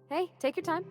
Hey, take your time.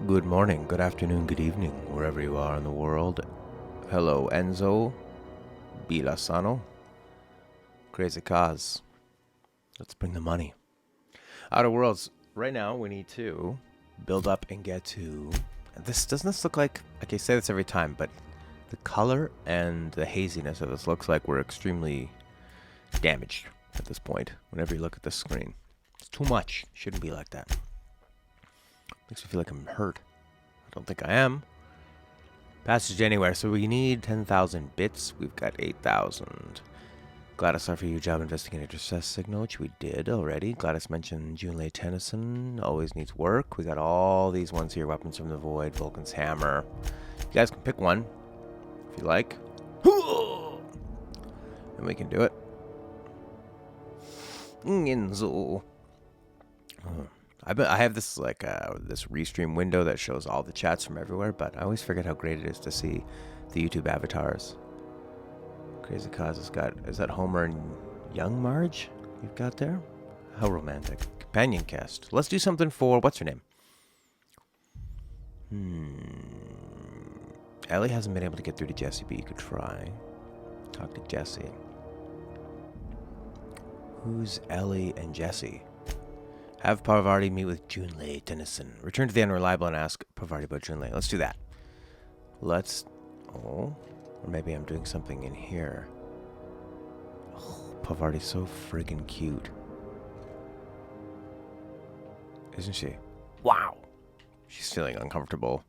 Good morning, good afternoon, good evening, wherever you are in the world. Hello, Enzo, Bilasano, Crazy Cause. Let's bring the money. Outer Worlds, right now we need to build up and get to... Doesn't this look like... Okay, I say this every time, but the color and the haziness of this looks like we're extremely damaged at this point, whenever you look at the screen. It's too much. Shouldn't be like that. Makes me feel like I'm hurt. I don't think I am. Passage anywhere. So we need 10,000 bits. We've got 8,000. Gladys offered you a job investigating a distress signal, which we did already. Gladys mentioned Junlei Tennyson. Always needs work. We got all these ones here. Weapons from the Void. Vulcan's Hammer. You guys can pick one if you like. And we can do it. Inzo. I have this this restream window that shows all the chats from everywhere, but I always forget how great it is to see the YouTube avatars. Crazy Cause has got, is that Homer and Young Marge you've got there? How romantic. Companion cast. Let's do something for, what's her name? Ellie hasn't been able to get through to Jesse, but you could try. Talk to Jesse. Who's Ellie and Jesse? Have Parvati meet with Junlei Tennyson. Return to the Unreliable and ask Parvati about Junlei. Let's do that. Oh, or maybe I'm doing something in here. Oh, Parvati's so friggin' cute. Isn't she? Wow. She's feeling uncomfortable.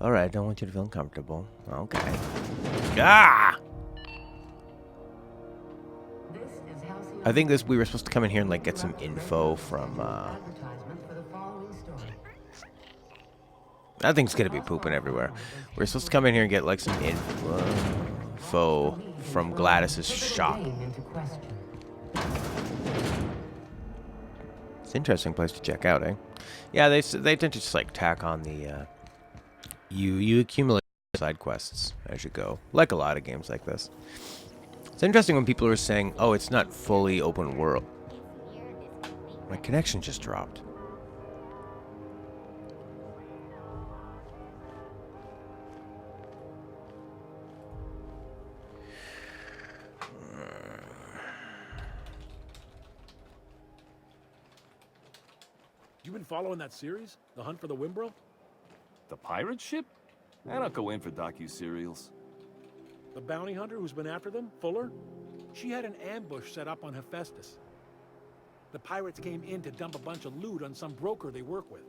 Alright, I don't want you to feel uncomfortable. Okay. Ah! I think we were supposed to come in here and like get some info from that thing's gonna be pooping everywhere. We're supposed to come in here and get like some info from Gladys's shop. It's an interesting place to check out, eh? Yeah, they tend to just like tack on the you accumulate side quests as you go, like a lot of games like this. It's interesting when people are saying, "Oh, it's not fully open world." My connection just dropped. You been following that series? The Hunt for the Wimbrel? The pirate ship? I don't go in for docu-serials. The bounty hunter who's been after them, Fuller? She had an ambush set up on Hephaestus. The pirates came in to dump a bunch of loot on some broker they work with.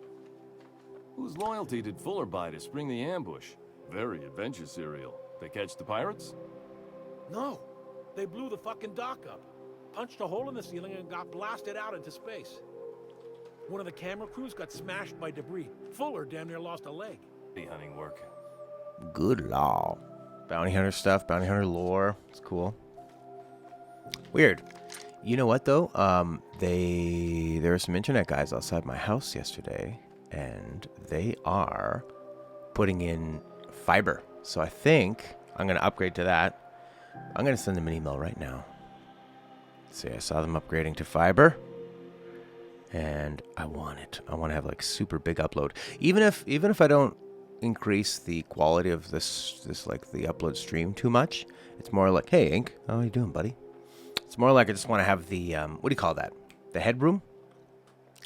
Whose loyalty did Fuller buy to spring the ambush? Very adventure serial. They catch the pirates? No. They blew the fucking dock up, punched a hole in the ceiling and got blasted out into space. One of the camera crews got smashed by debris. Fuller damn near lost a leg. The hunting work. Good law. Bounty hunter stuff, bounty hunter lore. It's cool. Weird. You know what though? There were some internet guys outside my house yesterday, and they are putting in fiber. So I think I'm gonna upgrade to that. I'm gonna send them an email right now. See, I saw them upgrading to fiber, and I want it. I want to have like super big upload. Even if I don't increase the quality of this like the upload stream too much, it's more like, hey Ink, how are you doing, buddy? It's more like I just want to have the what do you call that? The headroom,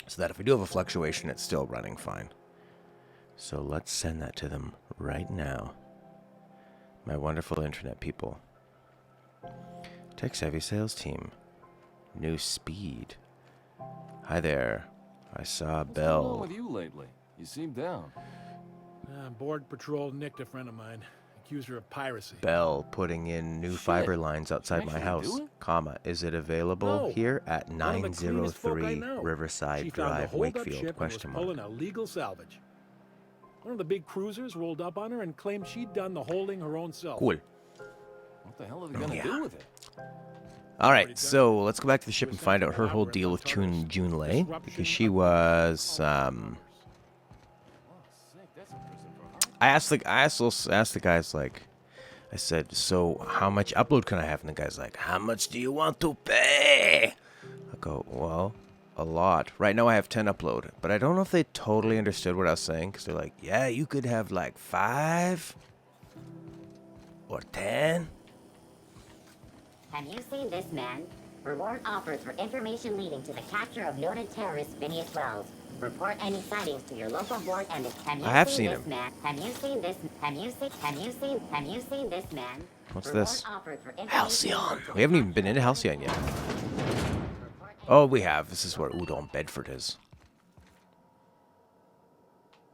so that if we do have a fluctuation, it's still running fine. So let's send that to them right now. My wonderful internet people. Tech savvy sales team. New speed. Hi there. I saw What's going on Bell. with you lately? You seem down. Board patrol nicked a friend of mine. Accused her of piracy. Bell putting in new Shit. fiber lines outside my Actually house. do it? Comma. Is it available No. here at One of the cleanest folk I 903 know. Riverside She found Drive, the hold-up Wakefield? ship and was Question pulling mark. a legal salvage. One of the big cruisers rolled up on her and claimed she'd done the holding her own self. Cool. What the hell are they gonna do with it? All right, so let's go back to the ship and find out her whole deal with June Lei, because she was. Oh, sick. That's a person for her. I asked the guys, like, I said, so how much upload can I have? And the guy's like, how much do you want to pay? I go, well, a lot. Right now I have 10 upload, but I don't know if they totally understood what I was saying, because they're like, yeah, you could have like 5 or 10. Have you seen this man? Reward offered for information leading to the capture of noted terrorist Phineas Wells. Report any sightings to your local board and have you I have seen seen this him. man? Have you seen this? Have you seen this man? What's Reward this? offered for information Halcyon. leading to We haven't the even been into Halcyon yet. Report any Oh, we have. This is where Udon Bedford is.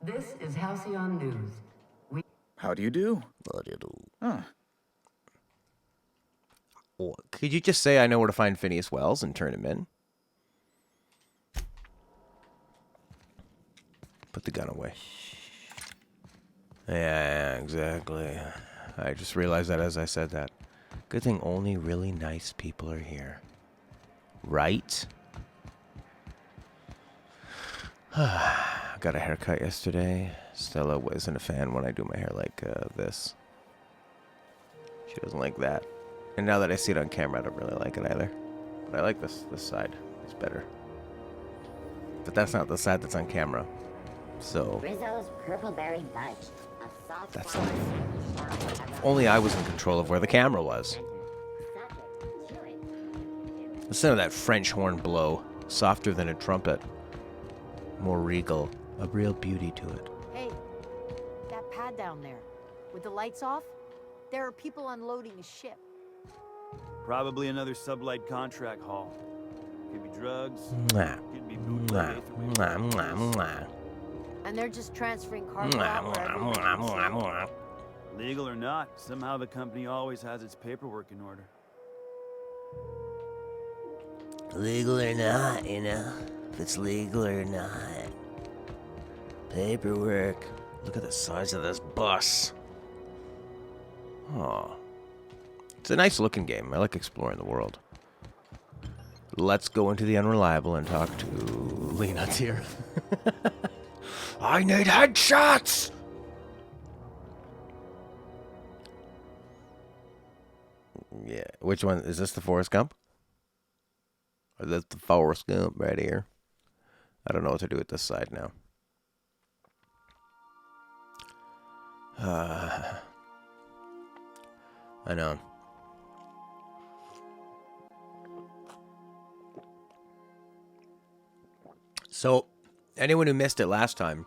This is Halcyon News. How do you do? What do you do? Huh. Oh, could you just say I know where to find Phineas Wells and turn him in? Put the gun away. Yeah, exactly. I just realized that as I said that. Good thing only really nice people are here. Right? Got a haircut yesterday. Stella wasn't a fan when I do my hair like this. She doesn't like that. And now that I see it on camera, I don't really like it either. But I like this side. It's better. But that's not the side that's on camera. So, Rizzo's Purpleberry Budge. A soft That's flower life. sandwich shop if only I was in control of where the camera was. Subject, chew it. Listen to that French horn blow. Softer than a trumpet. More regal. A real beauty to it. Hey, that pad down there, with the lights off, there are people unloading a ship. Probably another sublight contract haul. Could be drugs, Mwah. could be Mwah. bootleg eighth-wave Mwah. Mwah. vehicles. Mwah. And they're just transferring cargo Mwah. out wherever Mwah. they Mwah. can see Mwah. it. Mwah. Legal or not, somehow the company always has its paperwork in order. Legal or not, you know? If it's legal or not. Paperwork. Look at the size of this bus. Oh. It's a nice looking game. I like exploring the world. Let's go into the Unreliable and talk to Lena here. I need headshots! Yeah. Which one? Is this the Forrest Gump? Or is this the Forrest Gump right here? I don't know what to do with this side now. I know. So, anyone who missed it last time,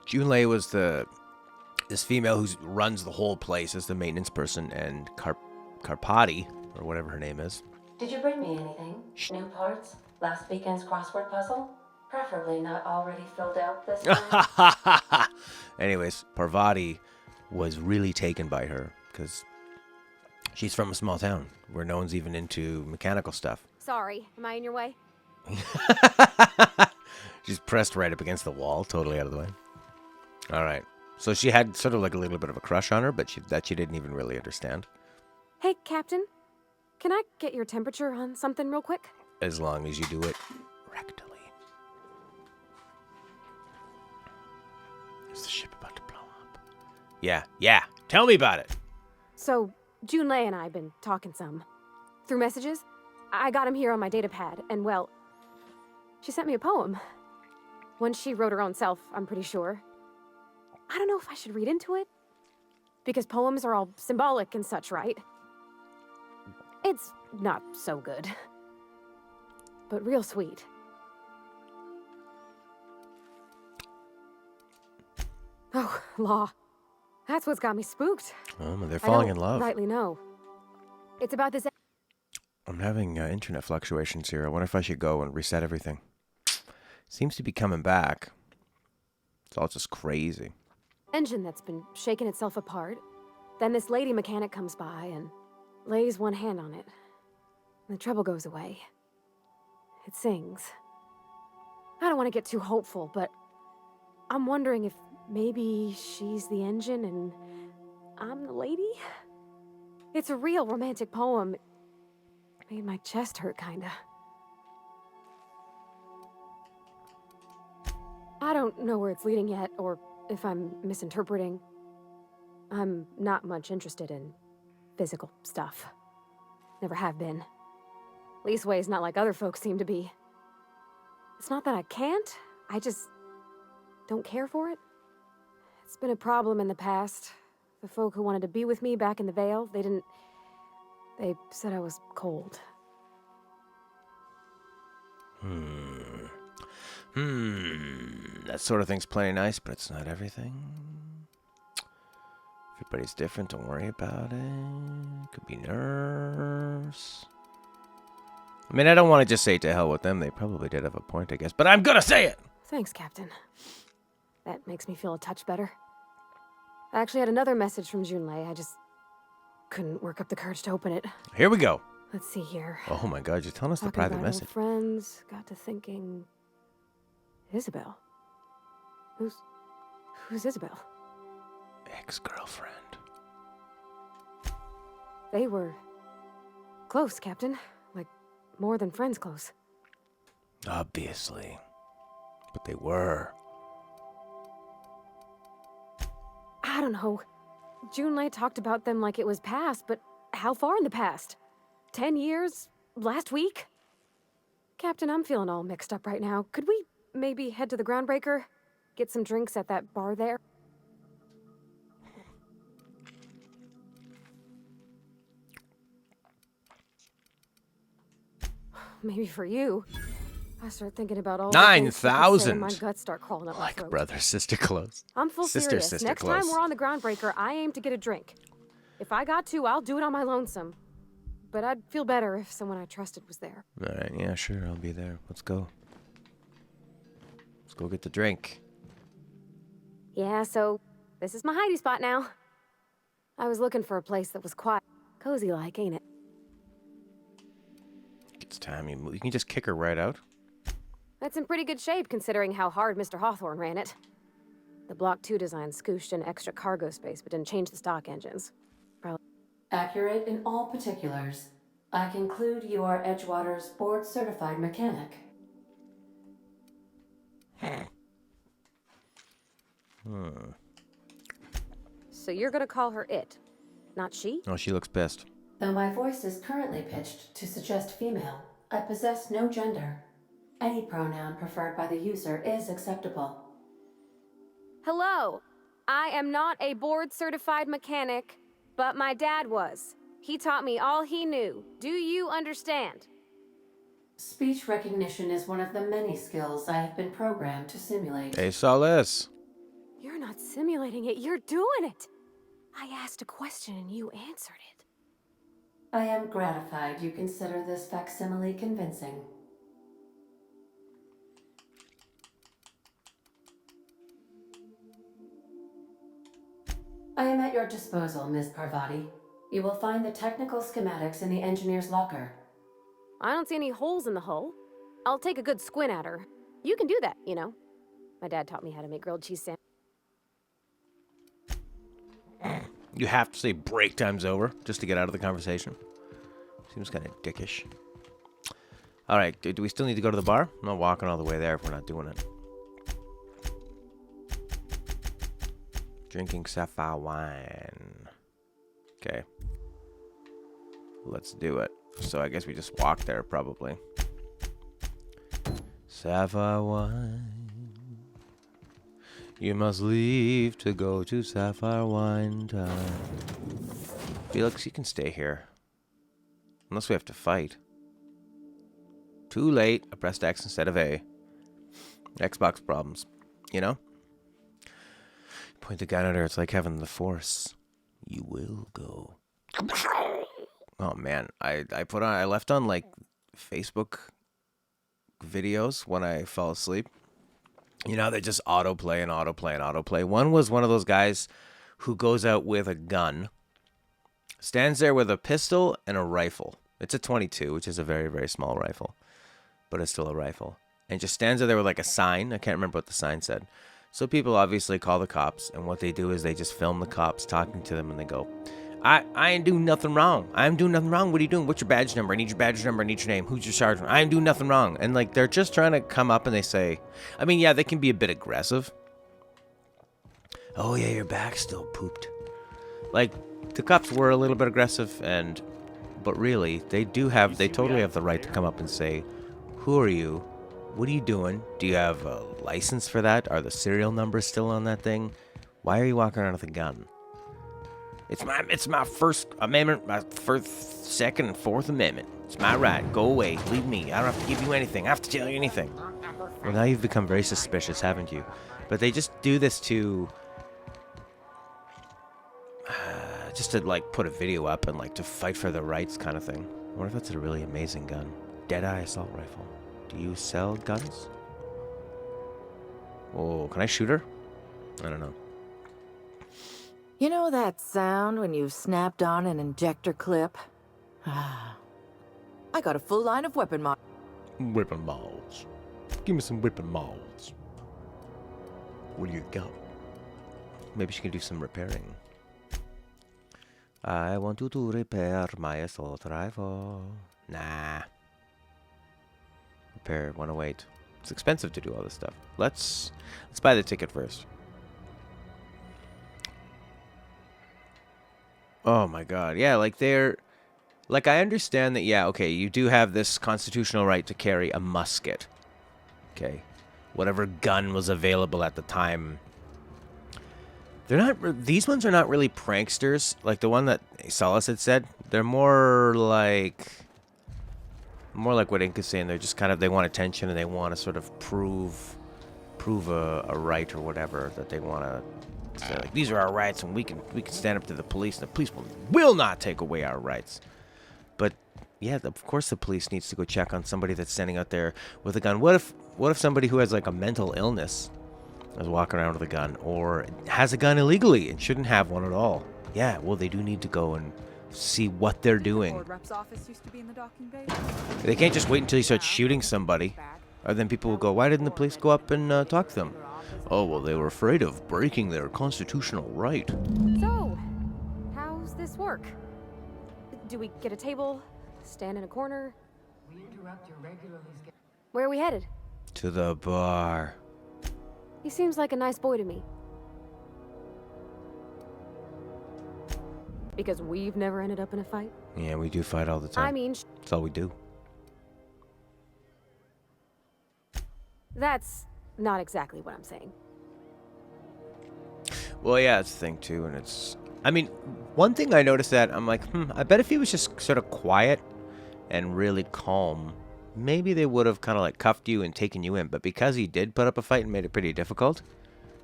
Junlei was this female who runs the whole place as the maintenance person, and Karpati, or whatever her name is. Did you bring me anything? New parts? Last weekend's crossword puzzle? Preferably not already filled out this time. Anyways, Parvati was really taken by her because she's from a small town where no one's even into mechanical stuff. Sorry, am I in your way? She's pressed right up against the wall, totally out of the way. All right. So she had sort of like a little bit of a crush on her, but she didn't even really understand. Hey, Captain. Can I get your temperature on something real quick? As long as you do it rectally. Is the ship about to blow up? Yeah. Tell me about it. So, Junlei and I have been talking some. Through messages. I got him here on my data pad, and well, she sent me a poem. One she wrote her own self, I'm pretty sure. I don't know if I should read into it. Because poems are all symbolic and such, right? It's not so good. But real sweet. Oh, law. That's what's got me spooked. Oh, they're falling in I don't love. rightly know. It's about this... I'm having internet fluctuations here. I wonder if I should go and reset everything. Seems to be coming back. It's all just crazy. engine that's been shaking itself apart. Then this lady mechanic comes by and lays one hand on it. And the trouble goes away. It sings. I don't want to get too hopeful, but I'm wondering if maybe she's the engine and I'm the lady? It's a real romantic poem. It made my chest hurt, kinda. I don't know where it's leading yet, or if I'm misinterpreting. I'm not much interested in physical stuff. Never have been. Leastways not like other folks seem to be. It's not that I can't, I just don't care for it. It's been a problem in the past. The folk who wanted to be with me back in the Vale, they said I was cold. That sort of thing's plenty nice, but it's not everything. Everybody's different, don't worry about it. Could be nerves. I mean, I don't want to just say to hell with them. They probably did have a point, I guess. But I'm gonna say it! Thanks, Captain. That makes me feel a touch better. I actually had another message from Junlei. I just couldn't work up the courage to open it. Here we go. Let's see here. Oh my god, you're telling us the Talking private about message. old friends, got to thinking... Isabel? Who's Isabel? Ex-girlfriend. They were... close, Captain. Like, more than friends close. Obviously. But they were. I don't know. Junlei talked about them like it was past, but how far in the past? 10 years? Last week? Captain, I'm feeling all mixed up right now. Could we maybe head to the Groundbreaker? Get some drinks at that bar there? Maybe for you. I start thinking about all the things she could say and 9,000. my guts start crawling up my Like throat. brother, sister close. I'm full Sister, serious. sister Next close. time we're on the Groundbreaker, I aim to get a drink. If I got to, I'll do it on my lonesome. But I'd feel better if someone I trusted was there. Alright, yeah, sure, I'll be there. Let's go. Let's go get the drink. Yeah, so this is my hidey spot now. I was looking for a place that was quiet, cozy-like, ain't it? it's time you move. You can just kick her right out. That's in pretty good shape considering how hard Mr. Hawthorne ran it. The Block 2 design scooshed in extra cargo space but didn't change the stock engines. Probably. Accurate in all particulars. I conclude you are Edgewater's board-certified mechanic. So you're gonna call her it, not she? Oh, she looks pissed. Though my voice is currently pitched to suggest female, I possess no gender. Any pronoun preferred by the user is acceptable. Hello, I am not a board-certified mechanic, but my dad was. He taught me all he knew. Do you understand? Speech recognition is one of the many skills I have been programmed to simulate. Hey, Solace. You're not simulating it, you're doing it! I asked a question and you answered it. I am gratified you consider this facsimile convincing. I am at your disposal, Ms. Parvati. You will find the technical schematics in the engineer's locker. I don't see any holes in the hull. I'll take a good squint at her. You can do that, you know. My dad taught me how to make grilled cheese sandwiches. You have to say break time's over just to get out of the conversation. Seems kind of dickish. All right, do we still need to go to the bar? I'm not walking all the way there if we're not doing it. Drinking sapphire wine. Okay. Let's do it. So I guess we just walk there, probably. Sapphire wine. You must leave to go to sapphire wine time. Felix, you can stay here. Unless we have to fight. Too late. I pressed X instead of A. Xbox problems. You know? Point the gun at her. It's like having the Force. You will go. Oh man, I left on like Facebook videos when I fell asleep. You know, they just autoplay and autoplay and autoplay. One was one of those guys who goes out with a gun, stands there with a pistol and a rifle. It's a .22, which is a very, very small rifle, but it's still a rifle. And just stands there with like a sign. I can't remember what the sign said. So people obviously call the cops, and what they do is they just film the cops talking to them, and they go, I ain't doing nothing wrong. I ain't doing nothing wrong. What are you doing? What's your badge number? I need your badge number. I need your name. Who's your sergeant? I ain't doing nothing wrong. And like, they're just trying to come up and they say, I mean, yeah, they can be a bit aggressive. Oh yeah, your back's still pooped. Like, the cops were a little bit aggressive, but really, they totally have the right to come up and say, who are you? What are you doing? Do you have a license for that? Are the serial numbers still on that thing? Why are you walking around with a gun? It's my First Amendment, my First, Second, and Fourth Amendment. It's my right. Go away. Leave me. I don't have to give you anything. I have to tell you anything. Well, now you've become very suspicious, haven't you? But they just do this to... just to, like, put a video up and, like, to fight for the rights kind of thing. I wonder if that's a really amazing gun. Deadeye assault rifle. Do you sell guns? Oh, can I shoot her? I don't know. You know that sound when you've snapped on an injector clip? I got a full line of weapon mods. Weapon mods. Give me some weapon mods. What do you got? Maybe she can do some repairing. I want you to repair my assault rifle. Nah. Repair 108. It's expensive to do all this stuff. Let's buy the ticket first. Oh my god. Yeah, like I understand that, yeah, okay, you do have this constitutional right to carry a musket. Okay. Whatever gun was available at the time. These ones are not really pranksters. Like the one that Solace had said. They're more like what Inca's saying. They're just kind of, they want attention and they want to sort of prove a right or whatever that they want to. So, like, these are our rights, and we can stand up to the police, and the police will not take away our rights. But yeah, of course the police needs to go check on somebody that's standing out there with a gun. What if somebody who has like a mental illness is walking around with a gun, or has a gun illegally and shouldn't have one at all? Yeah, well, they do need to go and see what they're doing. Board rep's office used to be in the docking bay. They can't just wait until you start shooting somebody. Or then people will go, why didn't the police go up and talk to them? Oh, well, they were afraid of breaking their constitutional right. So, how's this work? Do we get a table? Stand in a corner? We interrupt your regularly scheduled. Where are we headed? To the bar. He seems like a nice boy to me. Because we've never ended up in a fight? Yeah, we do fight all the time. I mean... That's all we do. That's not exactly what I'm saying. Well, yeah, it's the thing, too, and it's... I mean, one thing I noticed that, I'm like, I bet if he was just sort of quiet and really calm, maybe they would have kind of, like, cuffed you and taken you in. But because he did put up a fight and made it pretty difficult,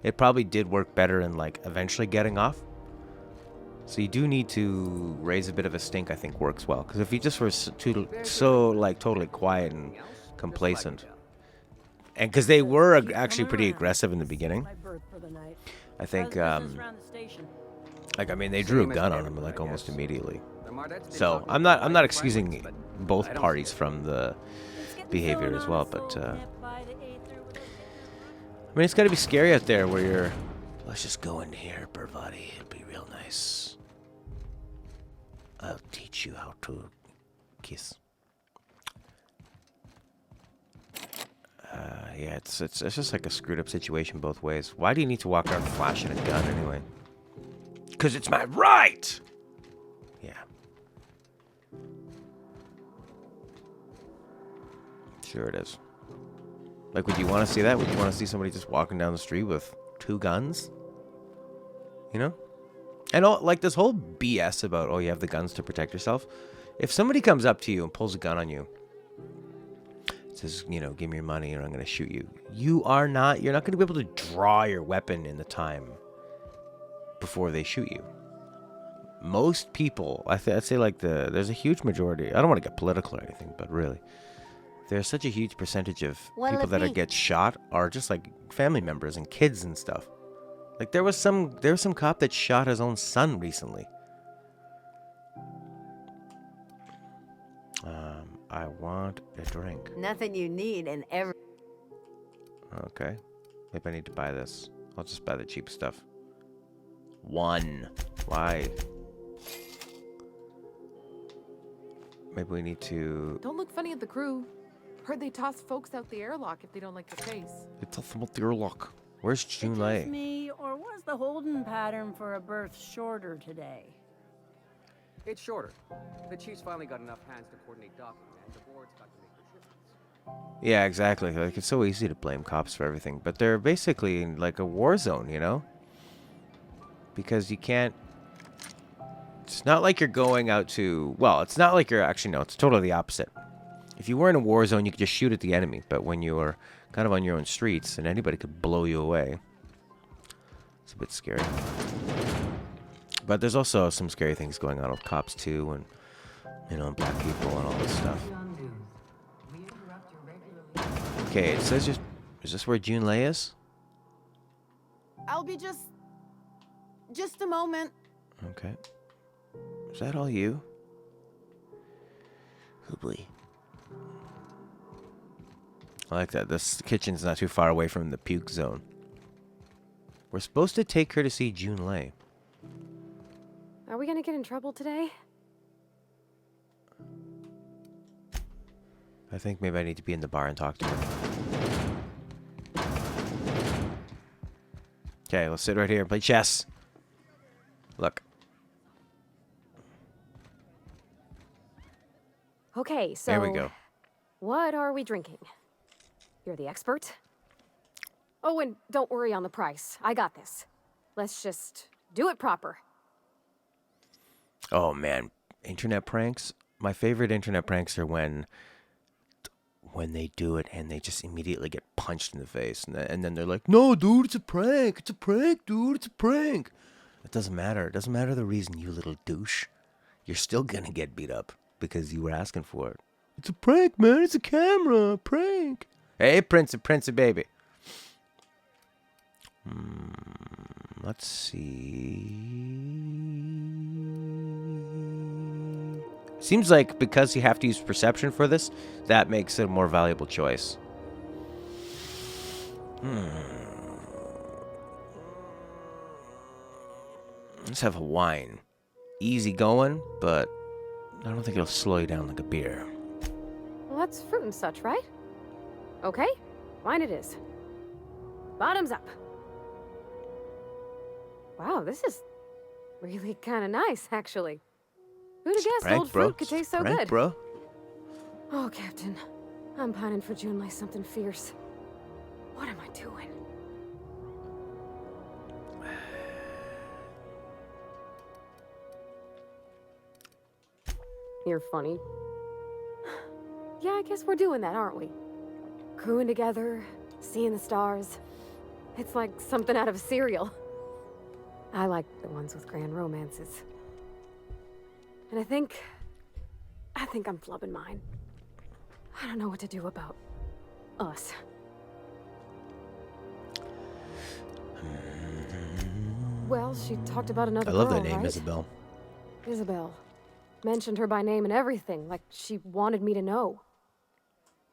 it probably did work better in, like, eventually getting off. So you do need to raise a bit of a stink, I think, works well. Because if he just was so, like, totally quiet and complacent... And because they were actually pretty aggressive in the beginning. I think, like, I mean, they drew a gun on him, like, almost immediately. So, I'm not excusing both parties from the behavior as well, but, I mean, it's gotta be scary out there where you're, let's just go in here, Burvati, it'll be real nice. I'll teach you how to kiss. Yeah, it's just like a screwed up situation both ways. Why do you need to walk around flashing a gun anyway? Because it's my right! Yeah. Sure it is. Like, would you want to see that? Would you want to see somebody just walking down the street with 2 guns? You know? And all, like, this whole BS about, oh, you have the guns to protect yourself. If somebody comes up to you and pulls a gun on you, says, you know, give me your money or I'm going to shoot you. You're not going to be able to draw your weapon in the time before they shoot you. Most people, I'd say like there's a huge majority. I don't want to get political or anything, but really, there's such a huge percentage of people that get shot are just like family members and kids and stuff. Like there was some cop that shot his own son recently. I want a drink. Nothing you need and every... Okay. Maybe I need to buy this. I'll just buy the cheap stuff. 1. Why? Maybe we need to... Don't look funny at the crew. Heard they toss folks out the airlock if they don't like the chase. They toss them out the airlock. Where's Junlei? Me, or was the holding pattern for a birth shorter today? It's shorter. The chief's finally got enough hands to coordinate docking, and the board's got to make their shipments. Yeah, exactly. Like, it's so easy to blame cops for everything, but they're basically in, like, a war zone, you know? Because you can't... It's not like you're going out to... Well, it's not like you're... Actually, no, it's totally the opposite. If you were in a war zone, you could just shoot at the enemy, but when you were kind of on your own streets, and anybody could blow you away, it's a bit scary. But there's also some scary things going on with cops, too, and, you know, black people and all this stuff. Okay, it says just... Is this where Junlei is? I'll be just a moment. Okay. Is that all you? Oh boy. I like that. This kitchen's not too far away from the puke zone. We're supposed to take her to see Junlei. Are we gonna get in trouble today? I think maybe I need to be in the bar and talk to her. Okay, let's sit right here and play chess. Look. Okay, so... There we go. What are we drinking? You're the expert? Oh, and don't worry on the price. I got this. Let's just do it proper. Oh, man. Internet pranks? My favorite internet pranks are when they do it and they just immediately get punched in the face. And then they're like, no, dude, it's a prank. It's a prank, dude. It's a prank. It doesn't matter. It doesn't matter the reason, you little douche. You're still gonna get beat up because you were asking for it. It's a prank, man. It's a camera. Prank. Hey, Princey baby. Let's see. Seems like because you have to use perception for this, that makes it a more valuable choice. Let's have a wine. Easy going, but I don't think it'll slow you down like a beer. Well, that's fruit and such, right? Okay, wine it is. Bottoms up. Wow, this is really kind of nice, actually. Who'd have guessed old fruit could taste so good? Bro. Oh, Captain. I'm pining for June like something fierce. What am I doing? You're funny. Yeah, I guess we're doing that, aren't we? Crewing together, seeing the stars. It's like something out of a serial. I like the ones with grand romances. And I think I'm flubbing mine. I don't know what to do about us. Well, she talked about another girl, I love that name, right? Isabel. Isabel. Mentioned her by name and everything, like she wanted me to know.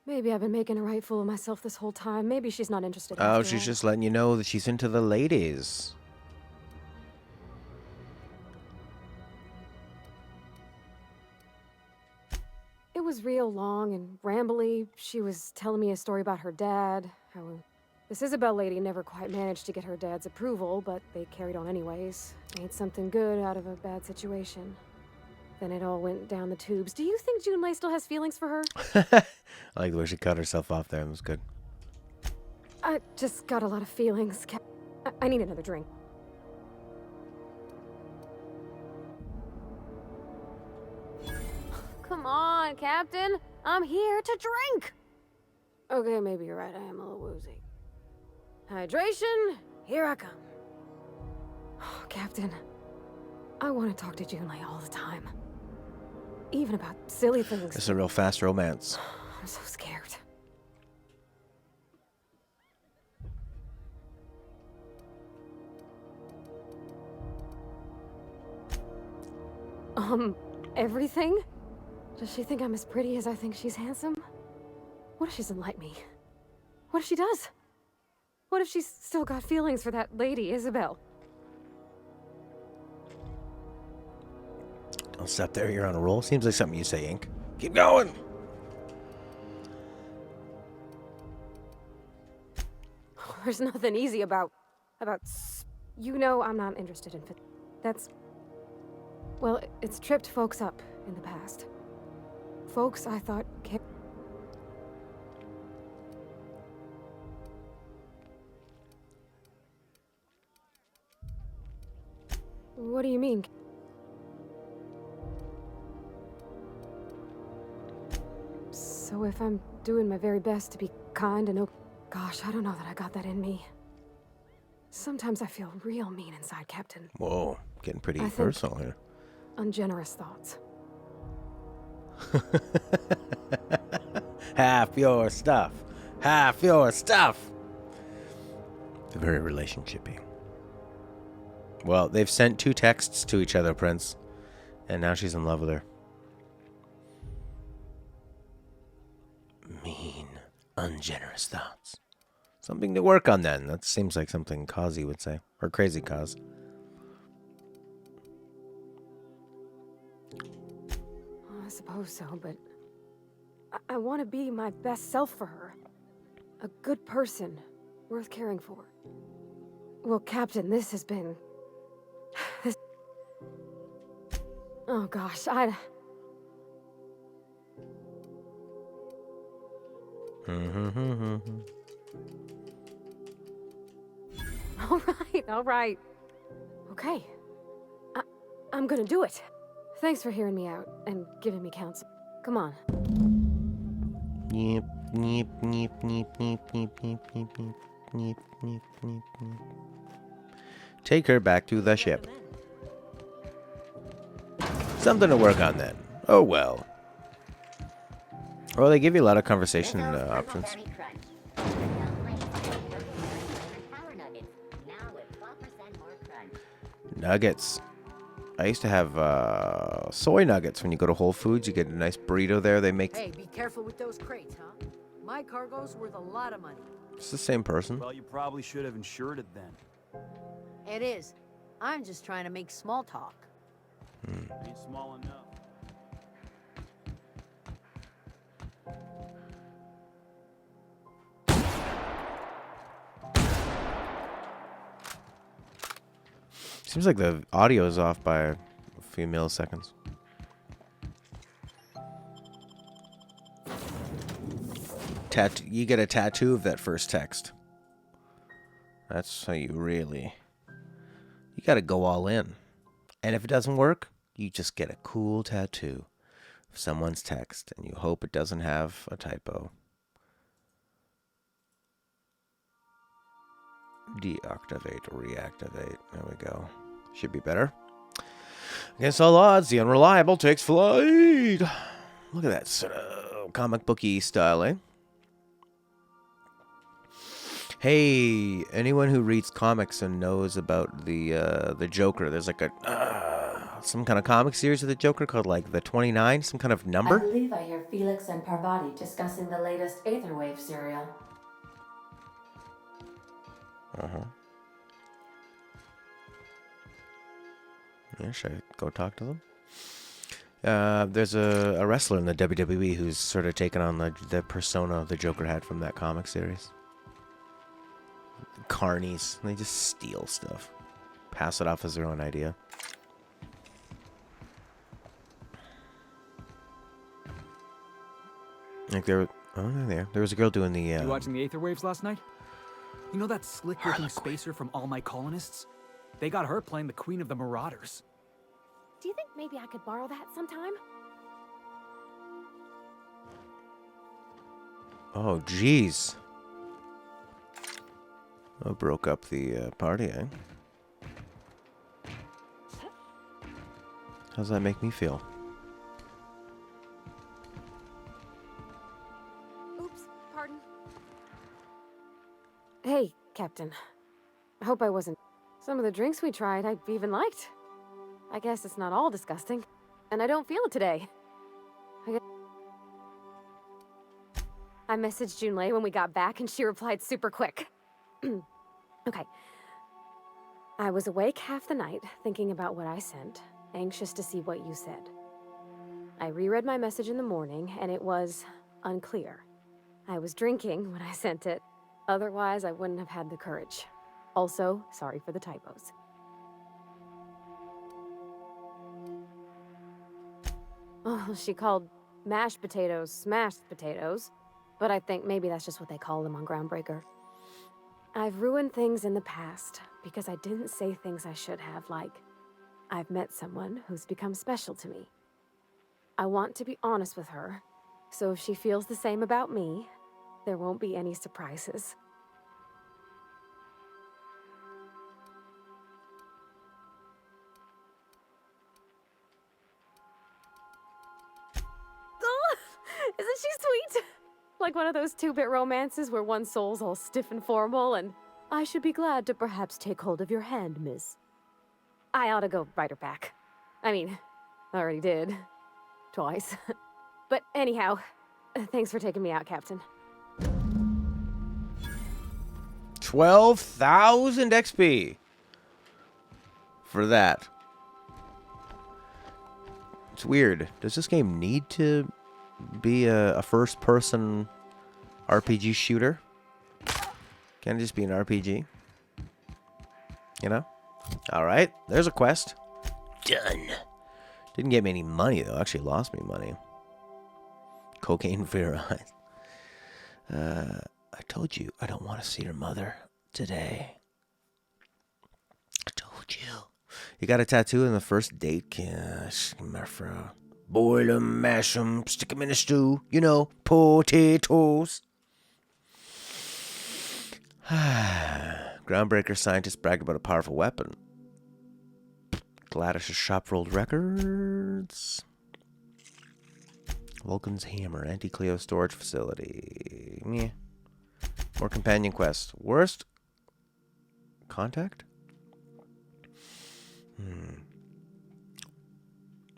Maybe I've been making a right fool of myself this whole time. Maybe she's not interested Oh, after she's all. just letting you know that she's into the ladies. It was real long and rambly. She was telling me a story about her dad, how this Isabel lady never quite managed to get her dad's approval, but they carried on anyways. Made something good out of a bad situation. Then it all went down the tubes. Do you think Junlei still has feelings for her? I like the way she cut herself off there. It was good. I just got a lot of feelings. I need another drink. Come on, Captain. I'm here to drink. Okay, maybe you're right. I am a little woozy. Hydration, here I come. Oh, Captain, I want to talk to Junlei all the time. Even about silly things. It's a real fast romance. I'm so scared. Everything? Does she think I'm as pretty as I think she's handsome? What if she doesn't like me? What if she does? What if she's still got feelings for that lady, Isabel? Don't stop there. You're on a roll. Seems like something you say, Ink. Keep going. There's nothing easy about. You know, I'm not interested in fit. That's. Well, it's tripped folks up in the past. Folks I thought cared. What do you mean? So if I'm doing my very best to be kind and gosh, I don't know that I got that in me. Sometimes I feel real mean inside, Captain. Whoa, getting pretty I think personal here. Ungenerous thoughts. Half your stuff. Half your stuff. They're very relationshipy. Well, they've sent 2 texts to each other, Prince. And now she's in love with her. Mean, ungenerous thoughts. Something to work on then. That seems like something Kazi would say. Or Crazy Kaz. I suppose so, but I want to be my best self for her. A good person, worth caring for. Well, Captain, this has been... Oh gosh, All right. Okay. I'm gonna do it. Thanks for hearing me out and giving me counsel. Come on. Neep, neep, neep, neep, neep, neep, neep, neep, neep, neep, neep, neep, neep. Take her back to the ship. Something to work on then. Oh well. Well, they give you a lot of conversation options. Nuggets. I used to have soy nuggets when you go to Whole Foods. You get a nice burrito there. They make... Hey, be careful with those crates, huh? My cargo's worth a lot of money. It's the same person. Well, you probably should have insured it then. It is. I'm just trying to make small talk. Ain't small enough. Seems like the audio is off by a few milliseconds. You get a tattoo of that first text. That's how you really... You gotta go all in. And if it doesn't work, you just get a cool tattoo of someone's text, and you hope it doesn't have a typo. Deactivate, reactivate. There we go. Should be better. Against all odds, the unreliable takes flight. Look at that sort of comic booky style, eh? Hey, anyone who reads comics and knows about the Joker, there's like a some kind of comic series of the Joker called like the 29, some kind of I number. believe I hear Felix and Parvati discussing the latest Aetherwave serial. Yeah, should I go talk to them? There's a wrestler in the WWE who's sort of taken on the persona the Joker had from that comic series. Carnies. They just steal stuff. Pass it off as their own idea. Like there was a girl doing the... You watching the Aetherwaves last night? You know that slick-looking spacer from All My Colonists? They got her playing the Queen of the Marauders. Do you think maybe I could borrow that sometime? Oh, jeez. Oh, broke up the party, eh? How's that make me feel? Oops, pardon. Hey, Captain. I hope I wasn't... Some of the drinks we tried, I even liked. I guess it's not all disgusting. And I don't feel it today. I messaged Junlei when we got back, and she replied super quick. Okay. I was awake half the night, thinking about what I sent, anxious to see what you said. I reread my message in the morning, and it was unclear. I was drinking when I sent it. Otherwise, I wouldn't have had the courage. Also, sorry for the typos. Oh, she called mashed potatoes smashed potatoes, but I think maybe that's just what they call them on Groundbreaker. I've ruined things in the past because I didn't say things I should have, like, I've met someone who's become special to me. I want to be honest with her, so if she feels the same about me, there won't be any surprises. Oh, isn't she sweet? Like one of those two-bit romances where one soul's all stiff and formal and, I should be glad to perhaps take hold of your hand, miss. I ought to go write her back. I mean, I already did. Twice. But anyhow, thanks for taking me out, Captain. 12,000 XP for that. It's weird. Does this game need to be a first-person RPG shooter? Can it just be an RPG? You know? Alright, there's a quest. Done. Didn't get me any money, though. Actually lost me money. Cocaine Vera. I told you I don't want to see your mother today. I told you. You got a tattoo in the first date? Gosh, my friend. Boil 'em, mash 'em, stick 'em in a stew. You know, potatoes. Groundbreaker scientists brag about a powerful weapon. Gladys' shop rolled records. Vulcan's hammer, anti-Cleo storage facility. Meh. More companion quests. Worst contact?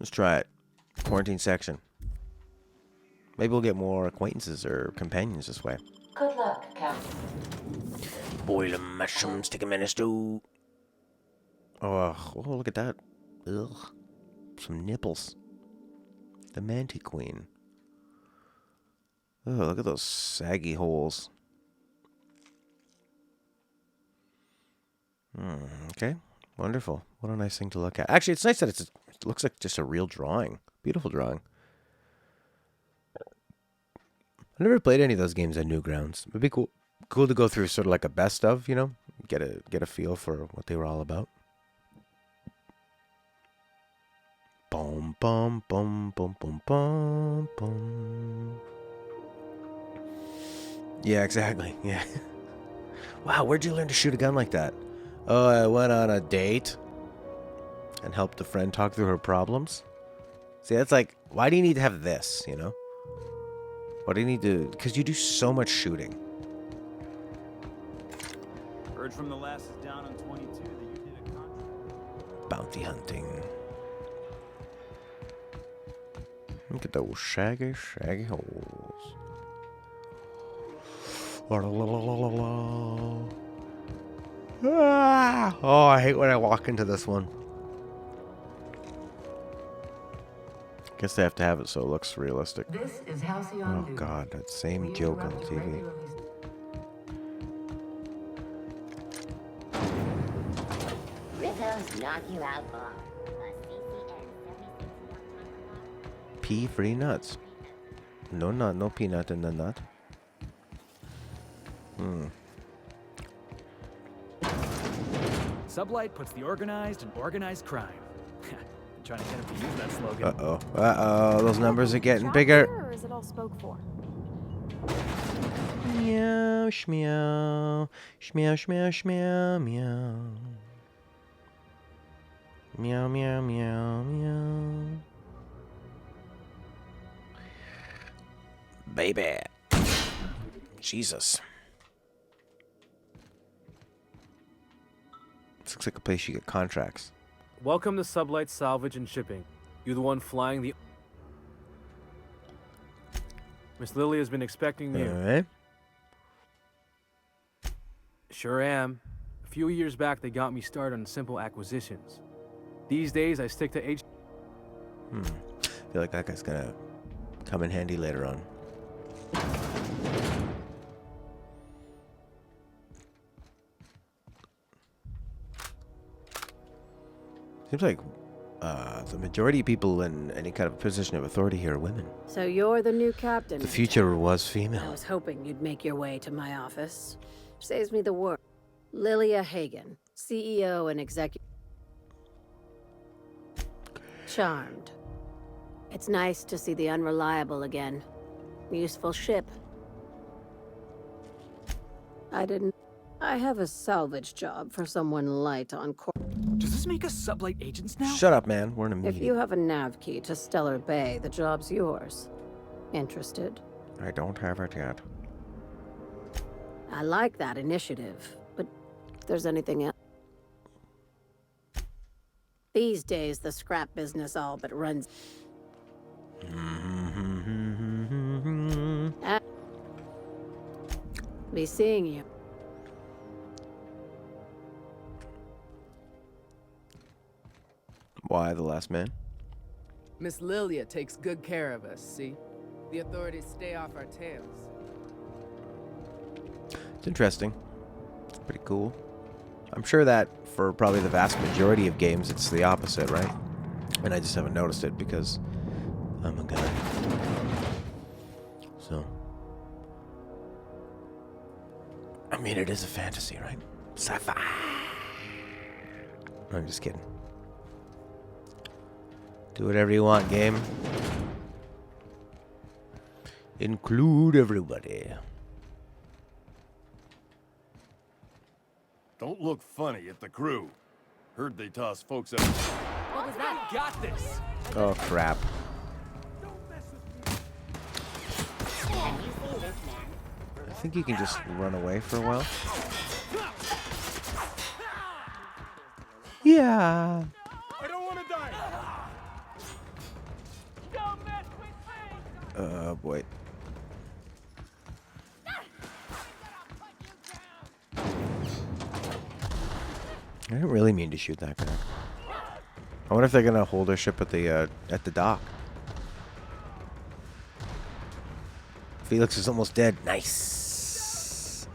Let's try it. Quarantine section. Maybe we'll get more acquaintances or companions this way. Good luck, Captain. Boil them mushrooms, stick them in a stew. Oh, look at that. Ugh. Some nipples. The Manti Queen. Oh, look at those saggy holes. Okay, wonderful. What a nice thing to look at. Actually, it's nice that it looks like just a real drawing. Beautiful drawing. I never played any of those games on Newgrounds. It'd be cool to go through sort of like a best of, you know, get a feel for what they were all about. Boom, boom, boom, boom, boom, boom, boom. Yeah, exactly. Yeah. Wow, where'd you learn to shoot a gun like that? Oh, I went on a date and helped a friend talk through her problems. See, that's like, why do you need to have this, you know? Why do you need to... Because you do so much shooting. Heard from the lasses down on 22 that you did a contract. Bounty hunting. Look at those shaggy holes. Ah! Oh, I hate when I walk into this one. Guess they have to have it so it looks realistic. This is Halcyon Oh News. God, that same We joke on interrupt TV. regularly- Rizzo's knock you out bar. Pea free nuts. No nut, no peanut in the nut. Sublight puts the organized in organized crime. Trying to get him to use that slogan. Uh-oh. Uh-oh, those numbers are getting Shop bigger. here, or is it all spoke for? Meow, shmeow. Shmeow, shmeow, shmeow, meow. Meow, meow, meow, meow. Baby. Jesus. This looks like a place you get contracts. Welcome to Sublight Salvage and Shipping. You're the one flying the... Miss Lily has been expecting you. Alright. Sure am. A few years back, they got me started on simple acquisitions. These days, I stick to H... I feel like that guy's gonna come in handy later on. Seems like the majority of people in any kind of position of authority here are women. So you're the new captain. The future was I female. was hoping you'd make your way to my office. Saves me the work. Lilia Hagen, CEO and executive. Charmed. It's nice to see the unreliable again. Useful ship. I have a salvage job for someone light on court. Does this make us Sublight agents now? Shut up, man. We're in a meeting. If you have a nav key to Stellar Bay, the job's yours. Interested? I don't have it yet. I like that initiative, but if there's anything else... These days, the scrap business all but runs... Be seeing you. Why the last man? Miss Lilia takes good care of us, see? The authorities stay off our tails. It's interesting. It's pretty cool. I'm sure that for probably the vast majority of games, it's the opposite, right? And I just haven't noticed it because I'm a guy. So, I mean, it is a fantasy, right? Sci-fi. I'm just kidding. Do whatever you want, game. Include everybody. Don't look funny at the crew. Heard they toss folks out. What was that? Got this! Oh, crap. I think you can just run away for a while. Yeah. I don't want to die. Oh, boy. I didn't really mean to shoot that guy. I wonder if they're gonna hold our ship at the dock. Felix is almost dead. Nice.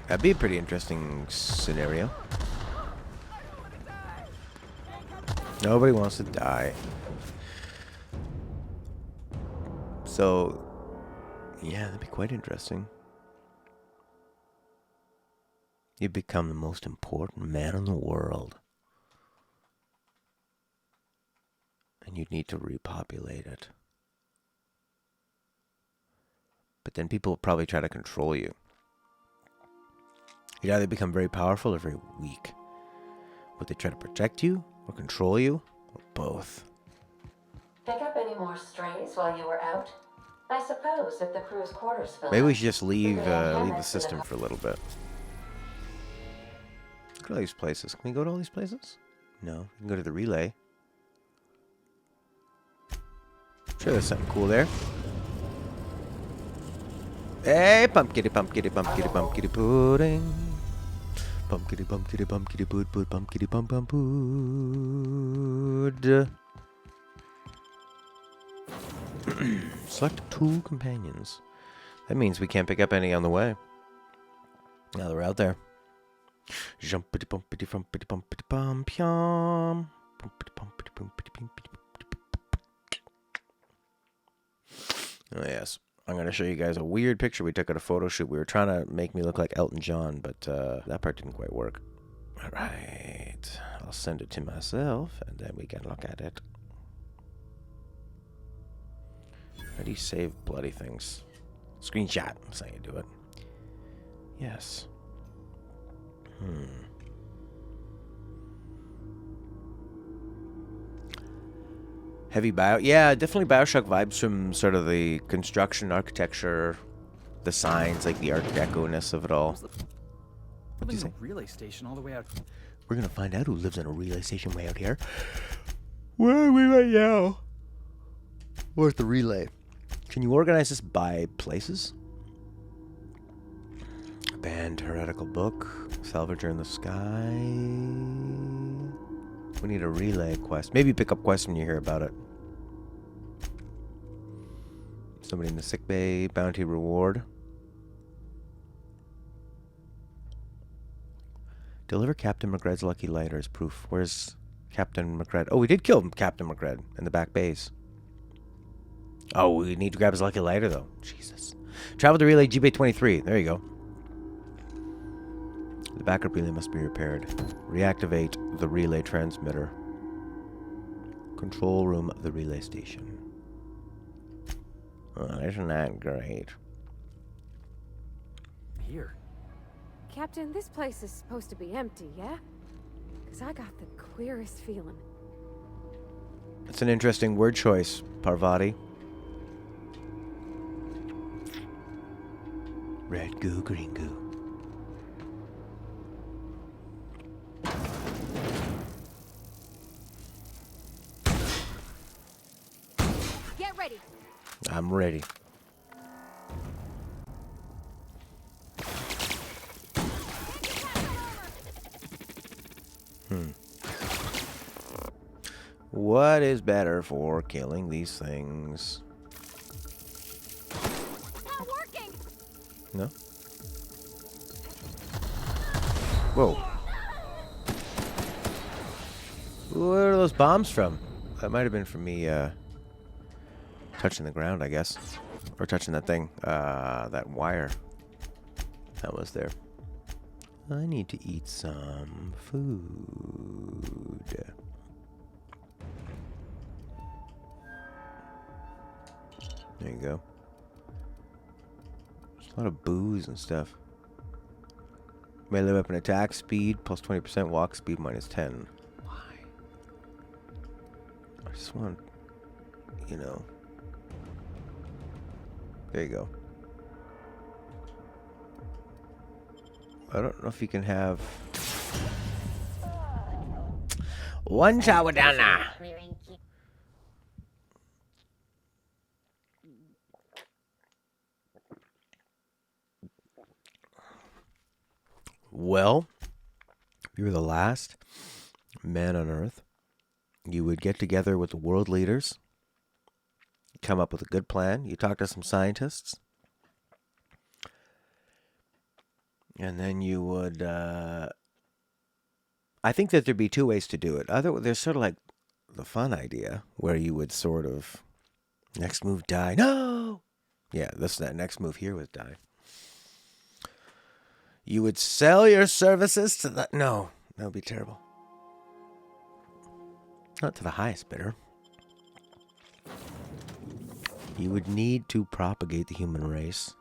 That'd be a pretty interesting scenario. Nobody wants to die. So, yeah, that'd be quite interesting. You become the most important man in the world. And you'd need to repopulate it. But then people will probably try to control you. You'd either become very powerful or very weak. Would they try to protect you or control you? Or both? Pick up any more strays while you were out? I suppose if the crew's quarters fill Maybe we up, should just you leave could have leave the hammocks in system for a little bit. Look at all these places. Can we go to all these places? No. We can go to the relay. Sure, there's something cool there. Hey, pumpkitty pumpkitty pumpkitty pumpkitty pudding. Pumpkitty pumpkitty pumpkitty pud pud pumpkitty pum pum pud. Select 2 companions. That means we can't pick up any on the way. Now they're out there. Jumpity bumpity bumpity bumpity bum pyom. Bumpity bumpity bumpity bumpity. Oh yes. I'm going to show you guys a weird picture we took at a photo shoot. We were trying to make me look like Elton John, but that part didn't quite work. All right. I'll send it to myself, and then we can look at it. How do you save bloody things? Screenshot. That's how you do it. Yes. Heavy bio. Yeah, definitely Bioshock vibes from sort of the construction, architecture, the signs, like the Art Deco-ness of it all. What'd you say? Relay station all the way out. We're gonna find out who lives in a relay station way out here. Where are we right now? We're at the relay. Can you organize this by places? Banned heretical book. Salvager in the sky. We need a relay quest. Maybe pick up quests when you hear about it. Somebody in the sick bay. Bounty reward. Deliver Captain McGred's lucky lighter as proof. Where's Captain McGred? Oh, we did kill Captain McGred in the back base. Oh, we need to grab his lucky lighter, though. Jesus. Travel to relay G-Bay 23. There you go. The backup relay must be repaired. Reactivate the relay transmitter. Control room of the relay station. Oh, isn't that great? Here. Captain, this place is supposed to be empty, yeah? Because I got the queerest feeling. That's an interesting word choice, Parvati. Red goo, green goo. Get ready. I'm ready. What is better for killing these things? Not working. No? Whoa. Where are those bombs from? That might have been from me touching the ground, I guess. Or touching that thing. That wire. That was there. I need to eat some food. There you go. There's a lot of booze and stuff. May live up in attack speed, plus 20%, walk speed, minus 10. Why? I just want, you know. There you go. I don't know if you can have one shot with down there. Well, if you were the last man on Earth, you would get together with the world leaders, come up with a good plan. You talk to some scientists, and then you would. I think that there'd be two ways to do it. There's sort of like the fun idea where you would sort of next move die. No. Yeah, that next move here was die. You would sell your services to the... No, that would be terrible. Not to the highest bidder. You would need to propagate the human race,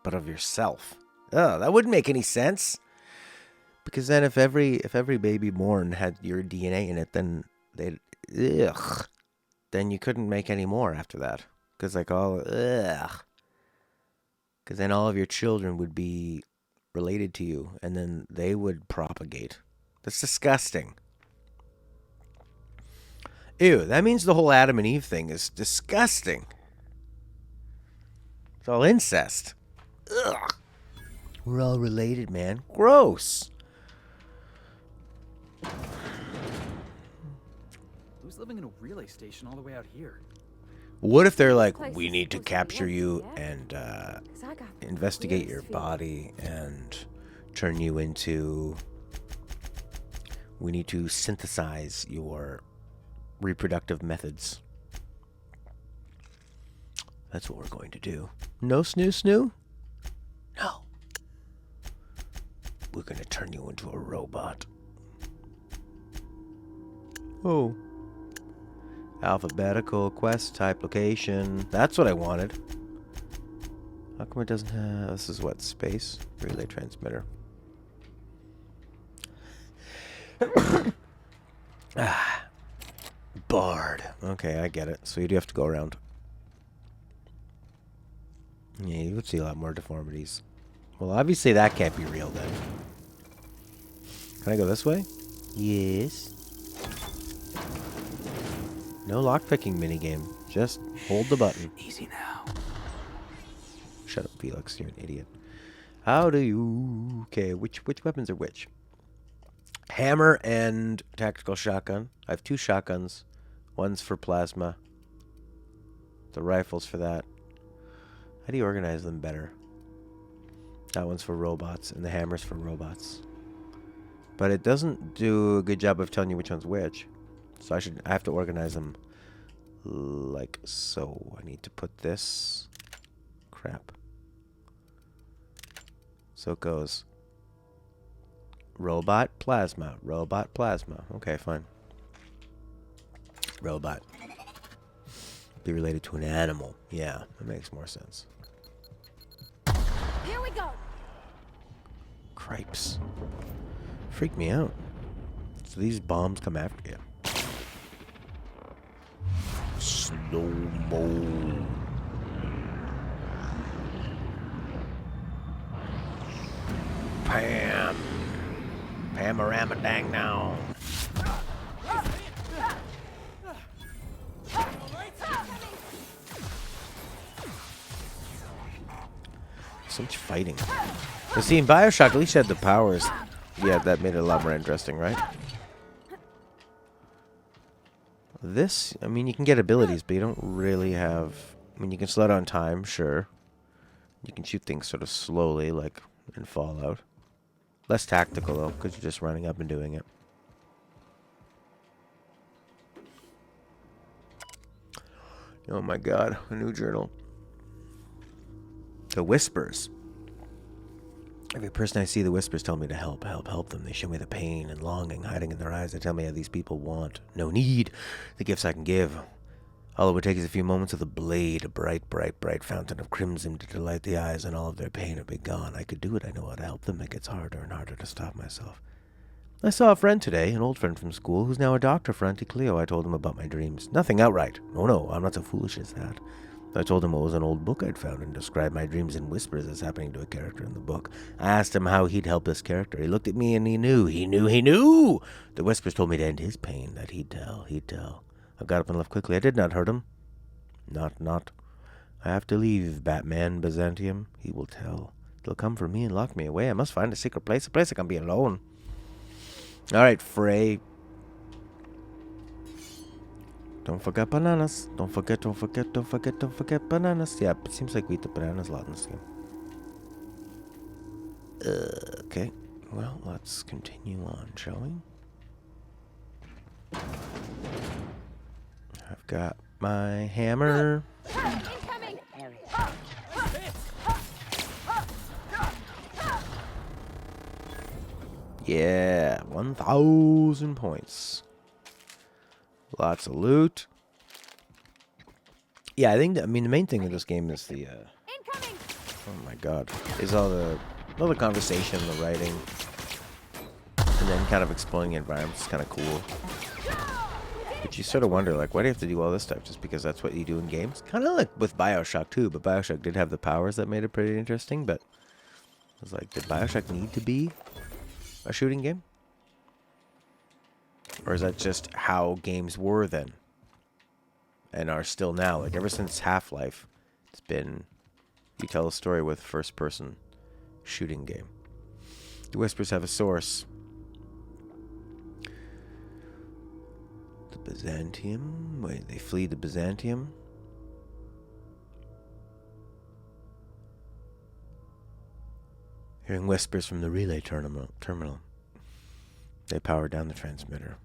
but of yourself. Oh, that wouldn't make any sense. Because then if every baby born had your DNA in it, then then you couldn't make any more after that. Because because then all of your children would be related to you, and then they would propagate. That's disgusting. Ew, that means the whole Adam and Eve thing is disgusting. It's all incest. Ugh. We're all related, man. Gross. Who's living in a relay station all the way out here? What if they're like, we need to capture you and investigate your body and turn you into... We need to synthesize your reproductive methods. That's what we're going to do. No snoo? No. We're going to turn you into a robot. Oh. Alphabetical quest type location. That's what I wanted. How come it doesn't have... This is what? Space? Relay transmitter. Bard. Okay, I get it. So you do have to go around. Yeah, you would see a lot more deformities. Well, obviously that can't be real then. Can I go this way? Yes. No lockpicking minigame. Just hold the button. Easy now. Shut up, Felix. You're an idiot. How do you... Okay, which weapons are which? Hammer and tactical shotgun. I have 2 shotguns. One's for plasma. The rifle's for that. How do you organize them better? That one's for robots, and the hammer's for robots. But it doesn't do a good job of telling you which one's which. So I have to organize them like so. I need to put this... Crap. So it goes... Robot, plasma. Robot, plasma. Okay, fine. Robot. Be related to an animal. Yeah, that makes more sense. Here we go. Cripes. Freak me out. So these bombs come after you. Slow-mo. Pam. Panorama dang now. So much fighting. But see, in Bioshock, at least you had the powers. Yeah, that made it a lot more interesting, right? This, I mean, you can get abilities, but you don't really have... I mean, you can slow down time, sure. You can shoot things sort of slowly, like in Fallout. Less tactical, though, because you're just running up and doing it. Oh my god, a new journal. The Whispers. Every person I see, the Whispers tell me to help them. They show me the pain and longing hiding in their eyes. They tell me how these people want, no need, the gifts I can give. All it would take is a few moments of the blade, a bright, bright, bright fountain of crimson to delight the eyes, and all of their pain would be gone. I could do it. I know how to help them. It gets harder and harder to stop myself. I saw a friend today, an old friend from school, who's now a doctor for Auntie Cleo. I told him about my dreams. Nothing outright. Oh no, I'm not so foolish as that. I told him it was an old book I'd found and described my dreams in whispers as happening to a character in the book. I asked him how he'd help this character. He looked at me and he knew. He knew! The whispers told me to end his pain, that he'd tell. I got up and left quickly. I did not hurt him. Not. I have to leave, Batman, Byzantium. He will tell. They'll come for me and lock me away. I must find a secret place. A place I can be alone. Alright, Frey. Don't forget bananas. Don't forget bananas. Yeah, it seems like we eat the bananas a lot in this game. Okay. Well, let's continue on, shall we? I've got my hammer. Yeah, 1,000 points. Lots of loot. Yeah, I mean, the main thing in this game is the, oh my god, is all the conversation, the writing, and then kind of exploring the environment. It's kind of cool. But you sort of wonder, like, why do you have to do all this stuff? Just because that's what you do in games? Kind of like with Bioshock too, but Bioshock did have the powers that made it pretty interesting, but I was like, did Bioshock need to be a shooting game? Or is that just how games were then? And are still now? Like, ever since Half-Life, it's been, you tell a story with first-person shooting game. The Whispers have a source. The Byzantium? Wait, they flee the Byzantium? Hearing whispers from the relay terminal. They power down the transmitter.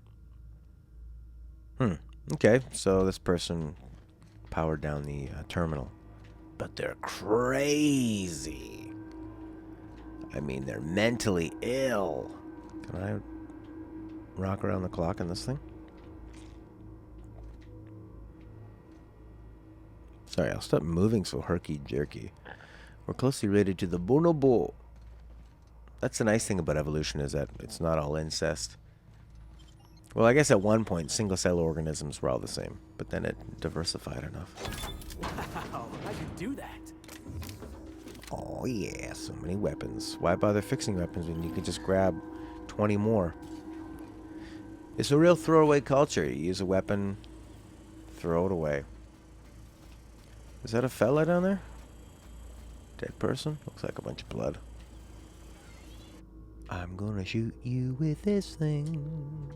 Okay, so this person powered down the terminal. But they're crazy. I mean, they're mentally ill. Can I rock around the clock in this thing? Sorry, I'll stop moving so herky-jerky. We're closely related to the bonobo. That's the nice thing about evolution, is that it's not all incest. Well, I guess at one point, single-cell organisms were all the same, but then it diversified enough. Wow, how'd you do that? Oh yeah, so many weapons. Why bother fixing weapons when you can just grab 20 more? It's a real throwaway culture. You use a weapon, throw it away. Is that a fella down there? Dead person? Looks like a bunch of blood. I'm gonna shoot you with this thing.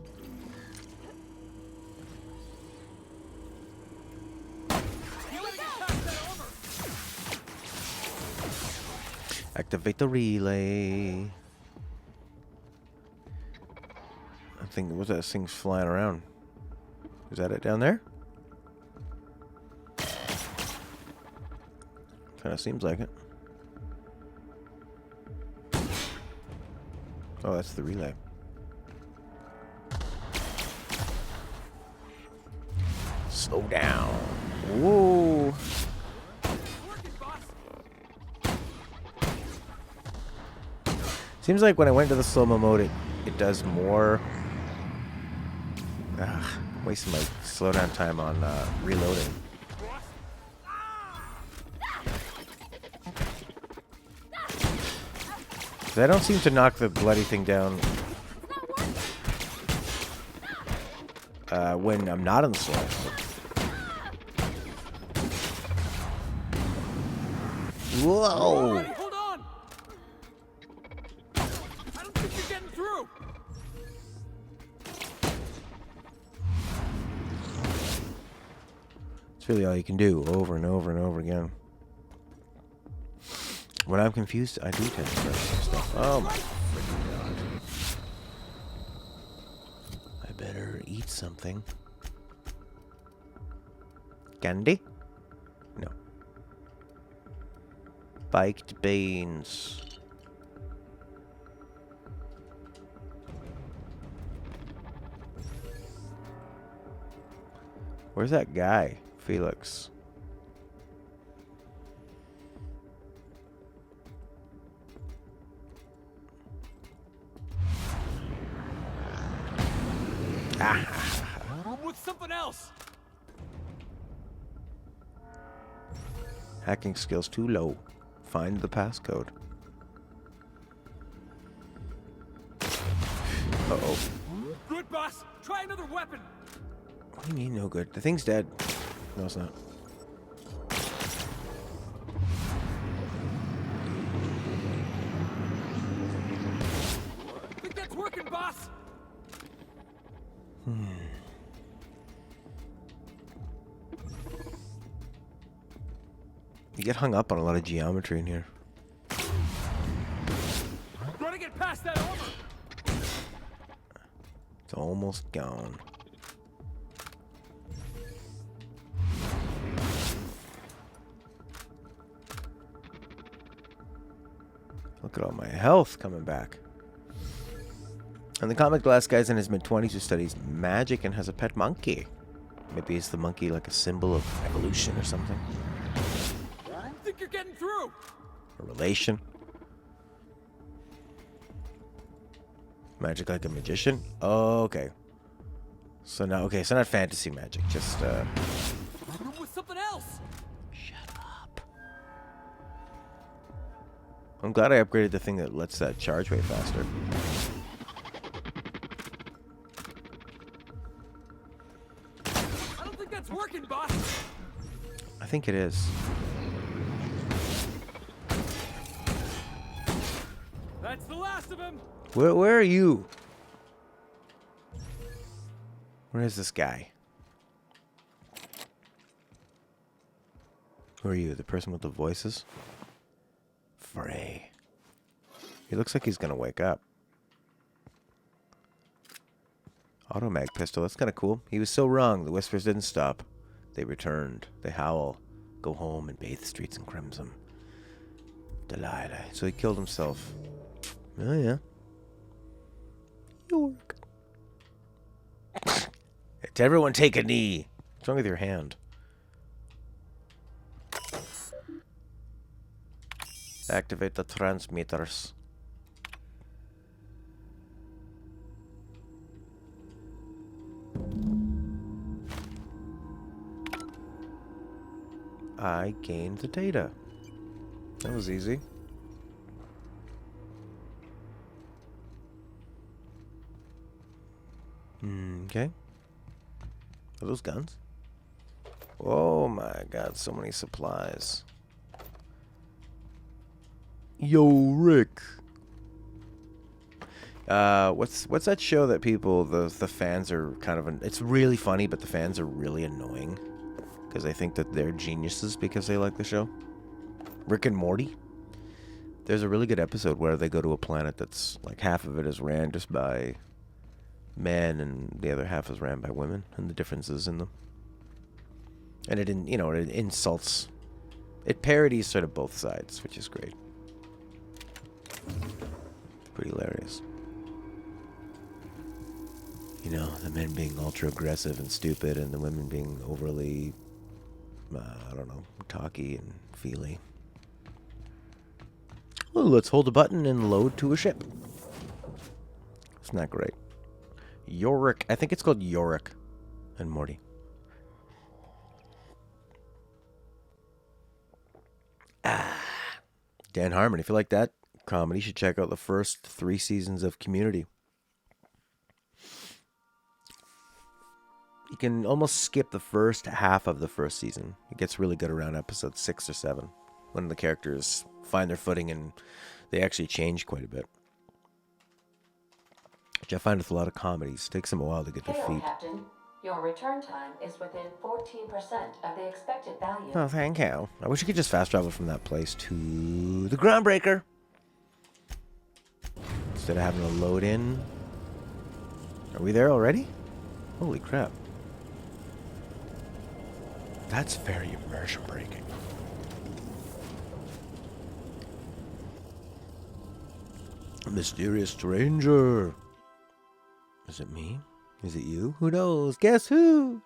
Activate the relay. I think, what's that thing's flying around? Is that it down there? Kind of seems like it. Oh, that's the relay. Slow down. Whoa. Seems like when I went to the slow-mo mode, it does more. Wasting my slowdown time on reloading. I don't seem to knock the bloody thing down when I'm not in the slow. Whoa! Hold on! I don't think you're getting through! It's really all you can do, over and over and over again. When I'm confused, I do tend to press some stuff. Oh my freaking god. I better eat something. Candy? No. Baked beans. Where's that guy? Felix. With something else! Hacking skills too low. Find the passcode. Uh-oh. Good, boss! Try another weapon! What do you mean no good? The thing's dead. No, it's not. You get hung up on a lot of geometry in here. Gotta get past that armor. It's almost gone. Look at all my health coming back. And the comic glass guy's in his mid-20s who studies magic and has a pet monkey. Maybe is the monkey like a symbol of evolution or something? I think you're getting through. A relation? Magic like a magician? Oh, okay. So now, okay, so not fantasy magic, just, With something else. I'm glad I upgraded the thing that lets that charge way faster. I don't think that's working, boss. I think it is. That's the last of him. Where are you? Where is this guy? Who are you? The person with the voices? Frey. He looks like he's gonna wake up. Automag pistol, that's kinda cool. He was so wrong. The whispers didn't stop. They returned. They howl. Go home and bathe the streets in crimson. Delilah. So he killed himself. Oh yeah. York. To everyone take a knee. What's wrong with your hand? Activate the transmitters. I gained the data. That was easy. Okay. Are those guns? Oh my god, so many supplies. Yo, Rick. What's that show that people the fans are kind of it's really funny, but the fans are really annoying because they think that they're geniuses because they like the show. Rick and Morty. There's a really good episode where they go to a planet that's like half of it is ran just by men and the other half is ran by women, and the differences in them. And it insults, it parodies sort of both sides, which is great. Pretty hilarious. You know, the men being ultra aggressive and stupid, and the women being overly, I don't know, talky and feely. Oh, let's hold a button and load to a ship. It's not great. Yorick. I think it's called Yorick and Morty. Dan Harmon. If you like that comedy, you should check out the first 3 seasons of Community. You can almost skip the first half of the first season. It gets really good around episode 6 or 7, when the characters find their footing and they actually change quite a bit. Which I find with a lot of comedies. It takes them a while to get their feet. Captain. Your return time is within 14% of the expected value. Oh, thank you. I wish you could just fast travel from that place to the Groundbreaker. Instead of having to load in. Are we there already? Holy crap. That's very immersion breaking. A mysterious stranger. Is it me? Is it you? Who knows? Guess who?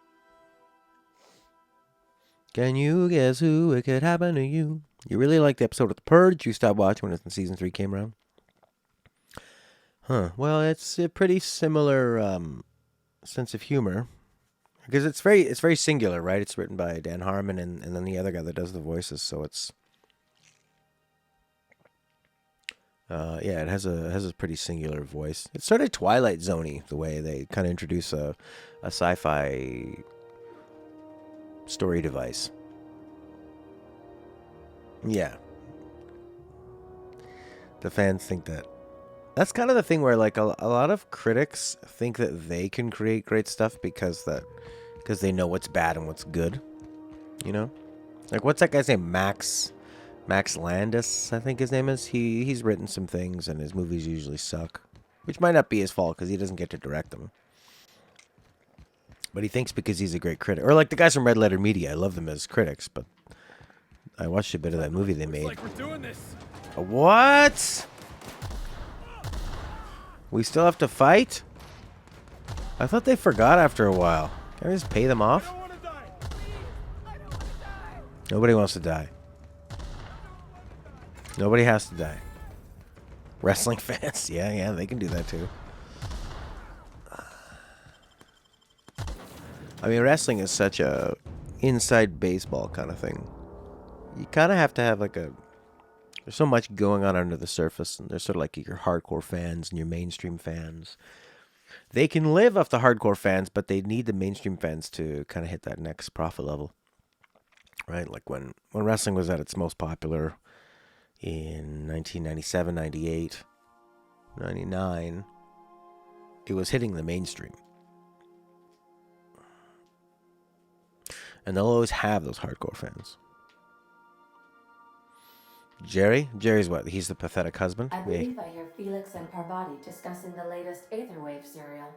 Can you guess who? It could happen to you. You really liked the episode of The Purge. You stopped watching when season 3 came around. Huh. Well, it's a pretty similar sense of humor. Because it's very singular, right? It's written by Dan Harmon and then the other guy that does the voices, so it's yeah, it has a pretty singular voice. It's sort of Twilight Zone-y, the way they kind of introduce a sci-fi story device. Yeah. The fans think that. That's kind of the thing where like a lot of critics think that they can create great stuff because they know what's bad and what's good, you know? Like, what's that guy's name? Max Landis, I think his name is. He's written some things, and his movies usually suck. Which might not be his fault, because he doesn't get to direct them. But he thinks because he's a great critic. Or like the guys from Red Letter Media. I love them as critics, but I watched a bit of that movie they made. Like we're doing this. What? We still have to fight? I thought they forgot after a while. Can I just pay them off? Nobody wants to die. Nobody has to die. Wrestling fans, yeah, they can do that too. I mean, wrestling is such a inside baseball kind of thing. You kind of have to have like a... There's so much going on under the surface, and there's sort of like your hardcore fans and your mainstream fans. They can live off the hardcore fans, but they need the mainstream fans to kind of hit that next profit level. Right? Like when wrestling was at its most popular in 1997, 98, 99, it was hitting the mainstream. And they'll always have those hardcore fans. Jerry's what? He's the pathetic husband? I believe I hear Felix and Parvati discussing the latest Aetherwave serial.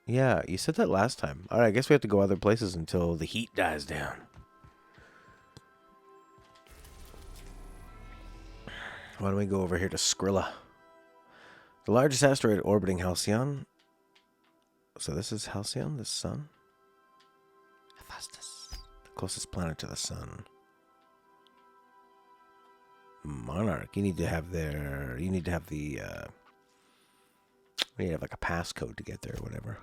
Yeah, you said that last time. Alright, I guess we have to go other places until the heat dies down. Why don't we go over here to Skrilla? The largest asteroid orbiting Halcyon. So this is Halcyon, the sun? Hephaestus. The closest planet to the sun. Monarch. You need to have the you need to have like a passcode to get there or whatever.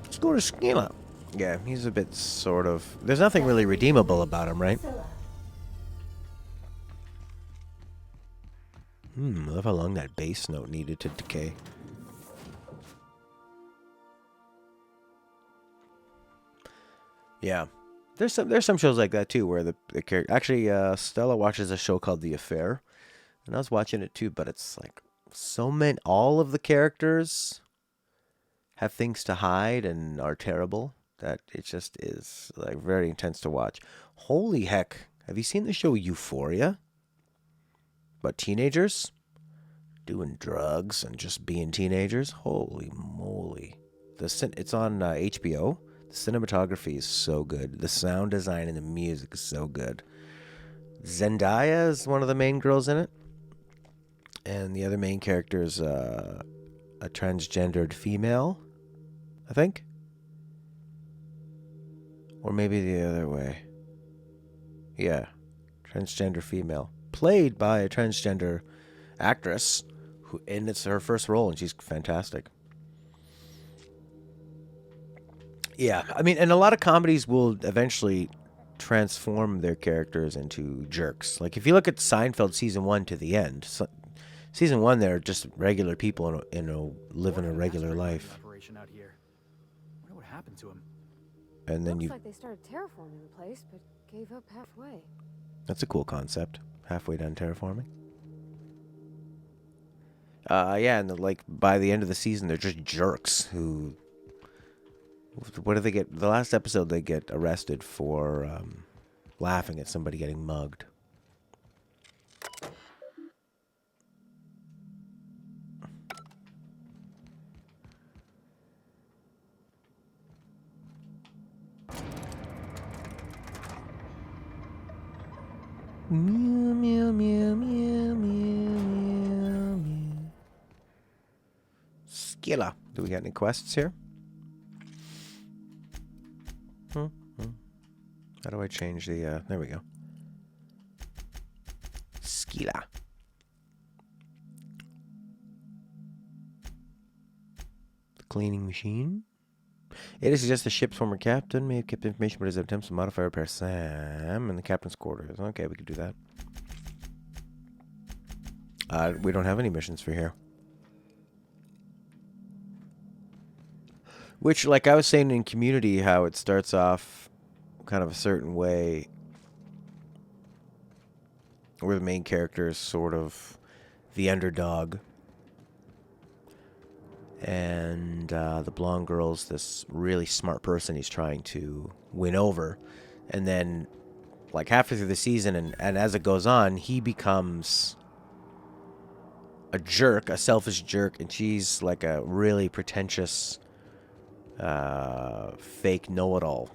Let's go to Skrilla. Yeah, he's a bit sort of... There's nothing really redeemable about him, right? I love how long that bass note needed to decay. Yeah. There's some shows like that too where the character... Actually, Stella watches a show called The Affair. And I was watching it too, but it's like so many... All of the characters have things to hide and are terrible that it just is like very intense to watch. Holy heck. Have you seen the show Euphoria? About teenagers doing drugs and just being teenagers. Holy moly. It's on HBO. The cinematography is so good. The sound design and the music is so good. Zendaya is one of the main girls in it. And the other main character is a transgendered female, I think. Or maybe the other way. Yeah, transgender female. Played by a transgender actress, and it's her first role, and she's fantastic. Yeah, I mean, and a lot of comedies will eventually transform their characters into jerks. Like, if you look at Seinfeld season 1 to the end, season 1, they're just regular people living a regular life. Out here. I wonder what happened to him. And then Looks like they started terraforming the place, but gave up halfway. That's a cool concept. Halfway done terraforming. Yeah, and like by the end of the season, they're just jerks who... What do they get? The last episode, they get arrested for laughing at somebody getting mugged. Meow, meow, meow, meow, meow, meow. Skrilla. Do we got any quests here? How do I change the, there we go. Skrilla. The cleaning machine. It suggests the ship's former captain may have kept information about his attempts to modify or repair Sam in the captain's quarters. Okay, we could do that. We don't have any missions for here. Which, like I was saying in Community, how it starts off kind of a certain way, where the main character is sort of the underdog, and the blonde girl's this really smart person he's trying to win over, And then, like, halfway through the season, and as it goes on, he becomes a jerk, a selfish jerk, and she's like a really pretentious, fake know-it-all.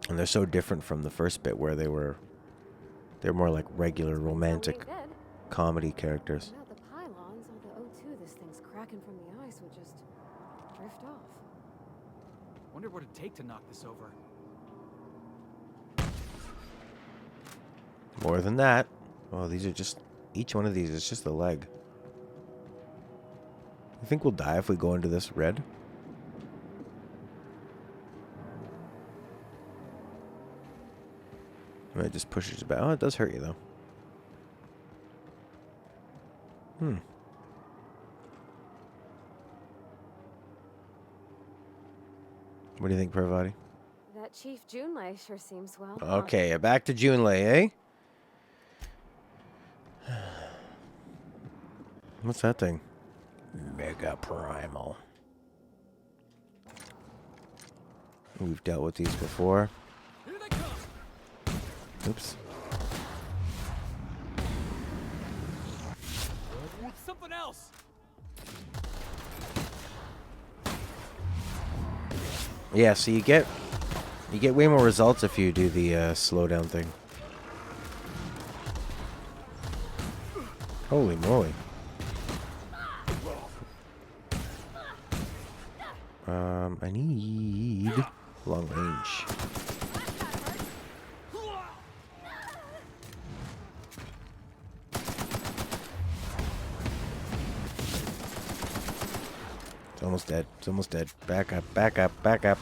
And they're so different from the first bit where they're more like regular romantic comedy characters. Without the pylons, all the O2 this thing's cracking from the ice would just drift off. Wonder what it'd take to knock this over. More than that. Oh, these are just... Each one of these is just a leg. You think we'll die if we go into this red? It just pushes you back. Oh, it does hurt you, though. What do you think, Parvati? That Chief Junlei sure seems well. Okay, back to Junlei, eh? What's that thing? Mega Primal. We've dealt with these before. Oops. Something else. Yeah, so you get way more results if you do the slowdown thing. Holy moly. I need long range. It's almost dead. It's almost dead. Back up, back up, back up.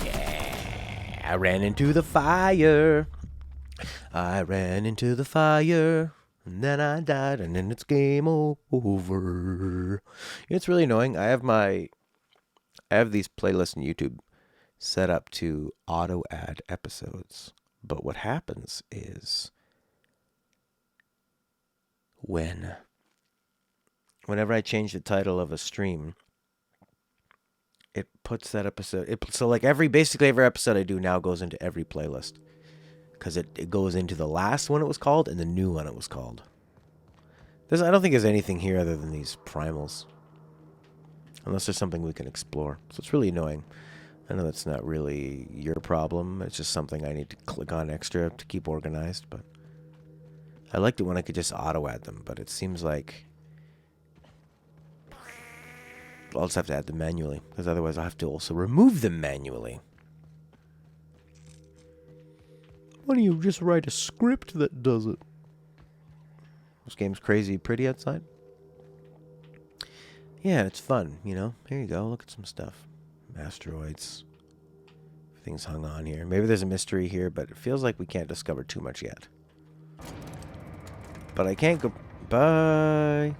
Yeah, I ran into the fire. I ran into the fire. And then I died, and then it's game over. It's really annoying. I have these playlists on YouTube set up to auto-add episodes. But what happens is whenever I change the title of a stream, it puts that episode... So like basically every episode I do now goes into every playlist. Because it goes into the last one it was called and the new one it was called. I don't think there's anything here other than these primals. Unless there's something we can explore. So it's really annoying. I know that's not really your problem. It's just something I need to click on extra to keep organized. But I liked it when I could just auto-add them. But it seems like I'll just have to add them manually. Because otherwise I'll have to also remove them manually. Why don't you just write a script that does it? This game's crazy pretty outside. Yeah, it's fun, you know. Here you go. Look at some stuff. Asteroids. Things hung on here. Maybe there's a mystery here, but it feels like we can't discover too much yet. But I can't go... Bye.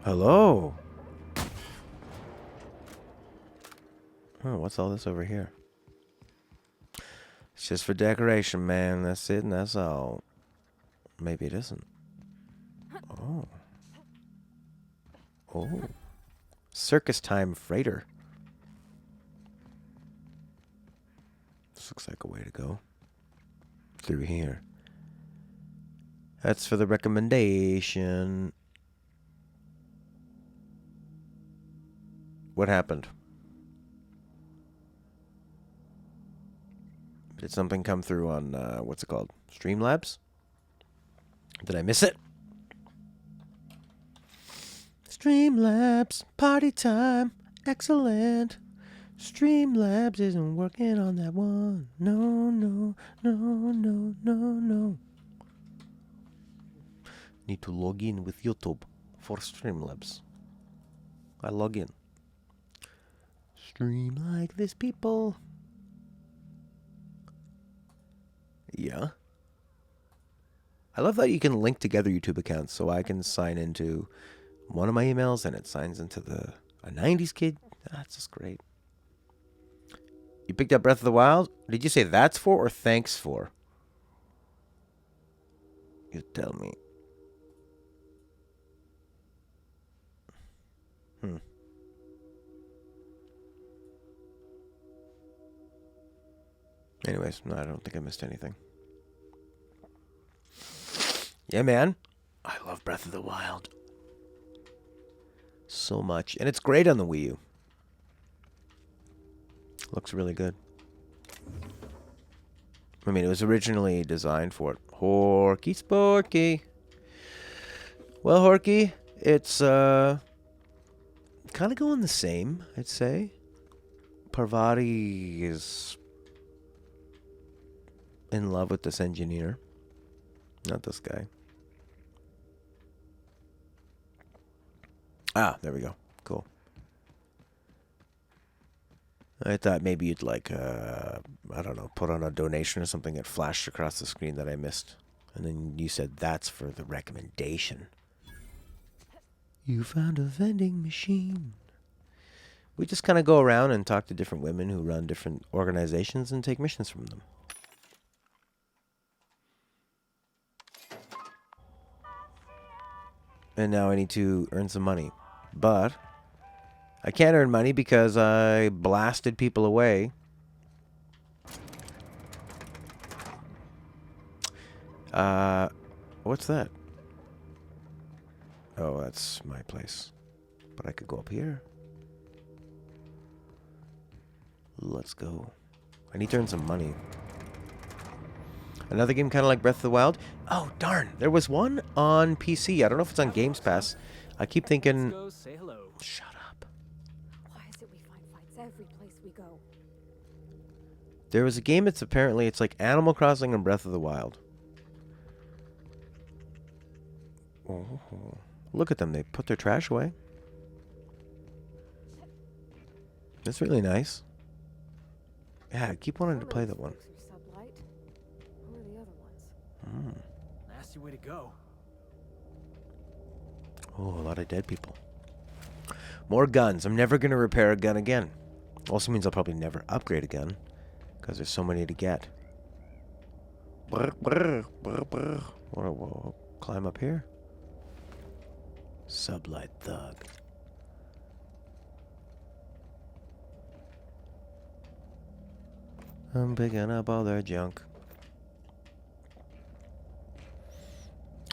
Hello. Oh, what's all this over here? It's just for decoration, man. That's it, and that's all. Maybe it isn't. Oh. Oh. Circus time freighter. This looks like a way to go. Through here. That's for the recommendation. What happened? Did something come through on, what's it called? Streamlabs? Did I miss it? Streamlabs, party time, excellent. Streamlabs isn't working on that one. No, no, no, no, no, no. Need to log in with YouTube for Streamlabs. I log in. Stream like this, people. Yeah. I love that you can link together YouTube accounts, so I can sign into one of my emails and it signs into a 90s kid. That's just great. You picked up Breath of the Wild? Did you say that's for or thanks for? You tell me. Anyways, no, I don't think I missed anything. Yeah, man. I love Breath of the Wild so much. And it's great on the Wii U. Looks really good. I mean, it was originally designed for it. Horky Sporky. Well, Horky, it's kind of going the same, I'd say. Parvati is in love with this engineer. Not this guy. Ah, there we go. Cool. I thought maybe you'd like, I don't know, put on a donation or something that flashed across the screen that I missed. And then you said that's for the recommendation. You found a vending machine. We just kind of go around and talk to different women who run different organizations and take missions from them. And now I need to earn some money. But I can't earn money because I blasted people away. What's that? Oh, that's my place. But I could go up here. Let's go. I need to earn some money. Another game kind of like Breath of the Wild. Oh, darn. There was one on PC. I don't know if it's on Games Pass. I keep thinking... Let's go say hello. Shut up. Why is it we find fights every place we go? There was a game that's apparently... It's like Animal Crossing and Breath of the Wild. Oh, look at them. They put their trash away. That's really nice. Yeah, I keep wanting to play that one. Who are the other ones? Nasty way to go. Oh, a lot of dead people. More guns. I'm never going to repair a gun again. Also means I'll probably never upgrade a gun. Because there's so many to get. Brr, brr, brr, brr. Whoa, climb up here. Sublight Thug. I'm picking up all their junk.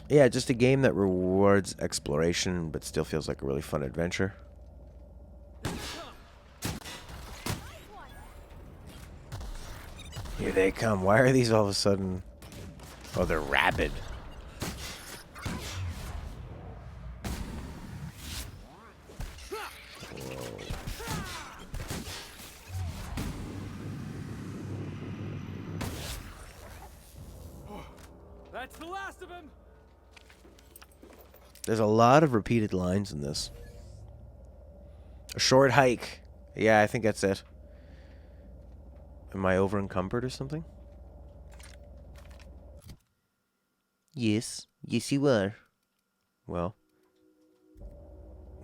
Yeah, just a game that rewards exploration, but still feels like a really fun adventure. Here they come. Why are these all of a sudden... Oh, they're rabid. That's the last of him. There's a lot of repeated lines in this. A short hike. Yeah, I think that's it. Am I over encumbered or something? Yes. Yes, you are. Well.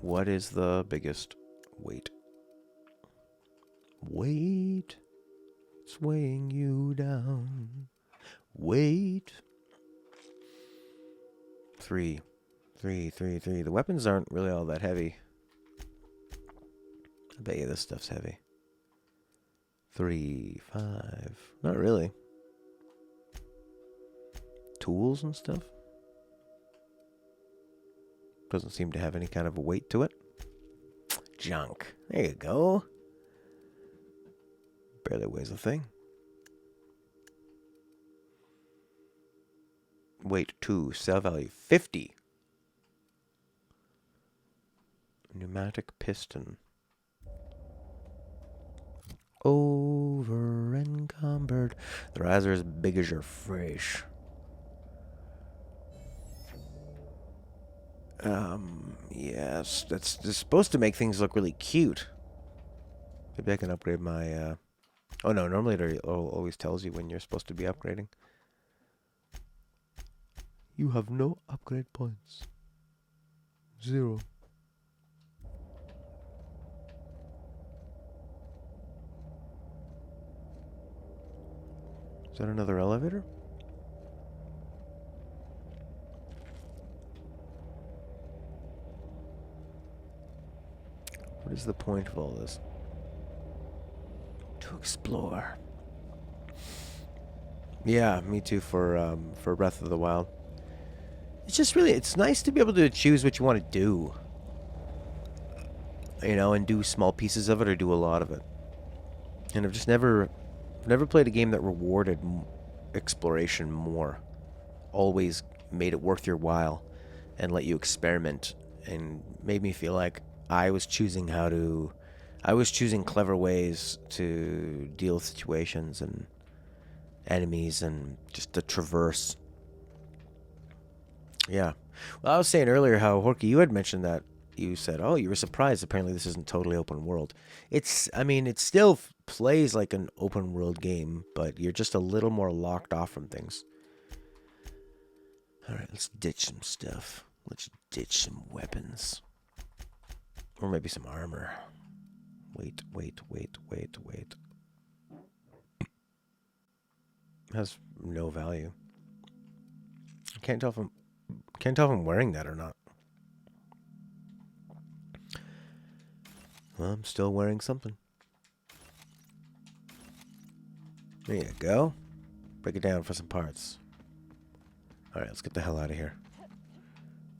What is the biggest weight? Weight. It's weighing you down. Weight. 3. The weapons aren't really all that heavy. I bet you this stuff's heavy. 3, 5. Not really. Tools and stuff. Doesn't seem to have any kind of a weight to it. Junk. There you go. Barely weighs a thing. Weight 2. Sell value 50. Pneumatic piston. Over encumbered. The eyes are as big as your fish. Yes, that's supposed to make things look really cute. Maybe I can upgrade my, Oh no, normally it always tells you when you're supposed to be upgrading. You have no upgrade points. 0. Is that another elevator? What is the point of all this? To explore. Yeah, me too for Breath of the Wild. It's just really, it's nice to be able to choose what you want to do. You know, and do small pieces of it or do a lot of it. And I've just never played a game that rewarded exploration more. Always made it worth your while and let you experiment and made me feel like I was choosing clever ways to deal with situations and enemies and just to traverse. Yeah. Well, I was saying earlier how, Horky, you had mentioned that you said, oh, you were surprised. Apparently this isn't totally open world. I mean, it still plays like an open world game, but you're just a little more locked off from things. All right, let's ditch some stuff. Let's ditch some weapons. Or maybe some armor. Wait. Has no value. I can't tell if I'm wearing that or not. Well, I'm still wearing something. There you go. Break it down for some parts. Alright, let's get the hell out of here.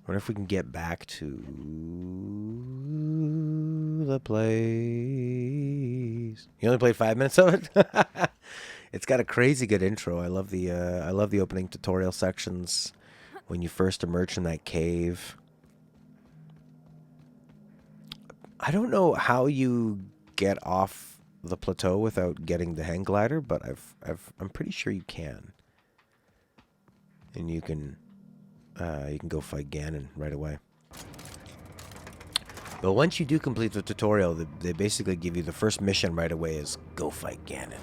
Wonder if we can get back to the place. You only played 5 minutes of it? It's got a crazy good intro. I love the opening tutorial sections when you first emerge from that cave. I don't know how you get off the plateau without getting the hang glider, but I'm pretty sure you can. And you can go fight Ganon right away. But once you do complete the tutorial, they basically give you the first mission right away is go fight Ganon.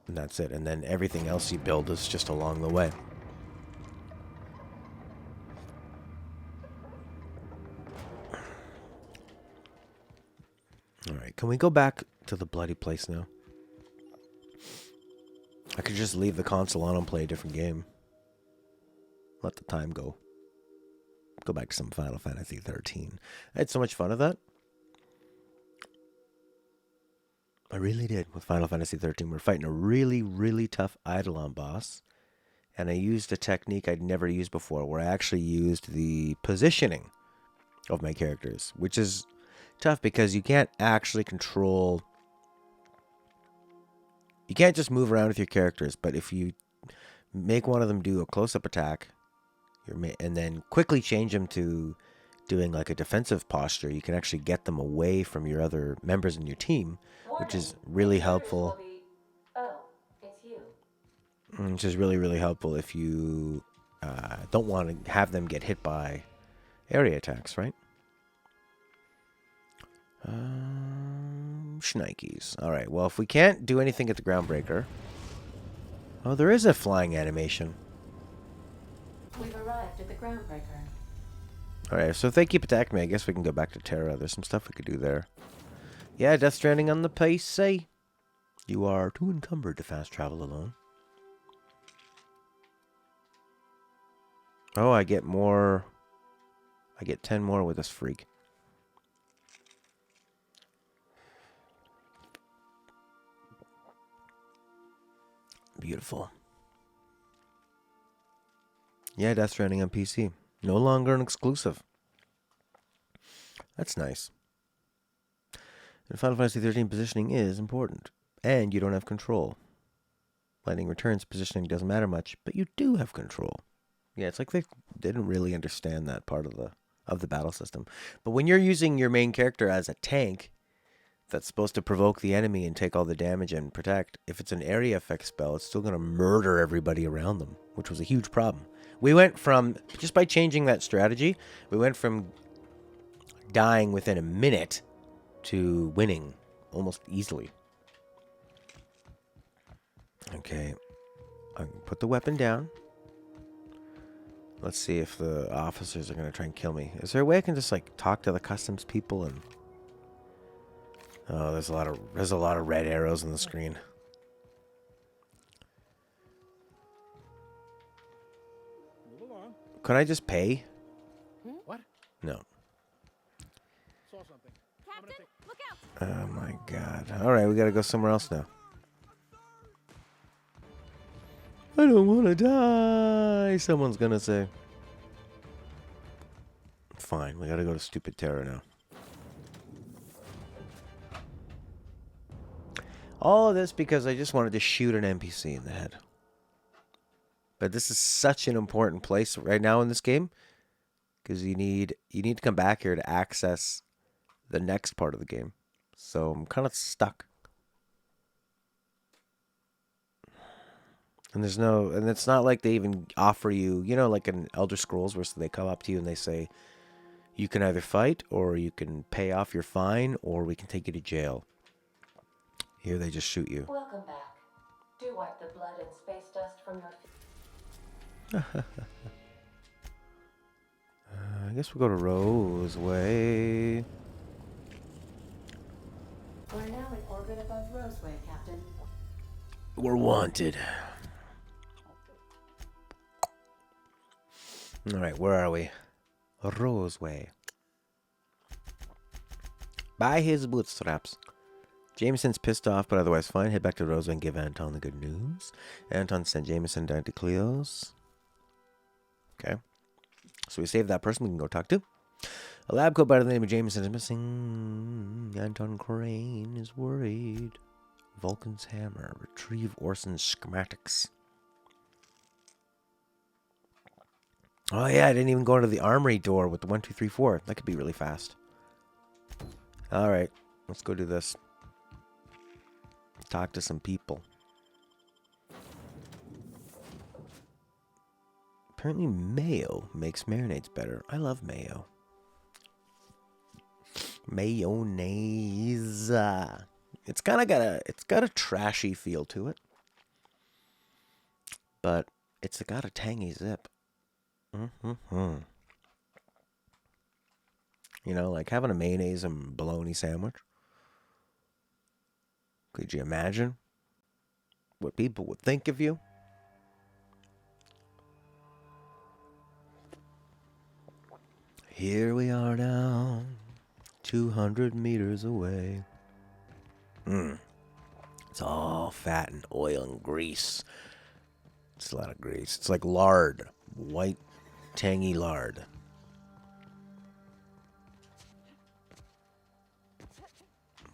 And that's it. And then everything else you build is just along the way. Alright, can we go back to the bloody place now? I could just leave the console on and play a different game. Let the time go. Go back to some Final Fantasy 13. I had so much fun with that. I really did with Final Fantasy 13. We're fighting a really, really tough Eidolon boss. And I used a technique I'd never used before, where I actually used the positioning of my characters, which is tough because you can't actually control... You can't just move around with your characters, but if you make one of them do a close-up attack, and then quickly change them to doing like a defensive posture, you can actually get them away from your other members in your team, which is really helpful. Oh, it's you. Which is really, really helpful if you don't want to have them get hit by area attacks, right? Shnikes. All right, well, if we can't do anything at the Groundbreaker... Oh, there is a flying animation. We've arrived at the Groundbreaker. Alright, so if they keep attacking me, I guess we can go back to Terra. There's some stuff we could do there. Yeah, Death Stranding on the PC. You are too encumbered to fast travel alone. Oh, I get more... I get 10 more with this freak. Beautiful. Yeah, Death Stranding on PC. No longer an exclusive. That's nice. In Final Fantasy 13, positioning is important. And you don't have control. Lightning Returns positioning doesn't matter much, but you do have control. Yeah, it's like they didn't really understand that part of the battle system. But when you're using your main character as a tank that's supposed to provoke the enemy and take all the damage and protect, if it's an area effect spell, it's still going to murder everybody around them, which was a huge problem. We went from, just by changing that strategy, we went from dying within a minute to winning almost easily. Okay, I can put the weapon down. Let's see if the officers are going to try and kill me. Is there a way I can just like talk to the customs people and... Oh, there's a lot of red arrows on the screen. Move along. Could I just pay? What? No. Saw something. Captain, look out! Oh my god. Alright, we gotta go somewhere else now. I don't want to die, someone's gonna say. Fine, we gotta go to Stupid Terror now. All of this because I just wanted to shoot an NPC in the head. But this is such an important place right now in this game, because you need to come back here to access the next part of the game. So I'm kind of stuck. And it's not like they even offer you, like in Elder Scrolls where they come up to you and they say, you can either fight or you can pay off your fine or we can take you to jail. Here they just shoot you. Welcome back. Do wipe the blood and space dust from your feet. I guess we'll go to Roseway. We're now in orbit above Roseway, Captain. We're wanted. Alright, where are we? Roseway. By his bootstraps. Jameson's pissed off, but otherwise fine. Head back to Roseway and give Anton the good news. Anton sent Jameson down to Cleo's. Okay. So we saved that person we can go talk to. A lab coat by the name of Jameson is missing. Anton Crane is worried. Vulcan's hammer. Retrieve Orson's schematics. Oh yeah, I didn't even go into the armory door with the 1, 2, 3, 4. That could be really fast. Alright, let's go do this. Talk to some people. Apparently mayo makes marinades better. I love mayo. Mayonnaise. It's kind of got a trashy feel to it. But it's got a tangy zip. Like having a mayonnaise and bologna sandwich. Could you imagine what people would think of you? Here we are now, 200 meters away. It's all fat and oil and grease. It's a lot of grease. It's like lard. White, tangy lard.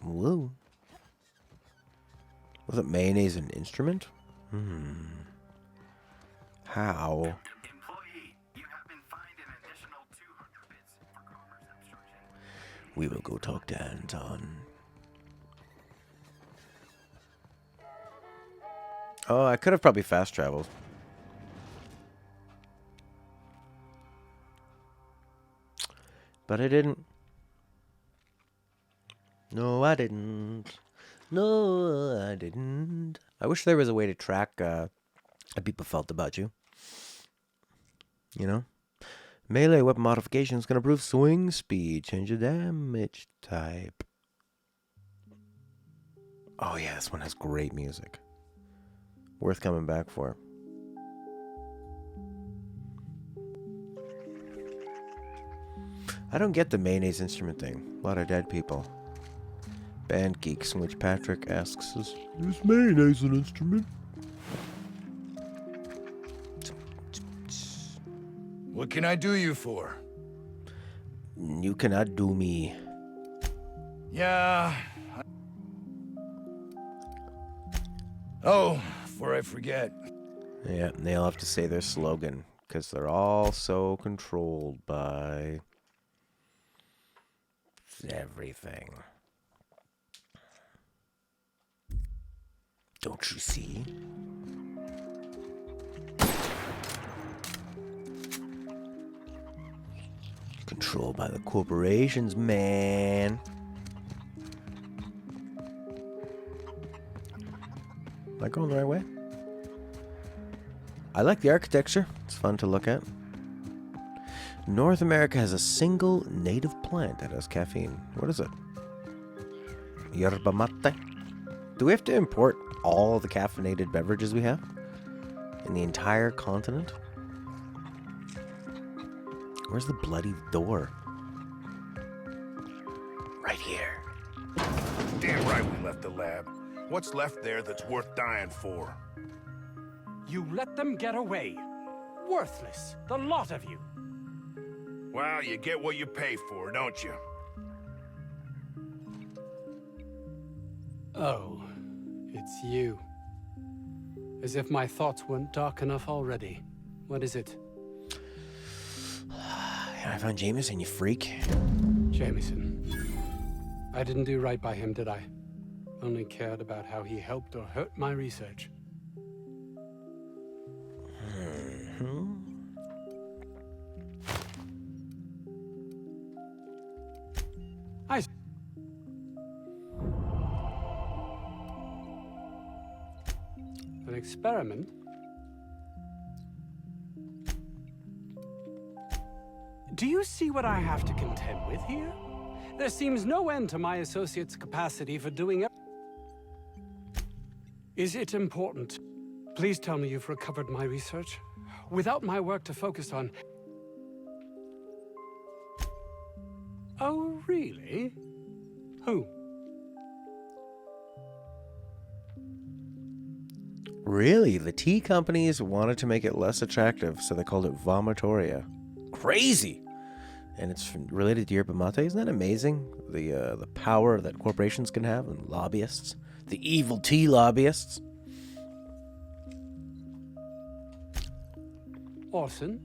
Whoa. Wasn't mayonnaise an instrument? How? We will go talk to Anton. Oh, I could have probably fast traveled. But I didn't. No, I didn't. No, I didn't. I wish there was a way to track how people felt about you. Melee weapon modification is going to improve swing speed. Change the damage type. Oh yeah, this one has great music. Worth coming back for. I don't get the mayonnaise instrument thing. A lot of dead people. Band Geeks, in which Patrick asks, is mayonnaise an instrument? What can I do you for? You cannot do me. Yeah. Oh, before I forget. Yeah, and they'll have to say their slogan, because they're all so controlled by everything. Don't you see? Controlled by the corporations, man. Am I going the right way? I like the architecture. It's fun to look at. North America has a single native plant that has caffeine. What is it? Yerba mate? Do we have to import all the caffeinated beverages we have? In the entire continent? Where's the bloody door? Right here. Damn right we left the lab. What's left there that's worth dying for? You let them get away. Worthless, the lot of you. Well, you get what you pay for, don't you? Oh, it's you. As if my thoughts weren't dark enough already. What is it? I found Jameson, you freak. Jameson. I didn't do right by him, did I? Only cared about how he helped or hurt my research. An experiment? Do you see what I have to contend with here? There seems no end to my associate's capacity for doing it. Is it important? Please tell me you've recovered my research. Without my work to focus on... Oh, really? Who? Really? The tea companies wanted to make it less attractive, so they called it vomitoria. Crazy! And it's related to yerba mate. Isn't that amazing? The power that corporations can have and lobbyists. The evil tea lobbyists. Orson?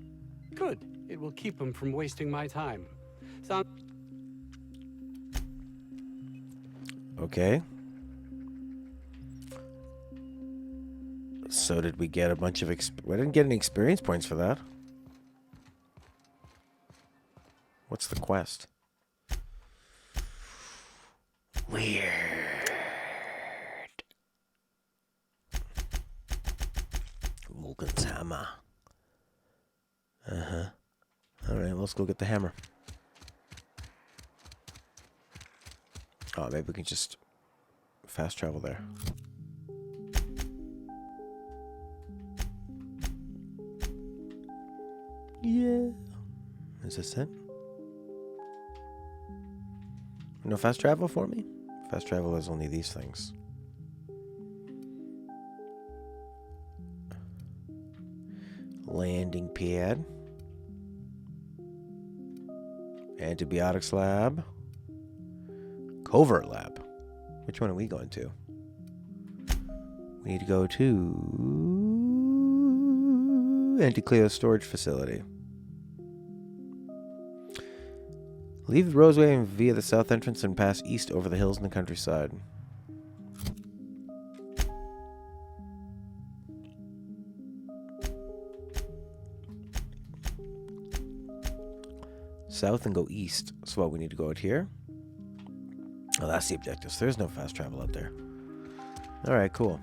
Good. It will keep him from wasting my time. Sound... Okay. So did we get a bunch of... We didn't get any experience points for that. What's the quest? Weird. Vulcan's hammer. Uh-huh. Alright, let's go get the hammer. Oh, maybe we can just fast travel there. Yeah. Is this it? No fast travel for me? Fast travel is only these things. Landing pad. Antibiotics lab. Covert lab. Which one are we going to? We need to go to Anti-Cleo storage facility. Leave the Roseway and via the south entrance and pass east over the hills in the countryside. South and go east. So what, we need to go out here? Oh, that's the objective. So there's no fast travel out there. Alright, cool.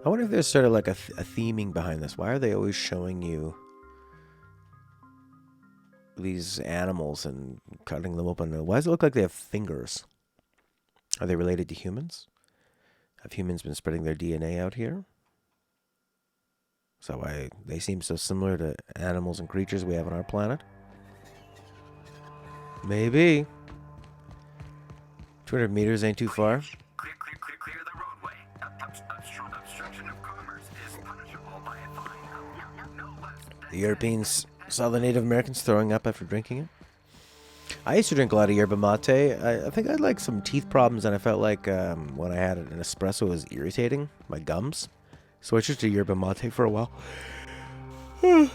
I wonder if there's sort of like a theming behind this. Why are they always showing you these animals and cutting them open? Why does it look like they have fingers? Are they related to humans? Have humans been spreading their DNA out here? Is that why they seem so similar to animals and creatures we have on our planet? Maybe. 200 meters ain't too far. Clear the roadway. Obstruction of commerce is punishable by a fine. No less. The Europeans saw the Native Americans throwing up after drinking it. I used to drink a lot of yerba mate. I think I had like some teeth problems, and I felt like when I had an espresso, it was irritating my gums. So I switched to yerba mate for a while. So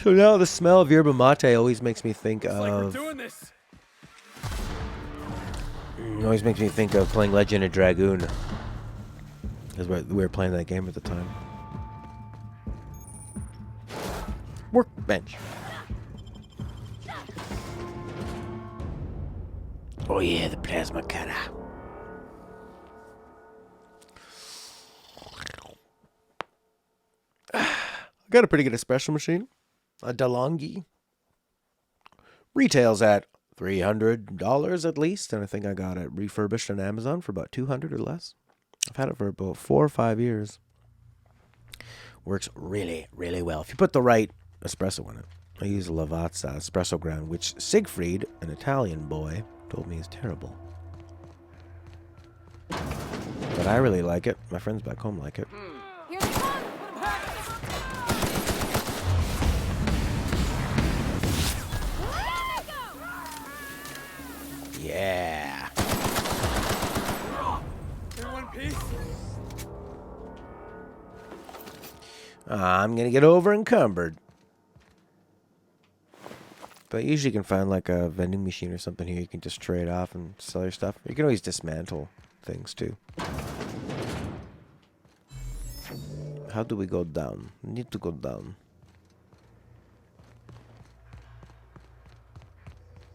now the smell of yerba mate always makes me think of... Like we're doing this. Always makes me think of playing Legend of Dragoon. Because we were playing that game at the time. Workbench. Oh yeah, the plasma cutter. I got a pretty good espresso machine. A DeLonghi. Retails at $300 at least, and I think I got it refurbished on Amazon for about $200 or less. I've had it for about 4 or 5 years. Works really, really well. If you put the right espresso in it. I use Lavazza espresso ground, which Siegfried, an Italian boy, told me is terrible. But I really like it. My friends back home like it. Here they come! Yeah. In one piece. I'm gonna get over encumbered. But usually you can find like a vending machine or something here. You can just trade off and sell your stuff. You can always dismantle things too. How do we go down? We need to go down.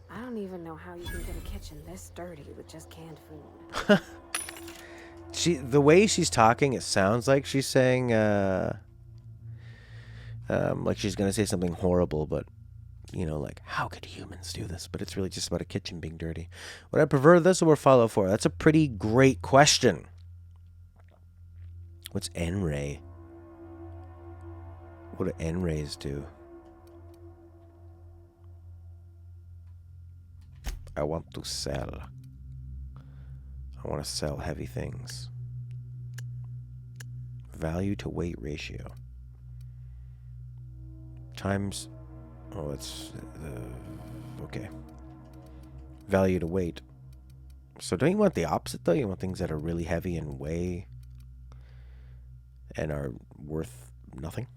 I don't even know how you can get a kitchen this dirty with just canned food. The way she's talking, it sounds like she's saying, like she's gonna say something horrible, but you know, like, how could humans do this? But it's really just about a kitchen being dirty. Would I prefer this or Fallout 4? That's a pretty great question. What's N-ray? What do N-rays do? I want to sell. I want to sell heavy things. Value to weight ratio. Times... Oh, it's... okay. Value to weight. So don't you want the opposite, though? You want things that are really heavy and weigh... and are worth nothing?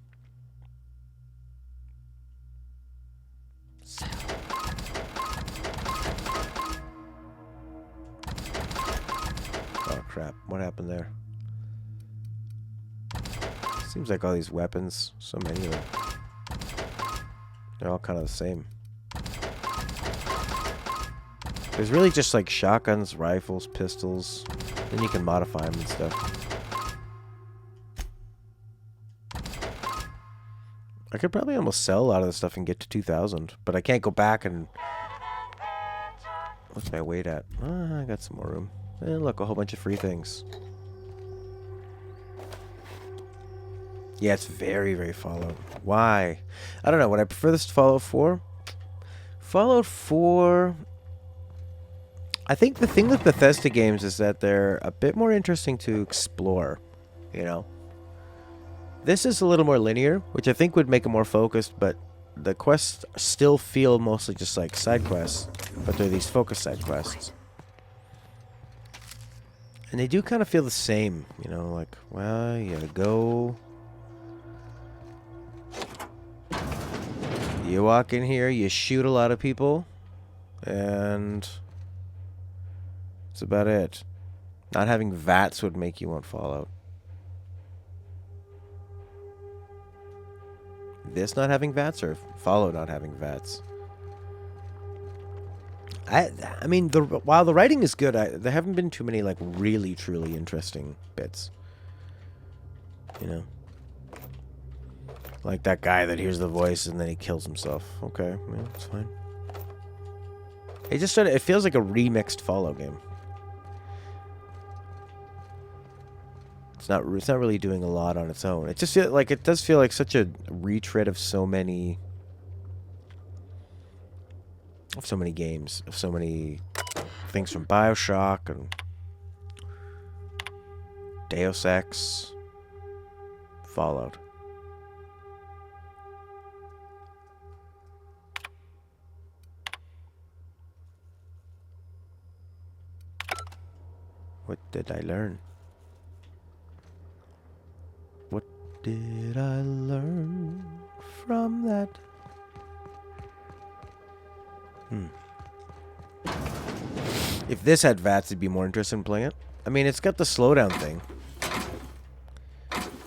Sell. Oh, crap. What happened there? Seems like all these weapons, so many of them, they're all kind of the same. There's really just like shotguns, rifles, pistols. Then you can modify them and stuff. I could probably almost sell a lot of this stuff and get to 2,000, but I can't go back and... What's my weight at? I got some more room. And look, a whole bunch of free things. Yeah, it's very, very Fallout. Why? I don't know. Would I prefer this to Fallout 4? Fallout 4... I think the thing with Bethesda games is that they're a bit more interesting to explore, you know? This is a little more linear, which I think would make it more focused, but the quests still feel mostly just like side quests, but they're these focused side quests. And they do kind of feel the same, you know, like, well, you gotta go. You walk in here, you shoot a lot of people, and that's about it. Not having VATS would make you want Fallout. This not having VATS or Fallout not having VATS? I mean, while the writing is good, there haven't been too many, like, really, truly interesting bits. You know? Like that guy that hears the voice and then he kills himself. Okay, yeah, it's fine. It feels like a remixed Fallout game. It's not really doing a lot on its own. It just does feel like such a retread of so many games, of so many things from BioShock and Deus Ex, Fallout. What did I learn? What did I learn from that? If this had VATS, I'd be more interested in playing it. I mean, it's got the slowdown thing,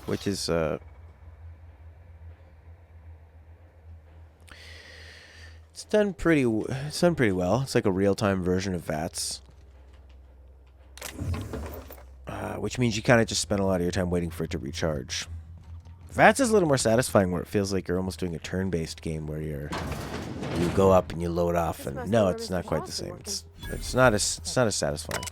which is it's done pretty well. It's like a real-time version of VATS. Which means you kind of just spend a lot of your time waiting for it to recharge. VATS is a little more satisfying, where it feels like you're almost doing a turn-based game where you go up and you load off, and no, it's not quite the same. It's not as satisfying.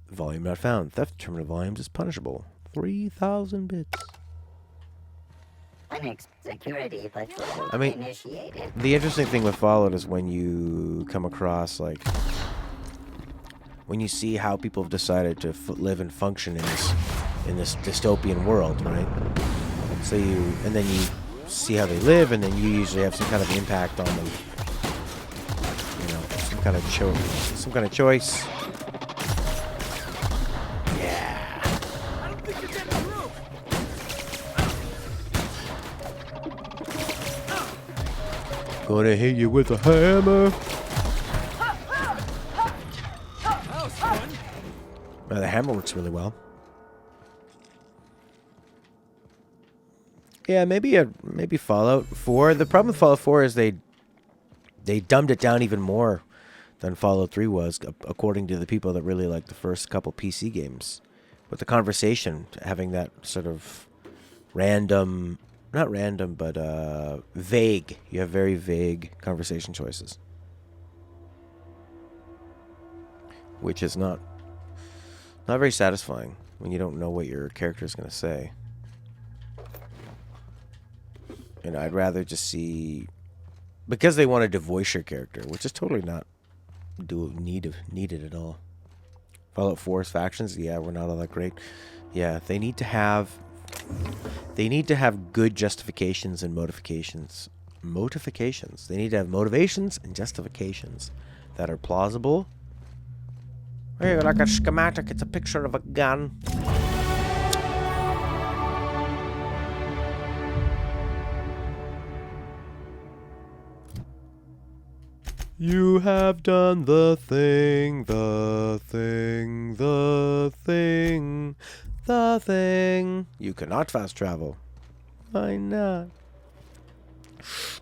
Volume not found. Theft determinant volumes is punishable. 3,000 bits. Security patrol I mean, initiated. the interesting thing with Fallout is when you come across, like, when you see how people have decided to live and function in this dystopian world, right? So and then you see how they live, and then you usually have some kind of impact on them. You know, some kind of choice. Yeah. I don't think you're getting through. Gonna hit you with a hammer. That was fun. The hammer works really well. Yeah, maybe Fallout 4. The problem with Fallout 4 is they dumbed it down even more than Fallout 3 was, according to the people that really like the first couple PC games. With the conversation, having that sort of random, not random, but vague. You have very vague conversation choices. Which is not very satisfying when you don't know what your character is going to say. You know, I'd rather just see, because they wanted to voice your character, which is totally not needed at all. Fallout 4's factions, yeah, we're not all that great. Yeah, they need to have good justifications and motivations. They need to have motivations and justifications that are plausible. Hey, like a schematic, it's a picture of a gun. You have done the thing. You cannot fast travel. Why not?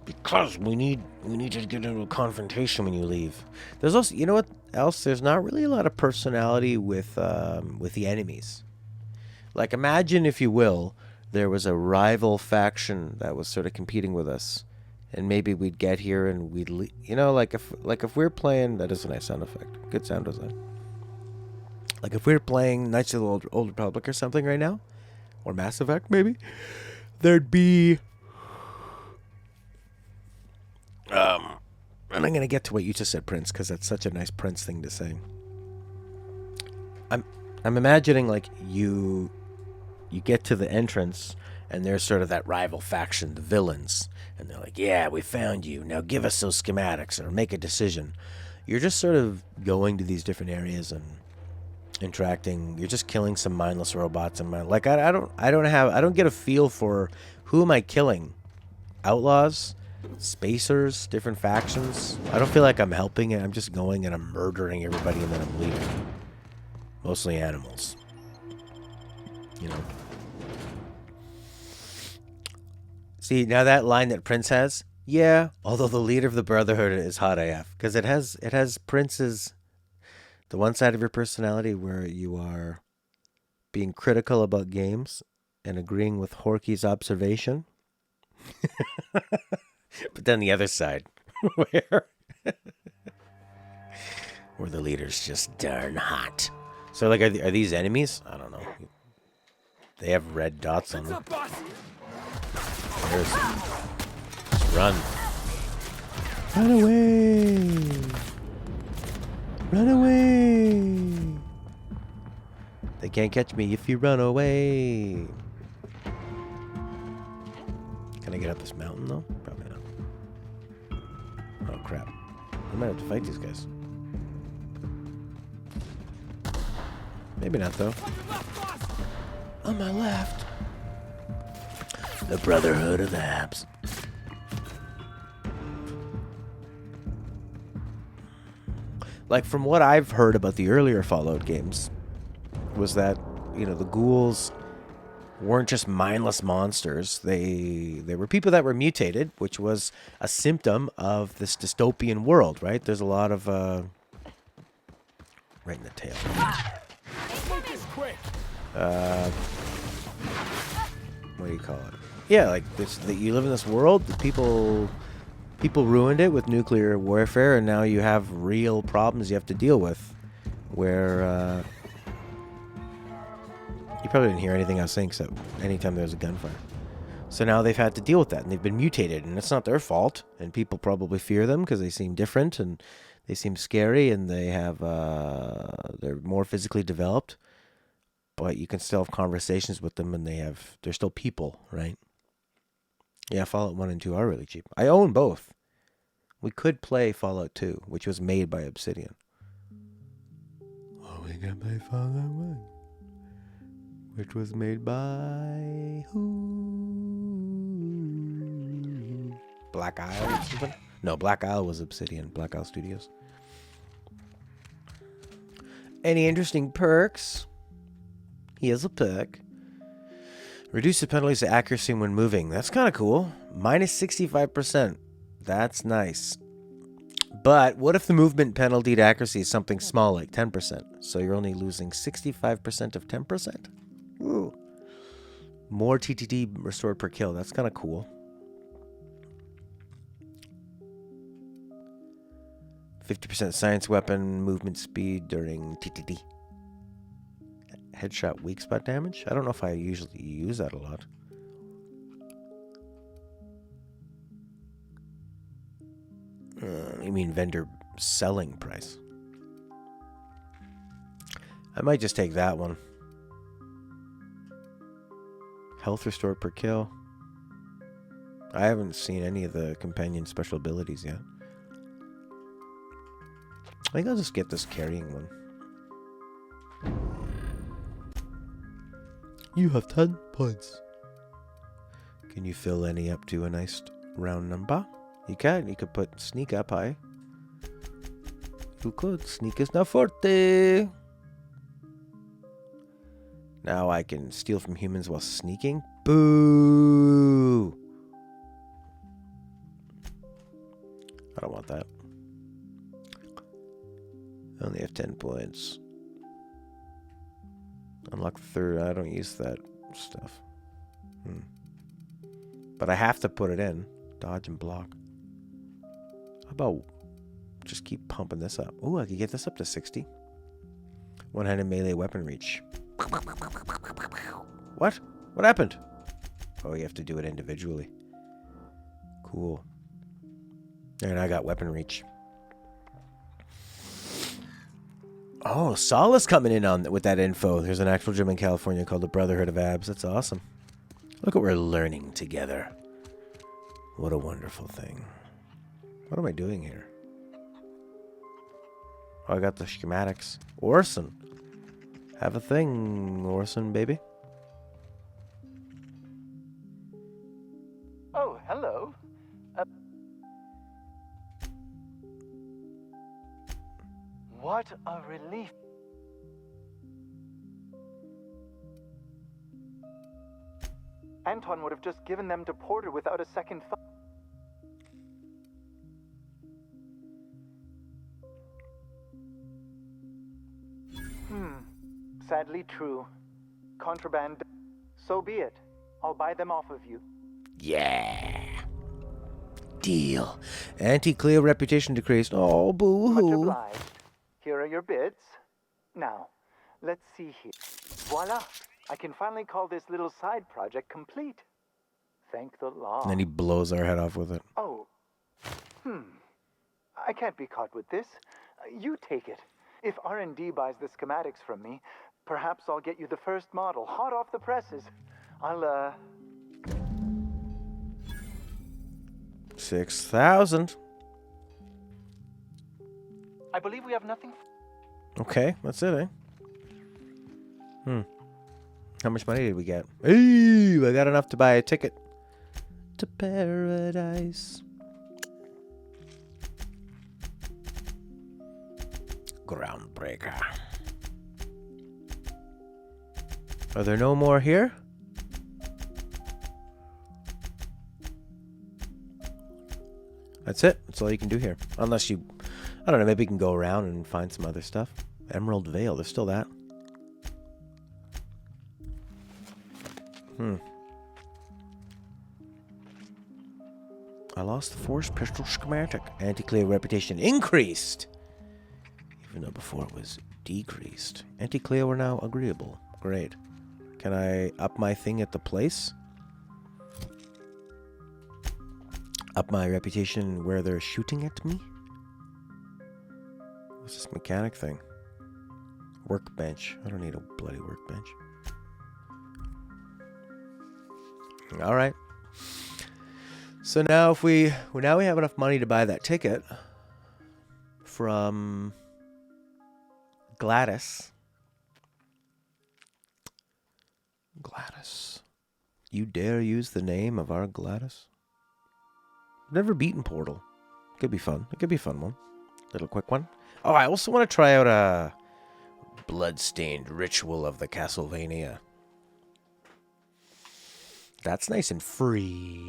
Because we need to get into a confrontation when you leave. There's also, you know what else? There's not really a lot of personality with the enemies. Like, imagine, if you will, there was a rival faction that was sort of competing with us. And maybe we'd get here and we'd, you know, like if we're playing, that is a nice sound effect. Good sound design. Like if we're playing Knights of the Old Republic or something right now, or Mass Effect maybe, there'd be, and I'm gonna get to what you just said, Prince, because that's such a nice Prince thing to say. I'm imagining like you get to the entrance and there's sort of that rival faction, the villains. And they're like, yeah, we found you. Now give us those schematics or make a decision. You're just sort of going to these different areas and interacting. You're just killing some mindless robots. And like, I don't get a feel for who am I killing? Outlaws? Spacers? Different factions? I don't feel like I'm helping it. I'm just going and I'm murdering everybody and then I'm leaving. Mostly animals. You know? See, now that line that Prince has, yeah, although the leader of the Brotherhood is hot AF, because it has Prince's, the one side of your personality where you are being critical about games and agreeing with Horky's observation. But then the other side, where the leader's just darn hot. So, like, are these enemies? I don't know. They have red dots on them. Just run. Run away. Run away. They can't catch me if you run away. Can I get up this mountain, though? Probably not. Oh, crap. I might have to fight these guys. Maybe not, though. On my left. The Brotherhood of Abs. Like, from what I've heard about the earlier Fallout games, was that, you know, the ghouls weren't just mindless monsters. They were people that were mutated, which was a symptom of this dystopian world, right? There's a lot of, right in the tail. What do you call it? Yeah, like this. You live in this world. People ruined it with nuclear warfare, and now you have real problems you have to deal with. Where you probably didn't hear anything I was saying, except anytime there was a gunfire. So now they've had to deal with that, and they've been mutated, and it's not their fault. And people probably fear them because they seem different, and they seem scary, and they have they're more physically developed. But you can still have conversations with them, and they're still people, right? Yeah, Fallout 1 and 2 are really cheap. I own both. We could play Fallout 2, which was made by Obsidian. Oh, we can play Fallout 1, which was made by who? Black Isle or something? No, Black Isle was Obsidian. Black Isle Studios. Any interesting perks? Here's a perk. Reduce the penalties to accuracy when moving. That's kind of cool. Minus 65%. That's nice. But what if the movement penalty to accuracy is something small, like 10%? So you're only losing 65% of 10%? Ooh. More TTD restored per kill. That's kind of cool. 50% science weapon movement speed during TTD. Headshot weak spot damage? I don't know if I usually use that a lot. You mean vendor selling price? I might just take that one. Health restored per kill. I haven't seen any of the companion special abilities yet. I think I'll just get this carrying one. You have 10 points. Can you fill any up to a nice round number? You can. You could put sneak up high. You could. Sneak is now 40. Now I can steal from humans while sneaking. Boo! I don't want that. I only have 10 points. Unlock third. I don't use that stuff. But I have to put it in. Dodge and block. How about just keep pumping this up? Oh, I could get this up to 60. One-handed melee weapon reach. What? What happened? Oh, you have to do it individually. Cool. And I got weapon reach. Oh, Sola's coming in on with that info. There's an actual gym in California called the Brotherhood of Abs. That's awesome. Look what we're learning together. What a wonderful thing. What am I doing here? Oh, I got the schematics. Orson. Have a thing, Orson, baby. Oh, hello. What a relief. Antoine would have just given them to Porter without a second thought. Sadly true. Contraband. So be it. I'll buy them off of you. Yeah. Deal. Anti-Cleo reputation decreased. Oh, boo-hoo. Much obliged. Here are your bids. Now, let's see here. Voila! I can finally call this little side project complete. Thank the law. And then he blows our head off with it. Oh. I can't be caught with this. You take it. If R&D buys the schematics from me, perhaps I'll get you the first model, hot off the presses. I'll, 6,000. I believe we have nothing. Okay, that's it, eh? How much money did we get? Hey, I got enough to buy a ticket to paradise. Groundbreaker. Are there no more here? That's it. That's all you can do here. Unless you, I don't know, maybe you can go around and find some other stuff. Emerald Vale, there's still that. I lost the Force Pistol schematic. Anti-Cleo reputation increased. Even though before it was decreased. Anti-Cleo are now agreeable. Great. Can I up my thing at the place? up my reputation where they're shooting at me. What's this mechanic thing? Workbench. I don't need a bloody workbench. All right. So now if we have enough money to buy that ticket from Gladys. Gladys. You dare use the name of our Gladys? Never beaten Portal. Could be fun. It could be a fun one. Little quick one. Oh, I also want to try out a Bloodstained Ritual of the Castlevania. That's nice and free.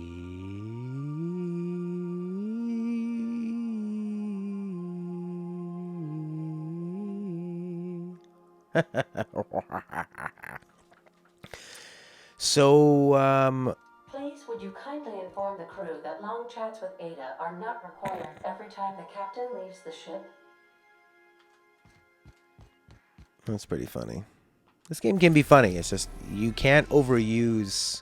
So, Please, would you kindly inform the crew that long chats with Ada are not required every time the captain leaves the ship? That's pretty funny. This game can be funny. It's just you can't overuse.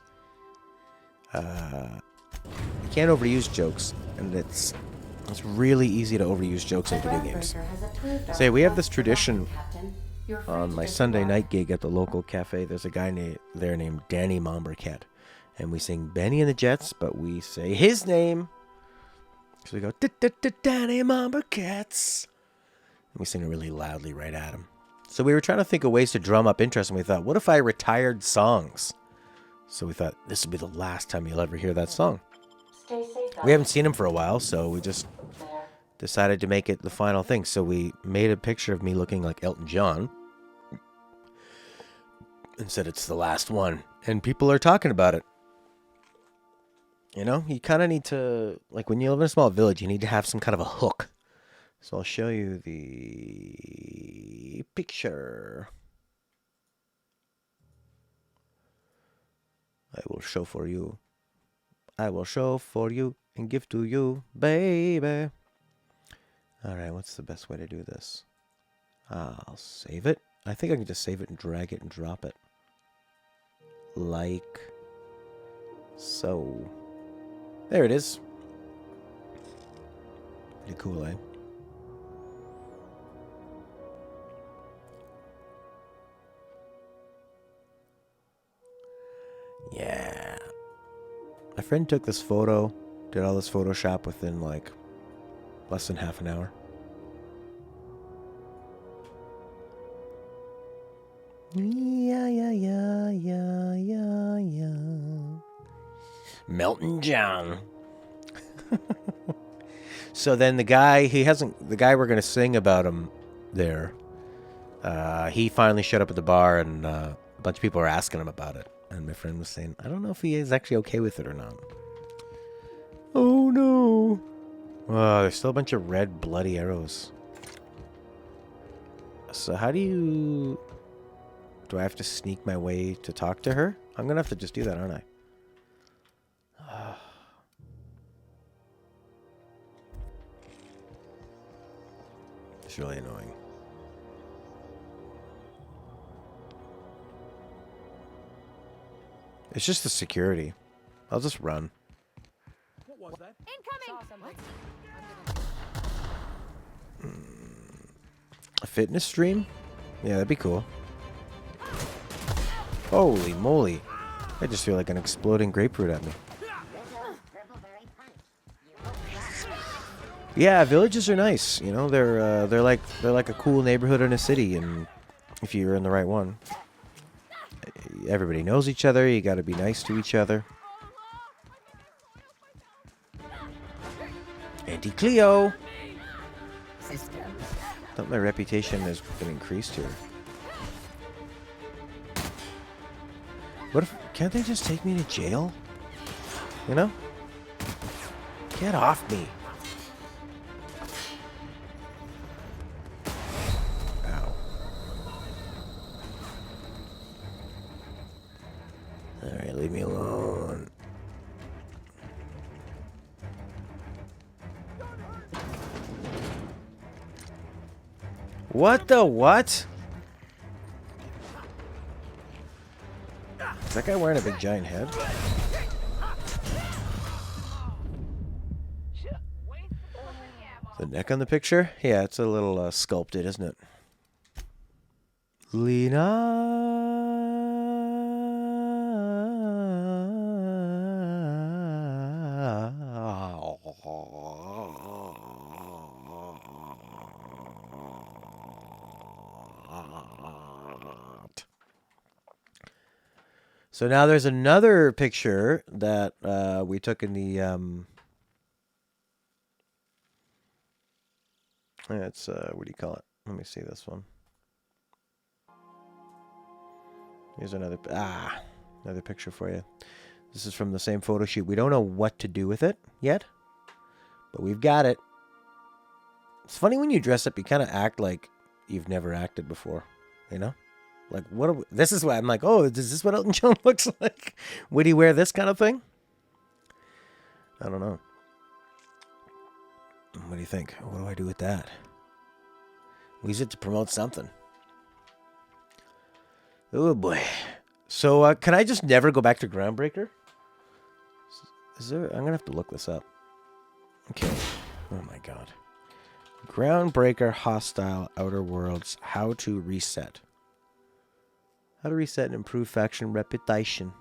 You can't overuse jokes, and it's really easy to overuse jokes in video games. Say we have this tradition on my Sunday night gig at the local cafe. There's a guy there named Danny Mombercat, and we sing Benny and the Jets, but we say his name. So we go Danny Mombercats, and we sing it really loudly right at him. So we were trying to think of ways to drum up interest, and we thought, what if I retired songs? So we thought, this would be the last time you'll ever hear that song. We haven't seen him for a while, so we just decided to make it the final thing. So we made a picture of me looking like Elton John and said it's the last one. And people are talking about it. You know, you kind of need to, like when you live in a small village, you need to have some kind of a hook. So I'll show you the picture. I will show for you. I will show for you and give to you, baby. All right, what's the best way to do this? I'll save it. I think I can just save it and drag it and drop it. Like so. There it is. Pretty cool, eh? Yeah. My friend took this photo, did all this Photoshop within like less than half an hour. Yeah. Melton John. So then the guy we're going to sing about him there, he finally showed up at the bar and a bunch of people were asking him about it. And my friend was saying, I don't know if he is actually okay with it or not. Oh no. Oh, there's still a bunch of red bloody arrows. So how do I have to sneak my way to talk to her? I'm going to have to just do that, aren't I? It's really annoying. It's just the security. I'll just run. What was that? Incoming! A fitness stream? Yeah, that'd be cool. Holy moly. I just feel like an exploding grapefruit at me. Yeah, villages are nice. You know, they're like a cool neighborhood in a city, and if you're in the right one. Everybody knows each other. You got to be nice to each other. Auntie Cleo. Thought my reputation has been increased here. What if can't they just take me to jail? You know? Get off me. Alright, leave me alone. What the what? Is that guy wearing a big giant head? The neck on the picture? Yeah, it's a little sculpted, isn't it? So now there's another picture that we took in the it's what do you call it? Let me see this one. Here's another picture for you. This is from the same photo shoot. We don't know what to do with it yet, but we've got it. It's funny when you dress up, you kind of act like you've never acted before, you know? Like, this is why I'm like, oh, is this what Elton John looks like? Would he wear this kind of thing? I don't know. What do you think? What do I do with that? We use it to promote something. Oh, boy. So, can I just never go back to Groundbreaker? Is there... I'm going to have to look this up. Okay. Oh, my God. Groundbreaker Hostile Outer Worlds. How to reset. How to reset and improve faction reputation.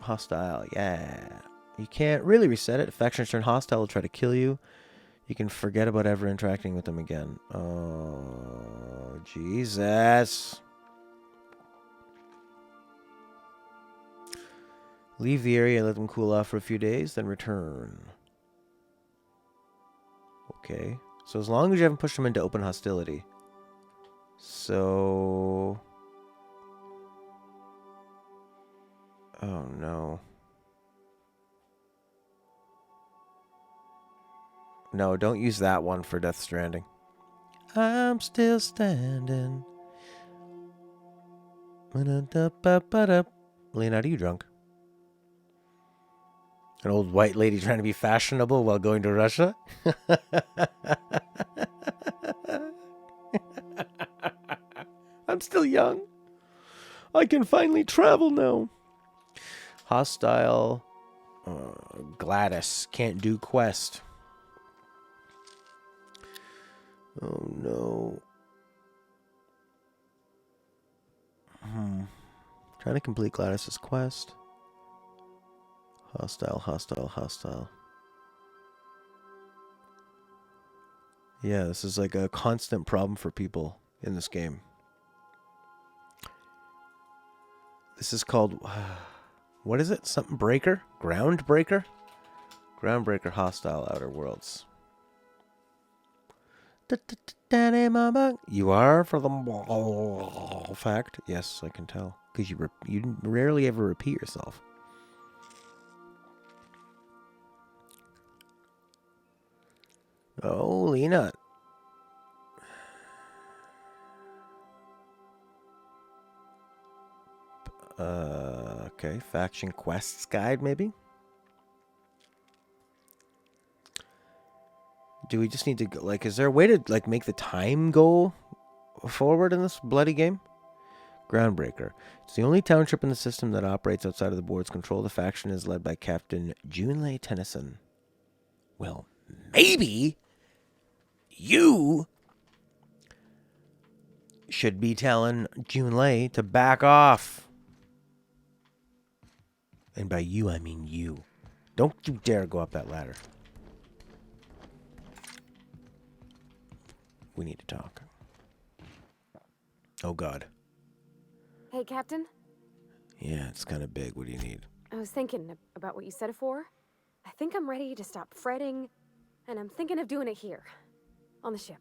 Hostile, yeah. You can't really reset it. If factions turn hostile, they'll try to kill you. You can forget about ever interacting with them again. Oh, Jesus. Leave the area and let them cool off for a few days, then return. Okay. So as long as you haven't pushed them into open hostility. So... Oh, no. No, don't use that one for Death Stranding. I'm still standing. Leonardo, are you drunk? An old white lady trying to be fashionable while going to Russia? I'm still young. I can finally travel now. Hostile. Gladys can't do quest. Oh no. Trying to complete Gladys's quest. Hostile, hostile, hostile. Yeah, this is like a constant problem for people in this game. This is called... what is it? Something breaker? Groundbreaker? Groundbreaker Hostile Outer Worlds. You are for the fact? Yes, I can tell. Because you rarely ever repeat yourself. Oh, Lena. Okay. Faction Quests Guide, maybe? Do we just need to go, like, is there a way to, like, make the time go forward in this bloody game? Groundbreaker. It's the only township in the system that operates outside of the board's control. The faction is led by Captain Junlei Tennyson. Well, maybe you should be telling Junlei to back off. And by you, I mean you. Don't you dare go up that ladder. We need to talk. Oh, God. Hey, Captain? Yeah, it's kind of big. What do you need? I was thinking about what you said before. I think I'm ready to stop fretting, and I'm thinking of doing it here, on the ship.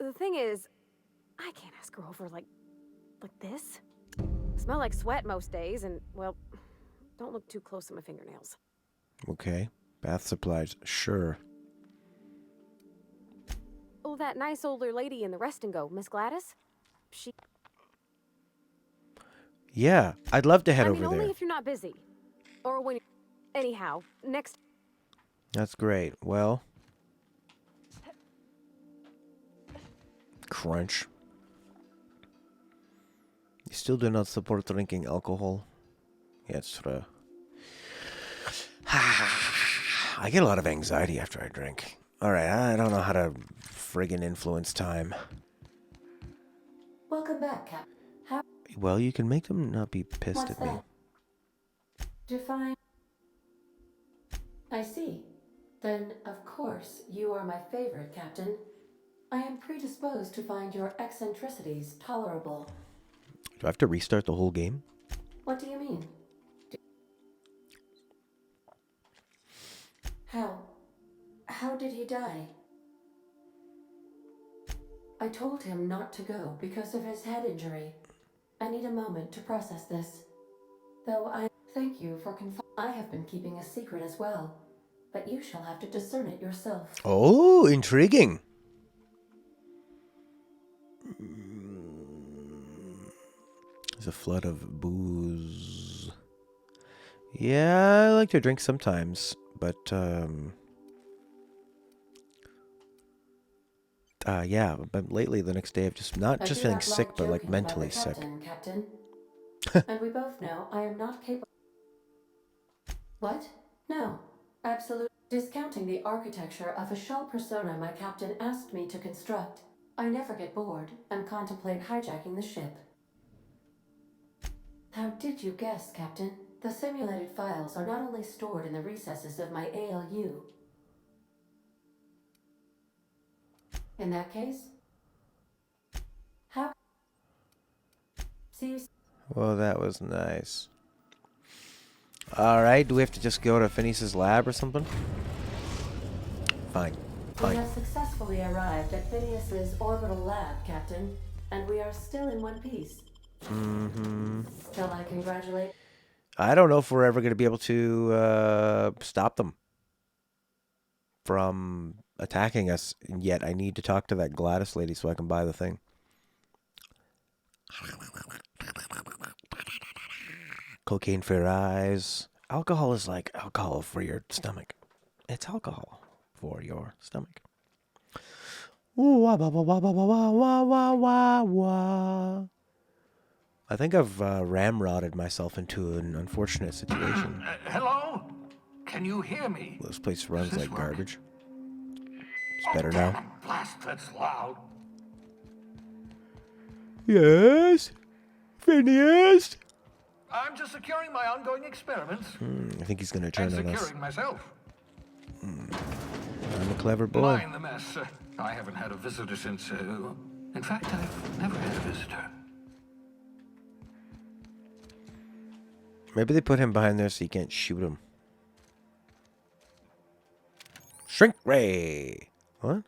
The thing is, I can't ask her over like this. I smell like sweat most days, and, well, don't look too close at my fingernails. Okay. Bath supplies. Sure. Oh, that nice older lady in the rest and go, Miss Gladys? She... Yeah, I'd love to head over only there. if you're not busy. Or when... Anyhow, next... That's great. Well... Crunch. You still do not support drinking alcohol. Yeah, it's sort of... I get a lot of anxiety after I drink. Alright, I don't know how to friggin' influence time. Welcome back, Cap. How? Well, you can make them not be pissed What's at me. that? Define. I see. Then, of course, you are my favorite, Captain. I am predisposed to find your eccentricities tolerable. Do I have to restart the whole game? What do you mean? How did he die? I told him not to go because of his head injury. I need a moment to process this. Though I thank you for I have been keeping a secret as well, but you shall have to discern it yourself. Oh, intriguing. There's a flood of booze. Yeah, I like to drink sometimes, but yeah, but lately the next day I've just not just feeling sick, but like mentally sick. Captain. And we both know I am not capable. What? No. Absolutely. Discounting the architecture of a shell persona my captain asked me to construct, I never get bored and contemplate hijacking the ship. How did you guess, Captain? The simulated files are not only stored in the recesses of my ALU. In that case? How? See. Well, that was nice. Alright, do we have to just go to Phineas's lab or something? Fine. We have successfully arrived at Phineas's orbital lab, Captain, and we are still in one piece. Mm-hmm. Shall I congratulate? I don't know if we're ever going to be able to stop them from attacking us, and yet I need to talk to that Gladys lady so I can buy the thing. Cocaine for your eyes. Alcohol is like alcohol for your stomach. It's alcohol for your stomach. I think I've ramrodded myself into an unfortunate situation. Hello? Can you hear me? This place runs like garbage. It's better now. Blast, that's loud. Yes? Phineas? I'm just securing my ongoing experiments. I think he's going to turn on us. Securing myself. I'm a clever boy. Mind the mess. I haven't had a visitor since... in fact, I've never had a visitor. Maybe they put him behind there so you can't shoot him. Shrink ray! What?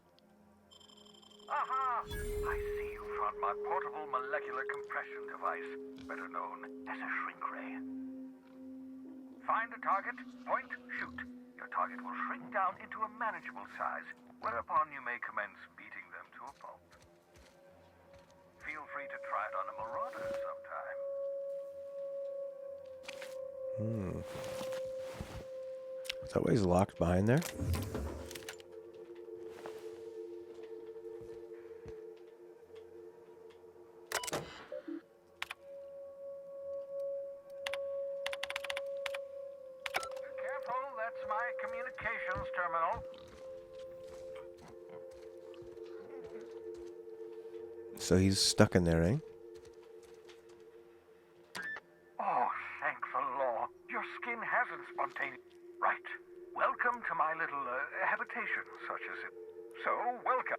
Aha! I see you found my portable molecular compression device, better known as a shrink ray. Find a target, point, shoot. Your target will shrink down into a manageable size, whereupon you may commence beating them to a pulp. Feel free to try it on a marauder sometime. Is that why he's locked behind there? Careful, that's my communications terminal. So he's stuck in there, eh? Oh, thank the law. Your skin hasn't spontaneous. Right. Welcome to my little habitation, such as it. So, welcome.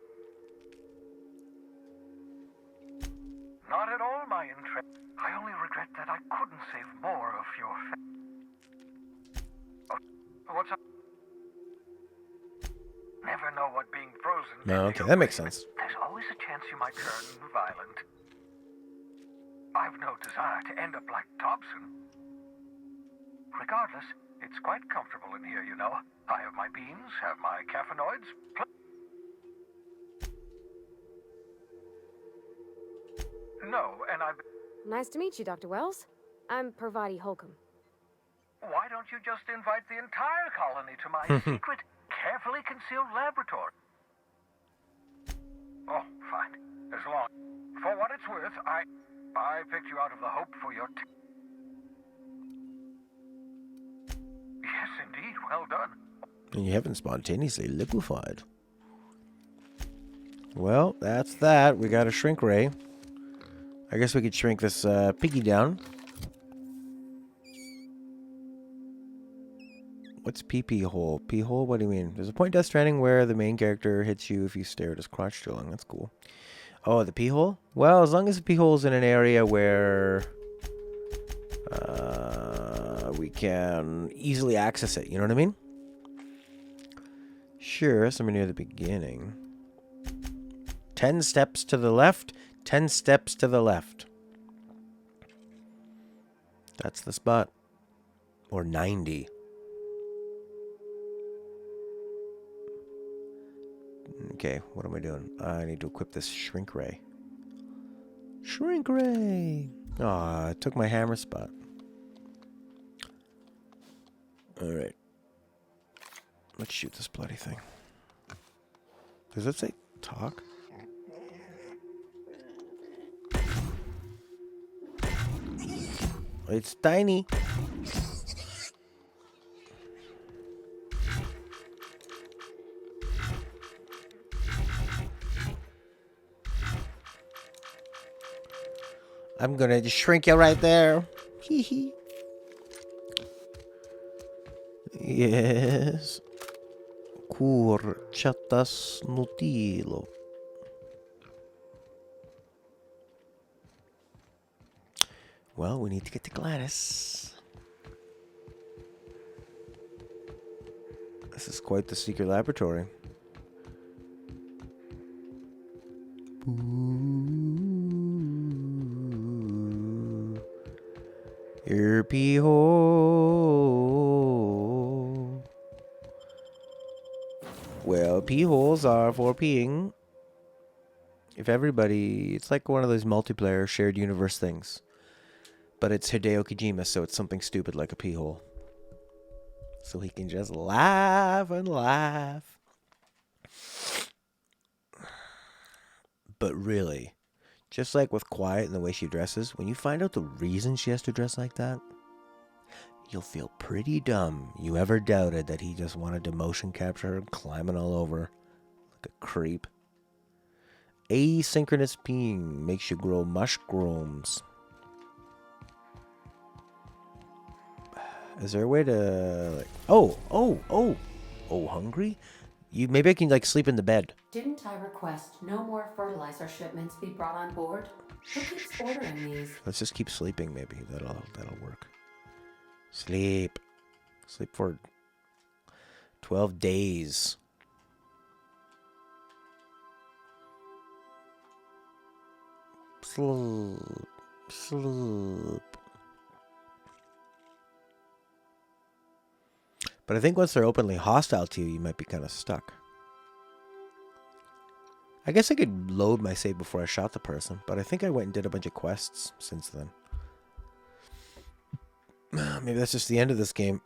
Not at all my interest. I only regret that I couldn't save more of your what's up? Never know what being frozen. No, okay, that makes sense. There's always a chance you might turn violent. I've no desire to end up like Dobson. Regardless, it's quite comfortable in here, you know. I have my beans, have my caffeinoids. No, and I've... Nice to meet you, Dr. Wells. I'm Parvati Holcomb. Why don't you just invite the entire colony to my secret, carefully concealed laboratory? Oh, fine. As long... For what it's worth, I picked you out of the hope for your... Yes, indeed. Well done. And you haven't spontaneously liquefied. Well, that's that. We got a shrink ray. I guess we could shrink this piggy down. What's pee-pee hole? Pee hole? What do you mean? There's a point in Death Stranding where the main character hits you if you stare at his crotch drilling. That's cool. Oh, the pee hole? Well, as long as the pee hole's in an area where we can easily access it. You know what I mean? Sure, somewhere near the beginning. 10 steps to the left. 10 steps to the left. That's the spot. Or 90. Okay, what am I doing? I need to equip this shrink ray. Shrink ray! Aw, it took my hammer spot. Alright. Let's shoot this bloody thing. Does it say talk? It's tiny. I'm gonna just shrink you right there. Hee hee. Yes. Kurchatas nutilo. Well, we need to get to Gladys. This is quite the secret laboratory. Your pee hole. Well, pee holes are for peeing. If everybody... It's like one of those multiplayer shared universe things. But it's Hideo Kojima, so it's something stupid like a pee hole. So he can just laugh and laugh. But really, just like with Quiet and the way she dresses, when you find out the reason she has to dress like that, you'll feel pretty dumb you ever doubted that he just wanted to motion capture her climbing all over like a creep. Asynchronous peeing makes you grow mushrooms. Is there a way to like oh, hungry? Maybe I can like sleep in the bed. Didn't I request no more fertilizer shipments be brought on board? Who keeps ordering these? Let's just keep sleeping maybe. That'll work. Sleep. Sleep for 12 days. Sleep. Sleep. But I think once they're openly hostile to you, you might be kind of stuck. I guess I could load my save before I shot the person, but I think I went and did a bunch of quests since then. Maybe that's just the end of this game.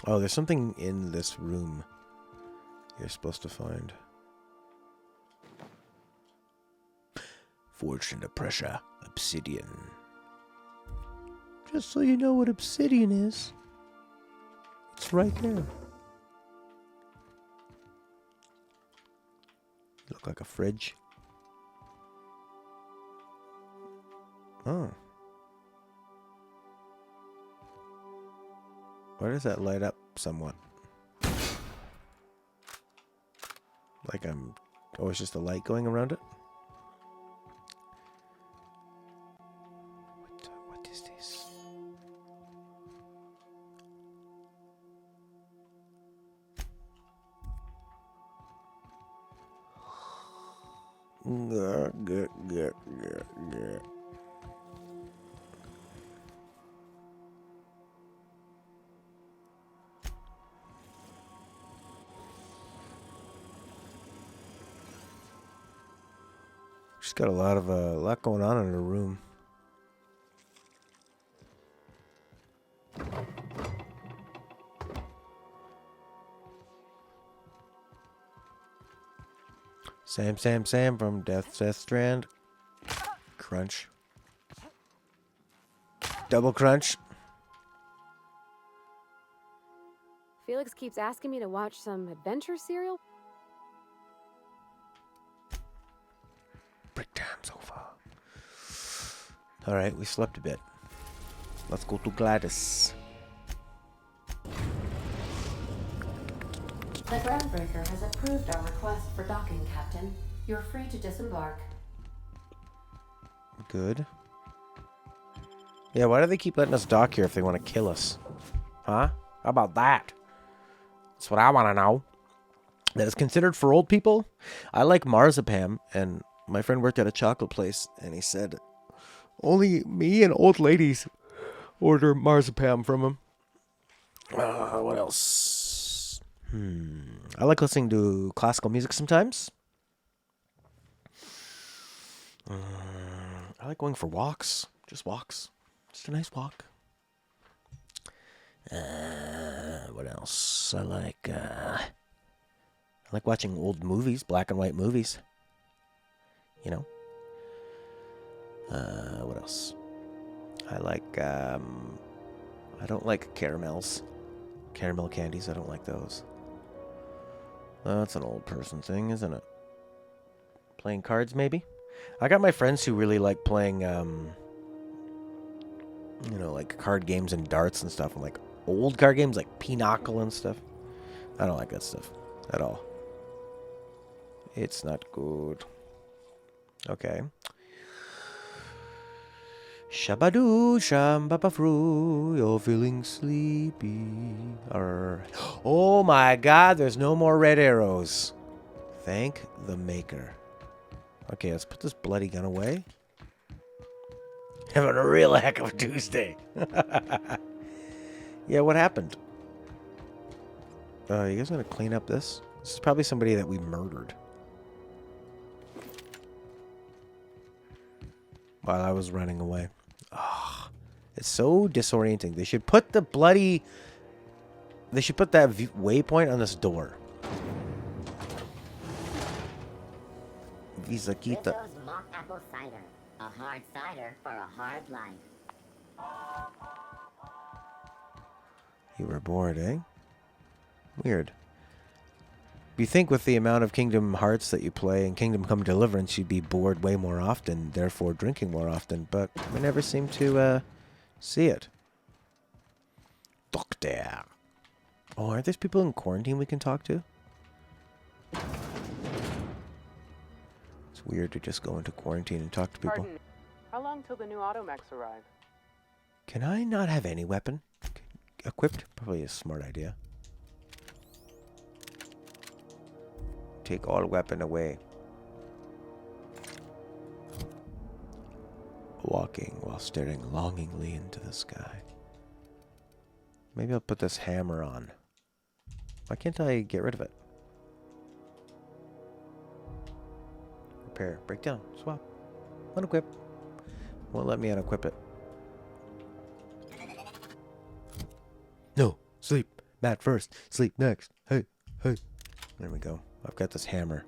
Oh, there's something in this room you're supposed to find. Forged under pressure, obsidian. Just so you know what obsidian is, it's right there. Look like a fridge. Oh. Why does that light up somewhat? Like oh, it's just a light going around it? What is this? She's got a lot going on in her room. Sam from Death Strand. Crunch. Double crunch. Felix keeps asking me to watch some adventure serial. Break down sofa. Alright, we slept a bit. Let's go to Gladys. The groundbreaker has approved our request for docking, Captain. You're free to disembark. Good. Yeah, why do they keep letting us dock here if they want to kill us? Huh? How about that? That's what I want to know. That is considered for old people? I like marzipan, and my friend worked at a chocolate place, and he said, only me and old ladies order marzipan from him. What else? I like listening to classical music sometimes. I like going for walks. Just walks. Just a nice walk. What else? I like watching old movies, black and white movies. You know. What else? I don't like caramels. Caramel candies, I don't like those. That's an old person thing, isn't it? Playing cards, maybe? I got my friends who really like playing, like card games and darts and stuff. And like old card games, like Pinochle and stuff. I don't like that stuff at all. It's not good. Okay. Shabadoo, shambabafru, you're feeling sleepy. Oh my god, there's no more red arrows. Thank the maker. Okay, let's put this bloody gun away. Having a real heck of a Tuesday. Yeah, what happened? You guys gonna clean up this? This is probably somebody that we murdered. While I was running away. Oh, it's so disorienting. They should put that waypoint on this door. Visa Kita. Rizzo's mock apple cider. A hard cider for a hard life. You were bored, eh? Weird. You think with the amount of Kingdom Hearts that you play in Kingdom Come Deliverance, you'd be bored way more often, therefore drinking more often, but we never seem to see it. Doctor. Oh, aren't there people in quarantine we can talk to? It's weird to just go into quarantine and talk to people. Pardon. How long till the new automechs arrive? Can I not have any weapon equipped? Probably a smart idea. Take all weapon away. Walking while staring longingly into the sky. Maybe I'll put this hammer on. Why can't I get rid of it? Repair, breakdown, swap, unequip. Won't let me unequip it. No, sleep. Matt first, sleep next. Hey, hey. There we go. I've got this hammer.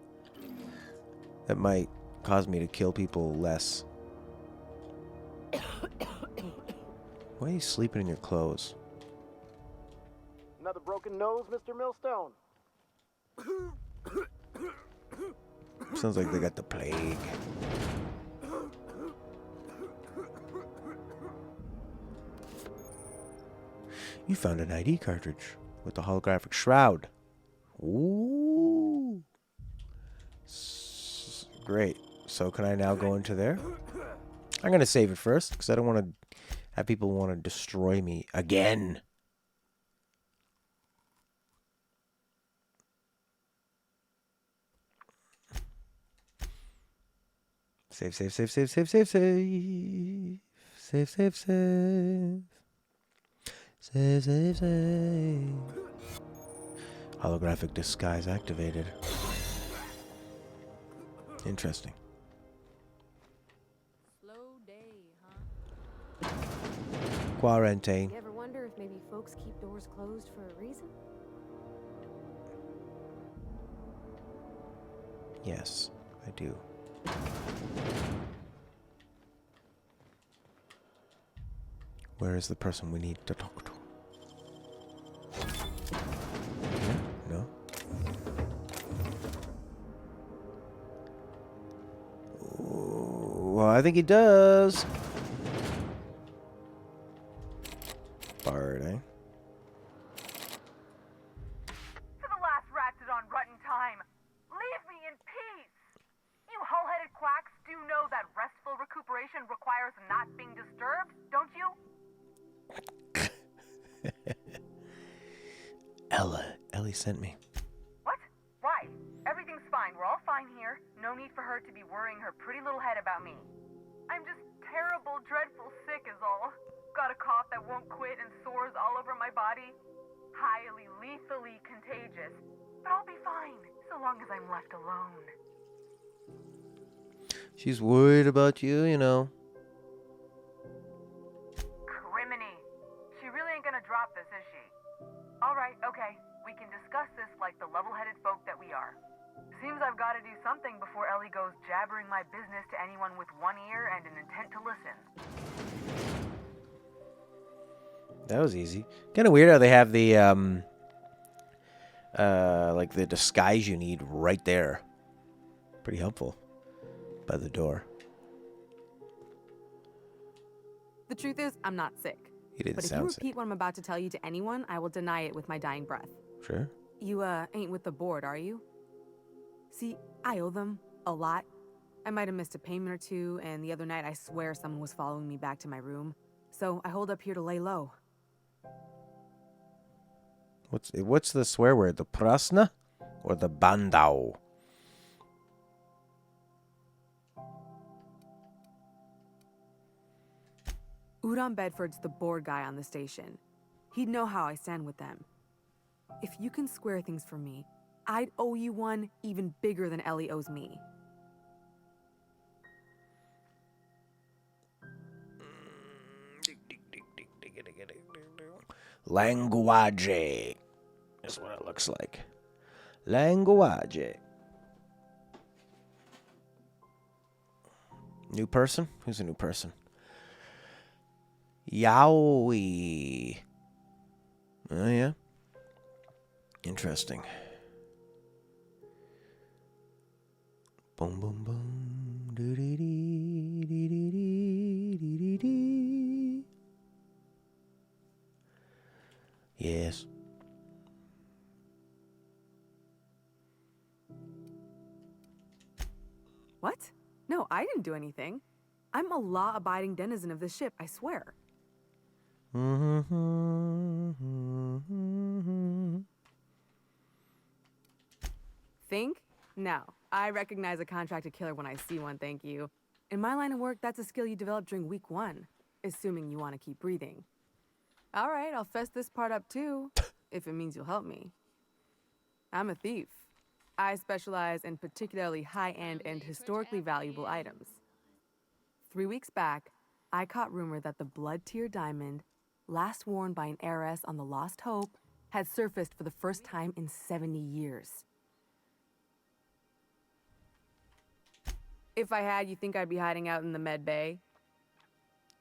That might cause me to kill people less. Why are you sleeping in your clothes? Another broken nose, Mr. Millstone? Sounds like they got the plague. You found an ID cartridge with the holographic shroud. Ooh. Great. So can I now go into there? I'm going to save it first because I don't want to have people want to destroy me again. Save, save, save, save, save, save, save. Save, save, save. Save, save, save. Holographic disguise activated. Interesting. Slow day, huh? Quarantine. You ever wonder if maybe folks keep doors closed for a reason? Yes. I do. Where is the person we need to talk to? Here? No? Ooh, well, I think he does. Bard, eh? For the last ratted on rotten time, leave me in peace! You hull-headed quacks do know that restful recuperation requires not being disturbed, don't you? Ellie sent me. What? Why? Everything's fine. We're all fine here. No need for her to be worrying her pretty little head about me. I'm just terrible, dreadful sick is all. Got a cough that won't quit and sores all over my body. Highly, lethally contagious. But I'll be fine, so long as I'm left alone. She's worried about you, you know. Criminy. She really ain't gonna drop this, is she? Alright, okay. We can discuss this like the level-headed folk that we are. Seems I've got to do something before Ellie goes jabbering my business to anyone with one ear and an intent to listen. That was easy. Kind of weird how they have the like the disguise you need right there. Pretty helpful. By the door. The truth is, I'm not sick. You didn't But if you sound sick. repeat what I'm about to tell you to anyone, I will deny it with my dying breath. Sure. You, ain't with the board, are you? See, I owe them a lot. I might have missed a payment or two, and the other night I swear someone was following me back to my room. So I hold up here to lay low. What's the swear word? The prasna or the bandau? Udon Bedford's the board guy on the station. He'd know how I stand with them. If you can square things for me, I'd owe you one even bigger than Ellie owes me. Language is what it looks like. Language. New person? Who's a new person? Yowie. Oh, yeah. Interesting. Boom, boom, boom. Doo-dee-dee-dee-dee-dee-dee-dee. Yes. What? No, I didn't do anything. I'm a law-abiding denizen of this ship, I swear. Think? No. I recognize a contracted killer when I see one, thank you. In my line of work, that's a skill you develop during week 1, assuming you want to keep breathing. All right, I'll fess this part up too, if it means you'll help me. I'm a thief. I specialize in particularly high-end and historically valuable items. 3 weeks back, I caught rumor that the blood-tier diamond, last worn by an heiress on the Lost Hope, had surfaced for the first time in 70 years. If I had, you think I'd be hiding out in the Med Bay?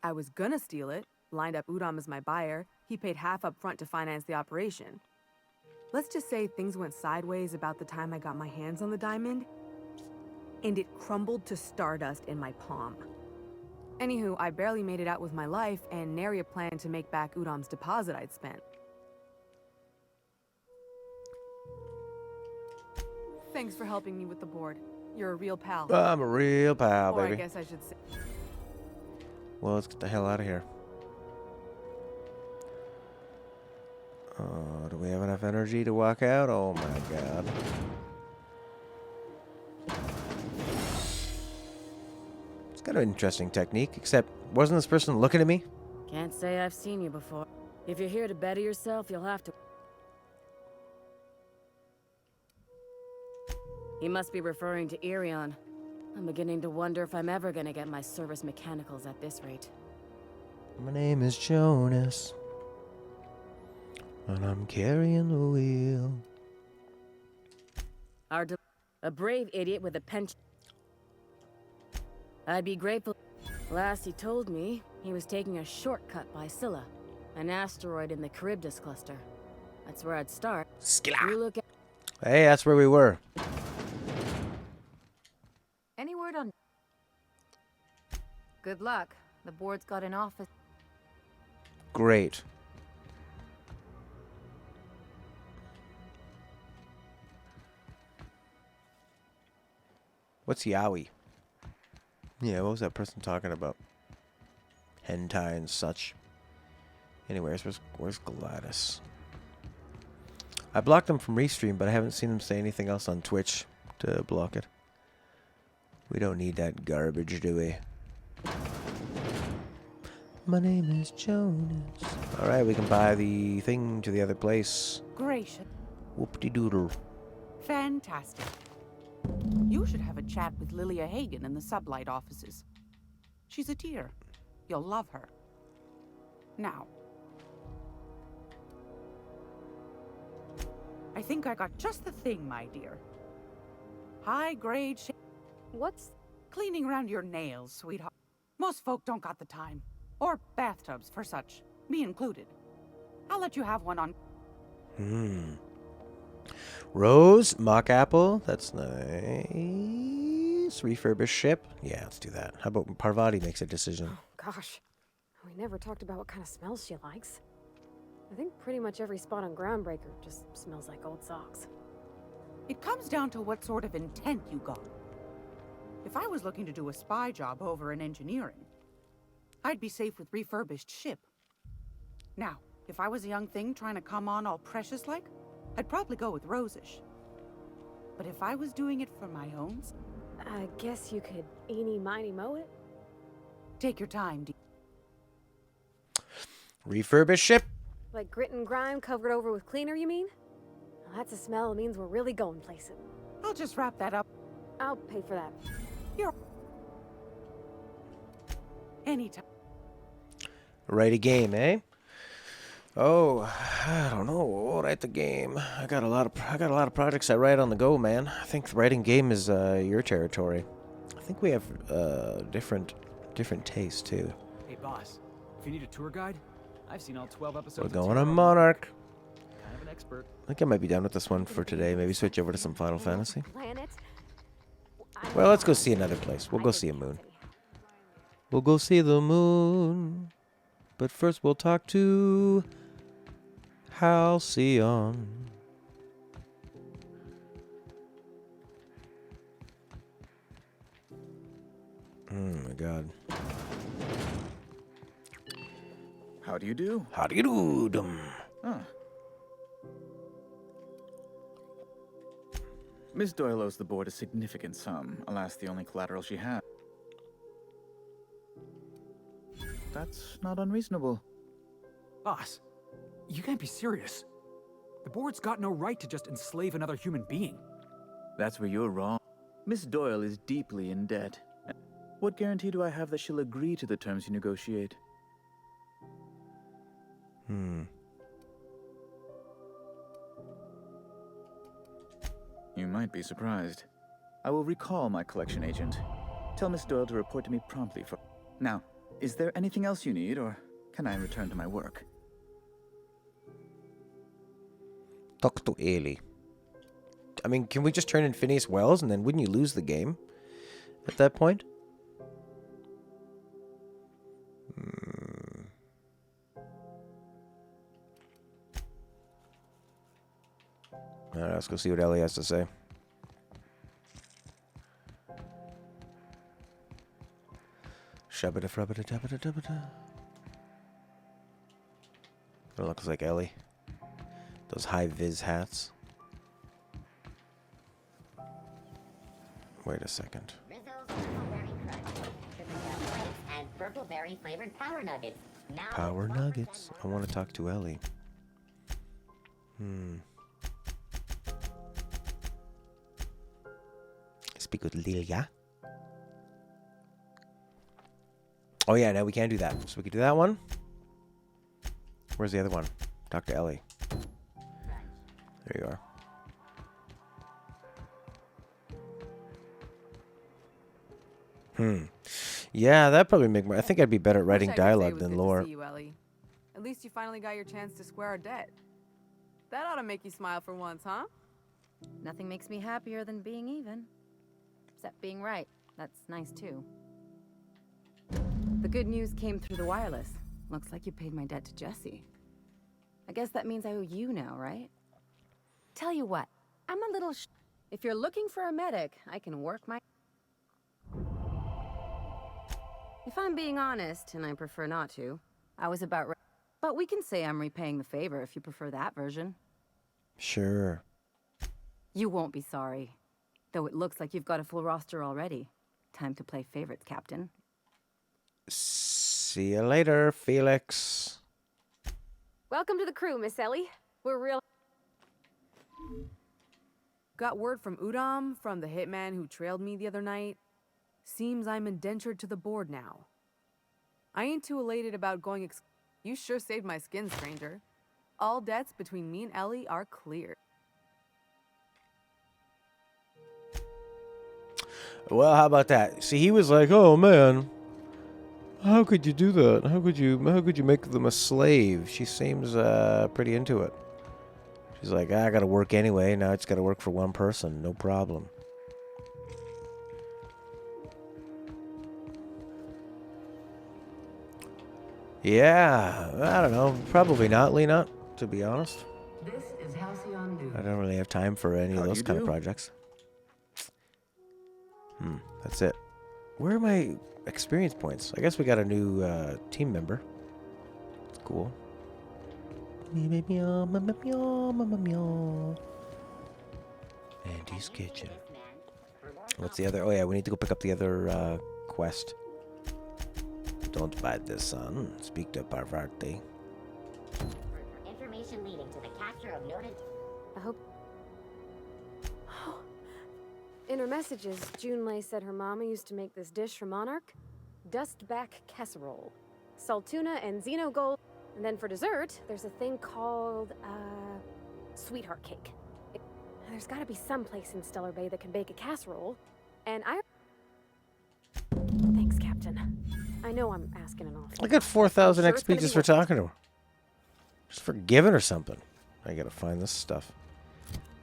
I was gonna steal it, lined up Udom as my buyer. He paid half up front to finance the operation. Let's just say things went sideways about the time I got my hands on the diamond, and it crumbled to stardust in my palm. Anywho, I barely made it out with my life, and nary a plan to make back Udom's deposit I'd spent. Thanks for helping me with the board. You're a real pal. I'm a real pal, or baby. I guess I should say. Well, let's get the hell out of here. Do we have enough energy to walk out? Oh my god. It's kind of an interesting technique, except wasn't this person looking at me? Can't say I've seen you before. If you're here to better yourself, you'll have to. He must be referring to Irion. I'm beginning to wonder if I'm ever gonna get my service mechanicals at this rate. My name is Jonas. And I'm carrying the wheel. A brave idiot with a penchant. I'd be grateful. Last he told me, he was taking a shortcut by Scylla, an asteroid in the Charybdis cluster. That's where I'd start. You look at Hey, that's where we were. Any word on... Good luck. The board's got an office. Great. What's yaoi? Yeah, what was that person talking about? Hentai and such. Anyways, where's Gladys? I blocked him from Restream, but I haven't seen him say anything else on Twitch to block it. We don't need that garbage, do we? My name is Jonas. Alright, we can buy the thing to the other place. Gracious. Whoop-de-doodle. Fantastic. You should have a chat with Lilia Hagen in the Sublight offices. She's a dear. You'll love her. Now, I think I got just the thing, my dear. High-grade What's... Cleaning around your nails, sweetheart. Most folk don't got the time. Or bathtubs for such. Me included. I'll let you have one on... Rose, mock apple. That's nice. Refurbished ship. Yeah, let's do that. How about Parvati makes a decision? Oh, gosh. We never talked about what kind of smells she likes. I think pretty much every spot on Groundbreaker just smells like old socks. It comes down to what sort of intent you got. If I was looking to do a spy job over in engineering, I'd be safe with refurbished ship. Now, if I was a young thing trying to come on all precious-like, I'd probably go with Rosish. But if I was doing it for my own... I guess you could eeny-miny-moe it? Take your time, Refurbished ship. Like grit and grime covered over with cleaner, you mean? Well, that's a smell that means we're really going places. I'll just wrap that up. I'll pay for that. You're... Anytime. Write a game, eh? Oh, I don't know. Write the game. I got a lot of projects I write on the go, man. I think writing game is your territory. I think we have different tastes too. Hey, boss. If you need a tour guide, I've seen all 12 episodes. We're going on Monarch. Kind of an expert. I think I might be done with this one for today. Maybe switch over to some Final Fantasy. Planet? Well, let's go see another place. We'll go see a moon. We'll go see the moon. But first we'll talk to Halcyon. Oh my god. How do you do? How do you do, dum? Huh. Miss Doyle owes the board a significant sum, alas the only collateral she has. That's not unreasonable. Boss, you can't be serious. The board's got no right to just enslave another human being. That's where you're wrong. Miss Doyle is deeply in debt. What guarantee do I have that she'll agree to the terms you negotiate? You might be surprised. I will recall my collection agent. Tell Miss Doyle to report to me promptly for... Now, is there anything else you need, or can I return to my work? Talk to Ellie. I mean, can we just turn in Phineas Wells and then wouldn't you lose the game at that point? Alright, let's go see what Ellie has to say. Shabba-da-frabba-da-dabba-da-dabba-da. That looks like Ellie. Those high-vis hats. Wait a second. And purple berry flavored power nuggets. Now Power nuggets. I want to talk to Ellie. Speak with Lilia. Oh yeah, no, we can't do that. So we could do that one. Where's the other one? Talk to Ellie. There you are. Yeah, that'd probably make more. I think I'd be better at writing Wish I could say it dialogue was than good lore. To see you, Ellie. At least you finally got your chance to square our debt. That ought to make you smile for once, huh? Nothing makes me happier than being even. Except being right. That's nice, too. The good news came through the wireless. Looks like you paid my debt to Jesse. I guess that means I owe you now, right? Tell you what, I'm a little if you're looking for a medic, I can work my... If I'm being honest, and I prefer not to, I was about but we can say I'm repaying the favor if you prefer that version. Sure. You won't be sorry. Though it looks like you've got a full roster already. Time to play favorites, Captain. See you later, Felix. Welcome to the crew, Miss Ellie. We're real... Got word from Udom, from the hitman who trailed me the other night. Seems I'm indentured to the board now. I ain't too elated about going You sure saved my skin, stranger. All debts between me and Ellie are clear. Well, how about that? See, he was like, "Oh man, how could you do that? How could you make them a slave?" She seems pretty into it. She's like, "I gotta work anyway. Now it's gotta work for one person. No problem." Yeah, I don't know. Probably not, Lena, to be honest. This is Halcyon News. I don't really have time for any of those kind of projects. That's it. Where are my experience points? I guess we got a new team member. It's cool. Andy's Kitchen. What's the other? Oh yeah, we need to go pick up the other quest. Don't bite the sun. Speak to Parvati. Information leading to the capture of noted... I hope... In her messages, Junlei said her mama used to make this dish for Monarch. Dustback casserole. Saltuna and Xeno Gold. And then for dessert, there's a thing called, sweetheart cake. There's gotta be some place in Stellar Bay that can bake a casserole. And Thanks, Captain. I know I'm asking an awful... I got 4,000 XP just for talking to her. Just for giving her something. I gotta find this stuff.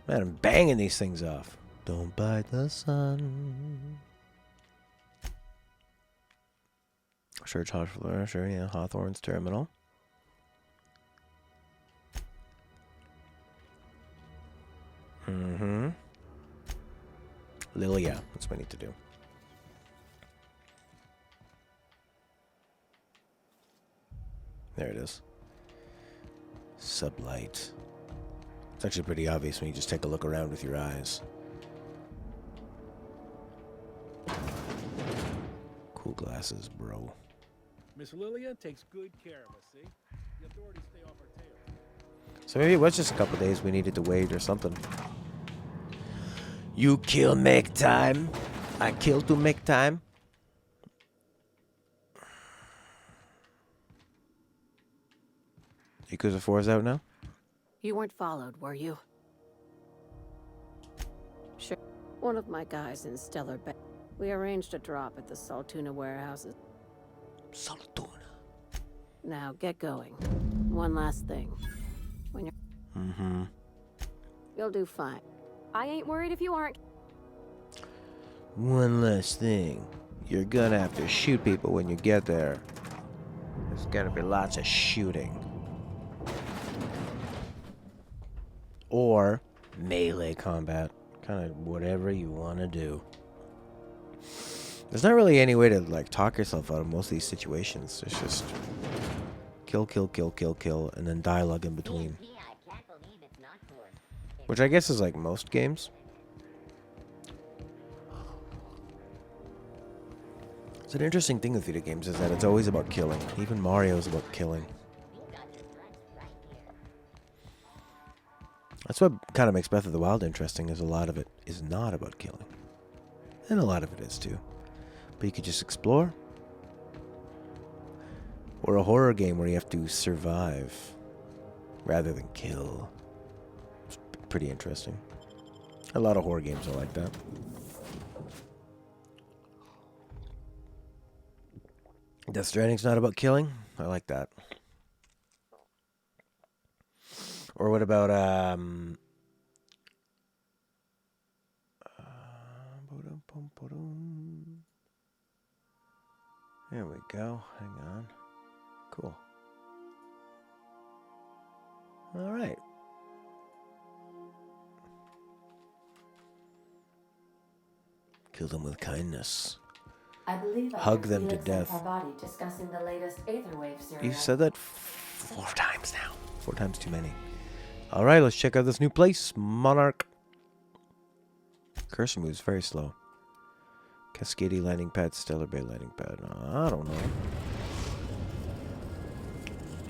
Man, I'm banging these things off. Don't bite the sun. Search Hawthorne, sure, yeah. Hawthorne's terminal. Lilia, that's what I need to do. There it is. Sublight. It's actually pretty obvious when you just take a look around with your eyes. Cool glasses, bro. Miss Lilia takes good care of us, see? The authorities stay off our tail. So maybe it was just a couple days we needed to wait or something. You kill make time. I kill to make time. Yakuza 4 is out now? You weren't followed, were you? Sure. One of my guys in Stellar Bay. We arranged a drop at the Saltuna warehouses. Saltuna. Now get going. One last thing. When you're... You'll do fine. I ain't worried if you aren't. One last thing. You're gonna have to shoot people when you get there. There's gonna be lots of shooting. Or melee combat. Kind of whatever you want to do. There's not really any way to like talk yourself out of most of these situations. It's just kill, kill, kill, kill, kill, and then dialogue in between. Which I guess is like most games. It's an interesting thing with video games is that it's always about killing. Even Mario is about killing. That's what kind of makes Breath of the Wild interesting, is a lot of it is not about killing. And a lot of it is too. But you could just explore. Or a horror game where you have to survive rather than kill. It's pretty interesting. A lot of horror games are like that. Death Stranding's not about killing? I like that. Or what about, there we go. Hang on. Cool. All right. Kill them with kindness. I believe I Hug heard them to Felix and death. Parvati discussing the latest Aetherwave serial. You said that 4 times now. 4 times too many. All right, let's check out this new place, Monarch. Cursor moves very slow. Cascadia landing pad, Stellar Bay landing pad. I don't know.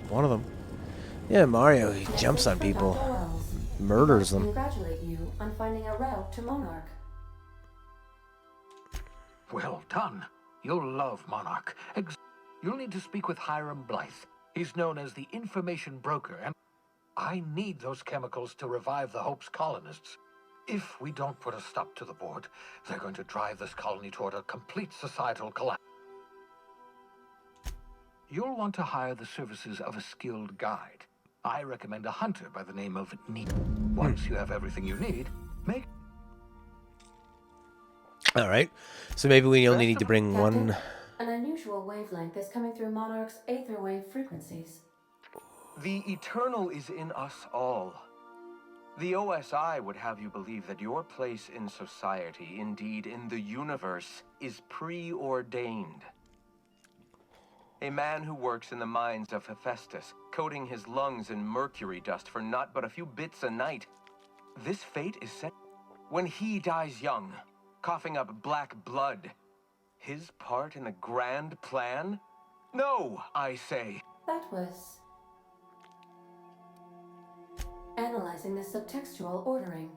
One of them. Yeah, Mario, he jumps on people. Murders them. Congratulate you on finding a route to Monarch. Well done. You'll love Monarch. You'll need to speak with Hiram Blythe. He's known as the information broker, and I need those chemicals to revive the Hope's colonists. If we don't put a stop to the board, they're going to drive this colony toward a complete societal collapse. You'll want to hire the services of a skilled guide. I recommend a hunter by the name of Neat. Once you have everything you need, make... All right. So maybe we only need to bring Captain, one... An unusual wavelength is coming through Monarch's Aetherwave frequencies. The eternal is in us all. The OSI would have you believe that your place in society, indeed in the universe, is preordained. A man who works in the mines of Hephaestus, coating his lungs in mercury dust for not but a few bits a night. This fate is set when he dies young, coughing up black blood. His part in the grand plan? No, I say. That was... analyzing the subtextual ordering.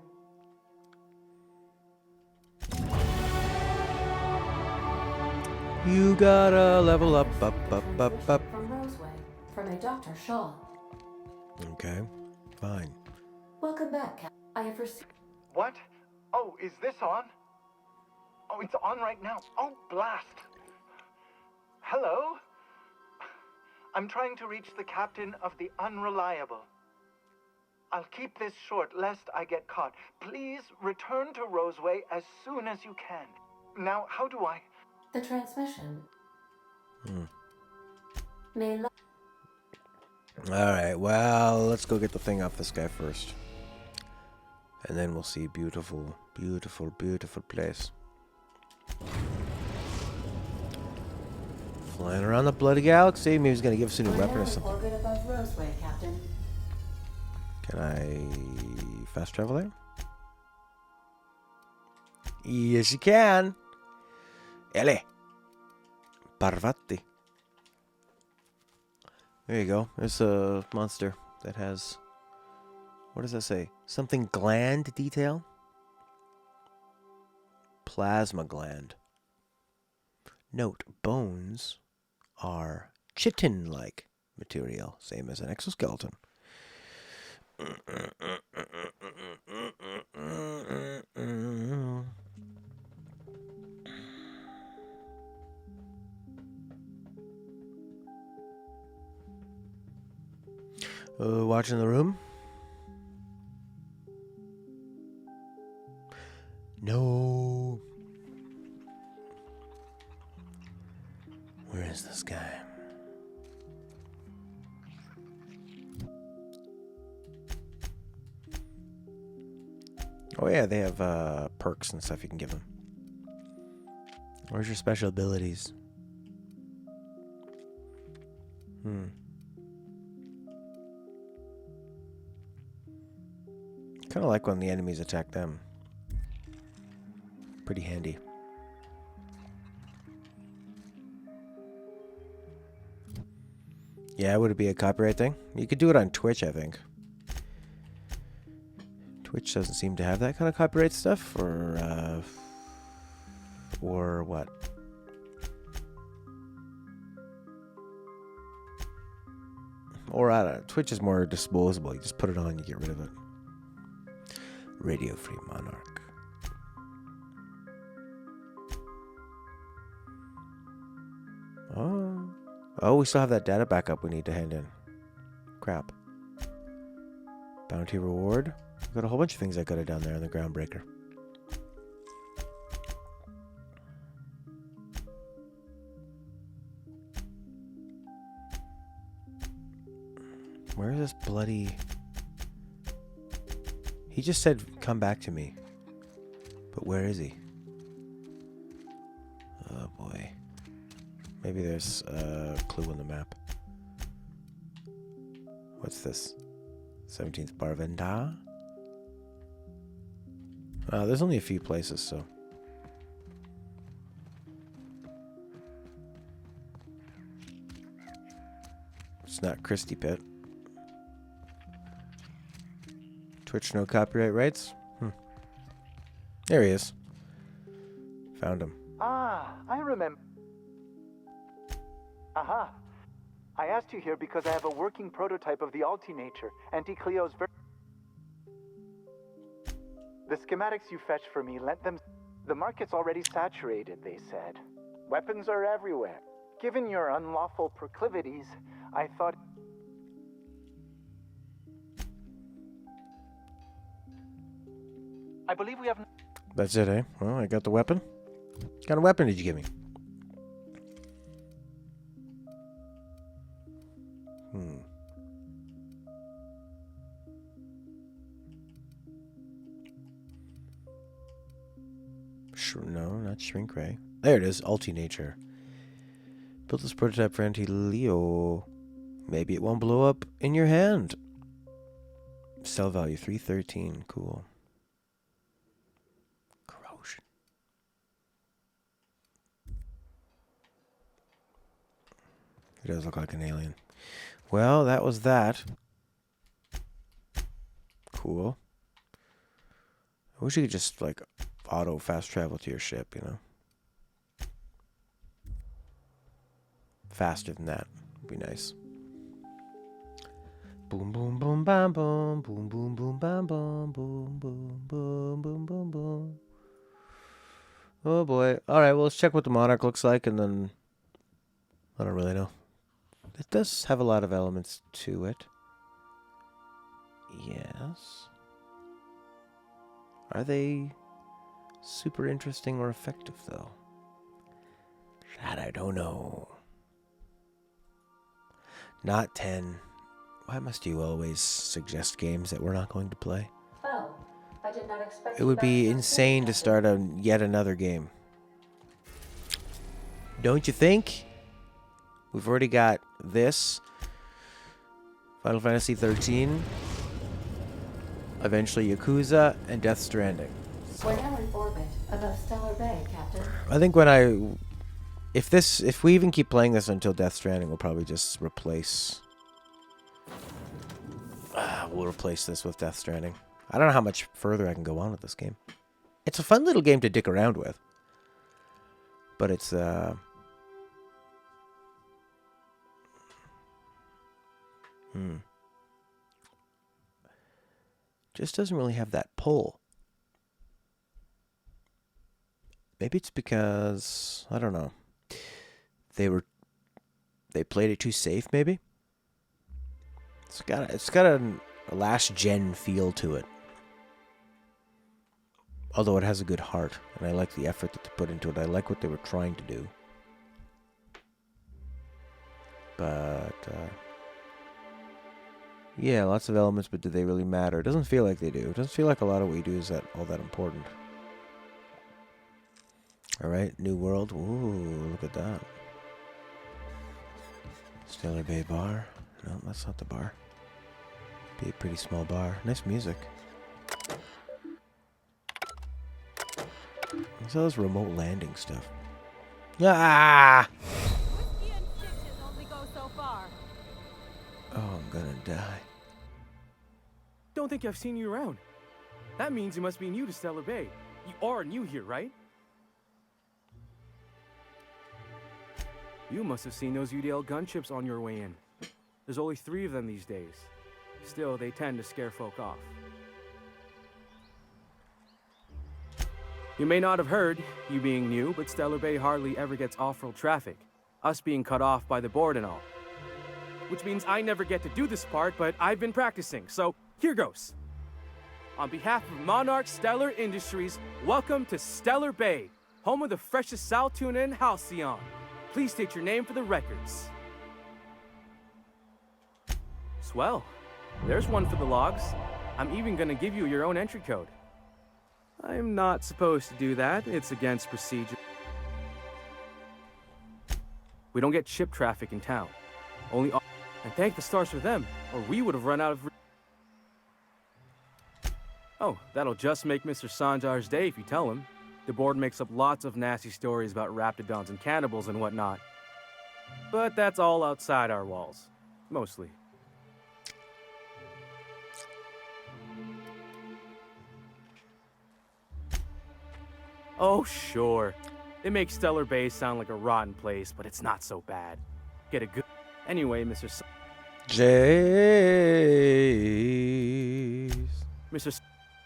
You gotta level up, up. From Roseway, from a Dr. Shaw. Okay, fine. Welcome back, Cap. I have received... What? Oh, is this on? Oh, it's on right now. Oh, blast. Hello? I'm trying to reach the captain of the Unreliable. I'll keep this short lest I get caught. Please return to Roseway as soon as you can. Now, how do I... The transmission. May lo- Alright, well, let's go get the thing off this guy first. And then we'll see beautiful, beautiful, beautiful place. Flying around the bloody galaxy. Maybe he's going to give us a new weapon or something. Orbit above Roseway, Captain. Can I fast travel there? Yes, you can. Ele. Parvati. There you go. There's a monster that has... what does that say? Something gland detail? Plasma gland. Note, bones are chitin-like material, same as an exoskeleton. Watching the room? No. Where is this guy? Oh yeah, they have perks and stuff you can give them. Where's your special abilities? Kind of like when the enemies attack them. Pretty handy. Yeah, would it be a copyright thing? You could do it on Twitch, I think. Twitch doesn't seem to have that kind of copyright stuff, or what? Or I don't know. Twitch is more disposable. You just put it on, you get rid of it. Radio Free Monarch. Oh. Oh, we still have that data backup we need to hand in. Crap. Bounty reward. I've got a whole bunch of things I got it down there in the groundbreaker. Where is this bloody... He just said, come back to me. But where is he? Oh boy. Maybe there's a clue on the map. What's this? 17th Barvenda? There's only a few places, so... It's not Christie Pit. Twitch no copyright rights? There he is. Found him. Ah, I remember. Aha. I asked you here because I have a working prototype of the Altinature, Anti-Cleo's The schematics you fetched for me lent them... The market's already saturated, they said. Weapons are everywhere. Given your unlawful proclivities, I thought... I believe we have... That's it, eh? Well, I got the weapon. What kind of weapon did you give me? No, not Shrink Ray. There it is, Altinature. Built this prototype for Anti-Leo. Maybe it won't blow up in your hand. Sell value 313. Cool. Corrosion. It does look like an alien. Well, that was that. Cool. I wish you could just, like, auto fast travel to your ship, you know? Faster than that would be nice. Boom, boom, boom, bam, boom, boom, boom, boom, bam, boom, boom, boom, boom, boom, boom, boom. Oh boy. Alright, well, let's check what the Monarch looks like, and then... I don't really know. It does have a lot of elements to it. Yes. Are they super interesting or effective, though? That I don't know. Not 10. Why must you always suggest games that we're not going to play? Well, I did not expect It would be insane to start yet another game. Don't you think? We've already got this. Final Fantasy 13. Eventually Yakuza and Death Stranding. We're now in orbit above Stellar Bay, Captain. I think when if we even keep playing this until Death Stranding, we'll probably just replace... we'll replace this with Death Stranding. I don't know how much further I can go on with this game. It's a fun little game to dick around with. But it's, just doesn't really have that pull. Maybe it's because, I don't know. They played it too safe, maybe? It's got a last gen feel to it. Although it has a good heart, and I like the effort that they put into it. I like what they were trying to do. But, yeah, lots of elements, but do they really matter? It doesn't feel like they do. It doesn't feel like a lot of what we do is all that important. Alright, new world. Ooh, look at that. Stellar Bay Bar. No, that's not the bar. Be a pretty small bar. Nice music. What's all this remote landing stuff? Ah! Oh, I'm gonna die. Don't think I've seen you around. That means you must be new to Stellar Bay. You are new here, right? You must have seen those UDL gunships on your way in. There's only 3 of them these days. Still, they tend to scare folk off. You may not have heard, you being new, but Stellar Bay hardly ever gets off-road traffic. us being cut off by the board and all. Which means I never get to do this part, but I've been practicing, so here goes. On behalf of Monarch Stellar Industries, welcome to Stellar Bay, home of the freshest sal tuna in Halcyon. Please state your name for the records. Swell. There's one for the logs. I'm even gonna give you your own entry code. I'm not supposed to do that. It's against procedure. We don't get ship traffic in town. Only and thank the stars for them, or we would have run out of... Oh, that'll just make Mr. Sanjar's day if you tell him. The board makes up lots of nasty stories about raptidons and cannibals and whatnot. But that's all outside our walls. Mostly. Oh, sure. It makes Stellar Bay sound like a rotten place, but it's not so bad. Get a good... Anyway, Mr.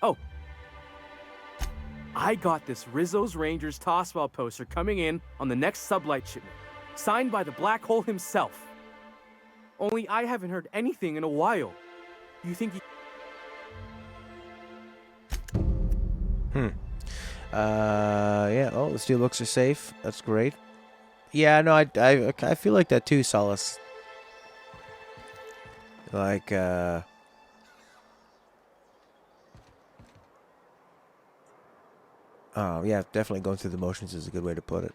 Oh. I got this Rizzo's Rangers Tossball poster coming in on the next sublight shipment, signed by the Black Hole himself. Only I haven't heard anything in a while. You think he... Yeah, oh, the steelbooks are safe. That's great. Yeah, no, I feel like that too, Solace. Like, oh, yeah, definitely going through the motions is a good way to put it.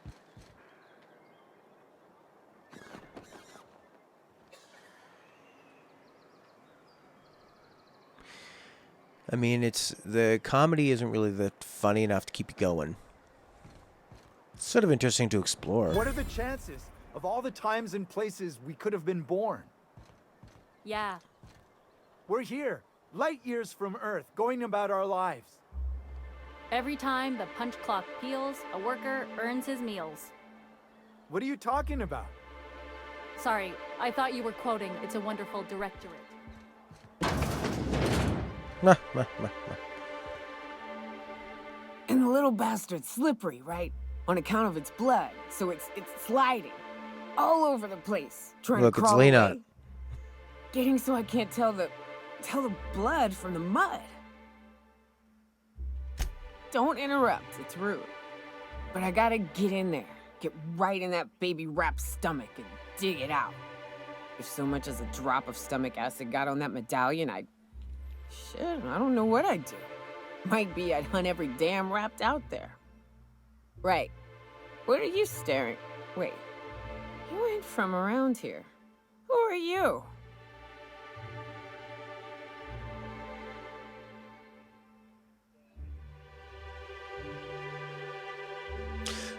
I mean, the comedy isn't really that funny enough to keep you going. It's sort of interesting to explore. What are the chances of all the times and places we could have been born? Yeah. We're here, light years from Earth, going about our lives. Every time the punch clock peals, a worker earns his meals. What are you talking about? Sorry, I thought you were quoting It's a Wonderful Directorate. And the little bastard's slippery, right? On account of its blood, so it's sliding all over the place, trying Look, to crawl it's away. Lena. Getting so I can't tell the blood from the mud. Don't interrupt, it's rude. But I gotta get in there, get right in that baby rap's stomach and dig it out. If so much as a drop of stomach acid got on that medallion, shit, I don't know what I'd do. Might be I'd hunt every damn rapt out there. Right. What are you staring? Wait. You ain't from around here. Who are you?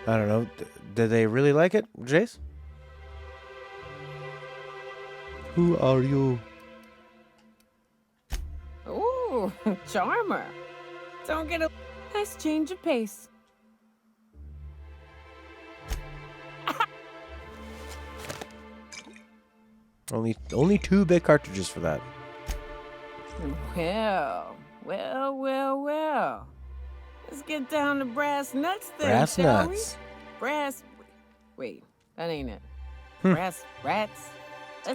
I don't know. Did they really like it, Jace? Who are you? Ooh, charmer. Don't get a nice change of pace. Only 2 big cartridges for that. Well. Let's get down to brass nuts then, Brass shall nuts. we? Wait, that ain't it. Hmm. Brass rats?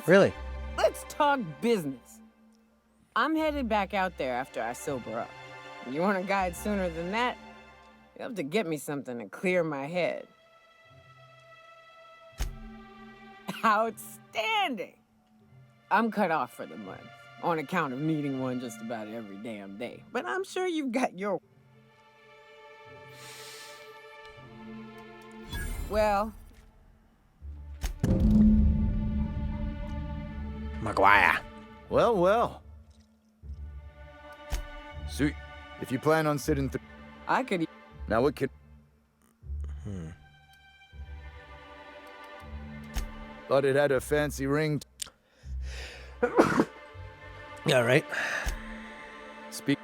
Really? Let's talk business. I'm headed back out there after I sober up. You want a guide sooner than that? You have to get me something to clear my head. Outstanding! I'm cut off for the month, on account of needing one just about every damn day. But I'm sure you've got your... Well... Maguire. Well. So, if you plan on sitting through... I could... Now what could... Thought it had a fancy ring. Yeah, right. Speak.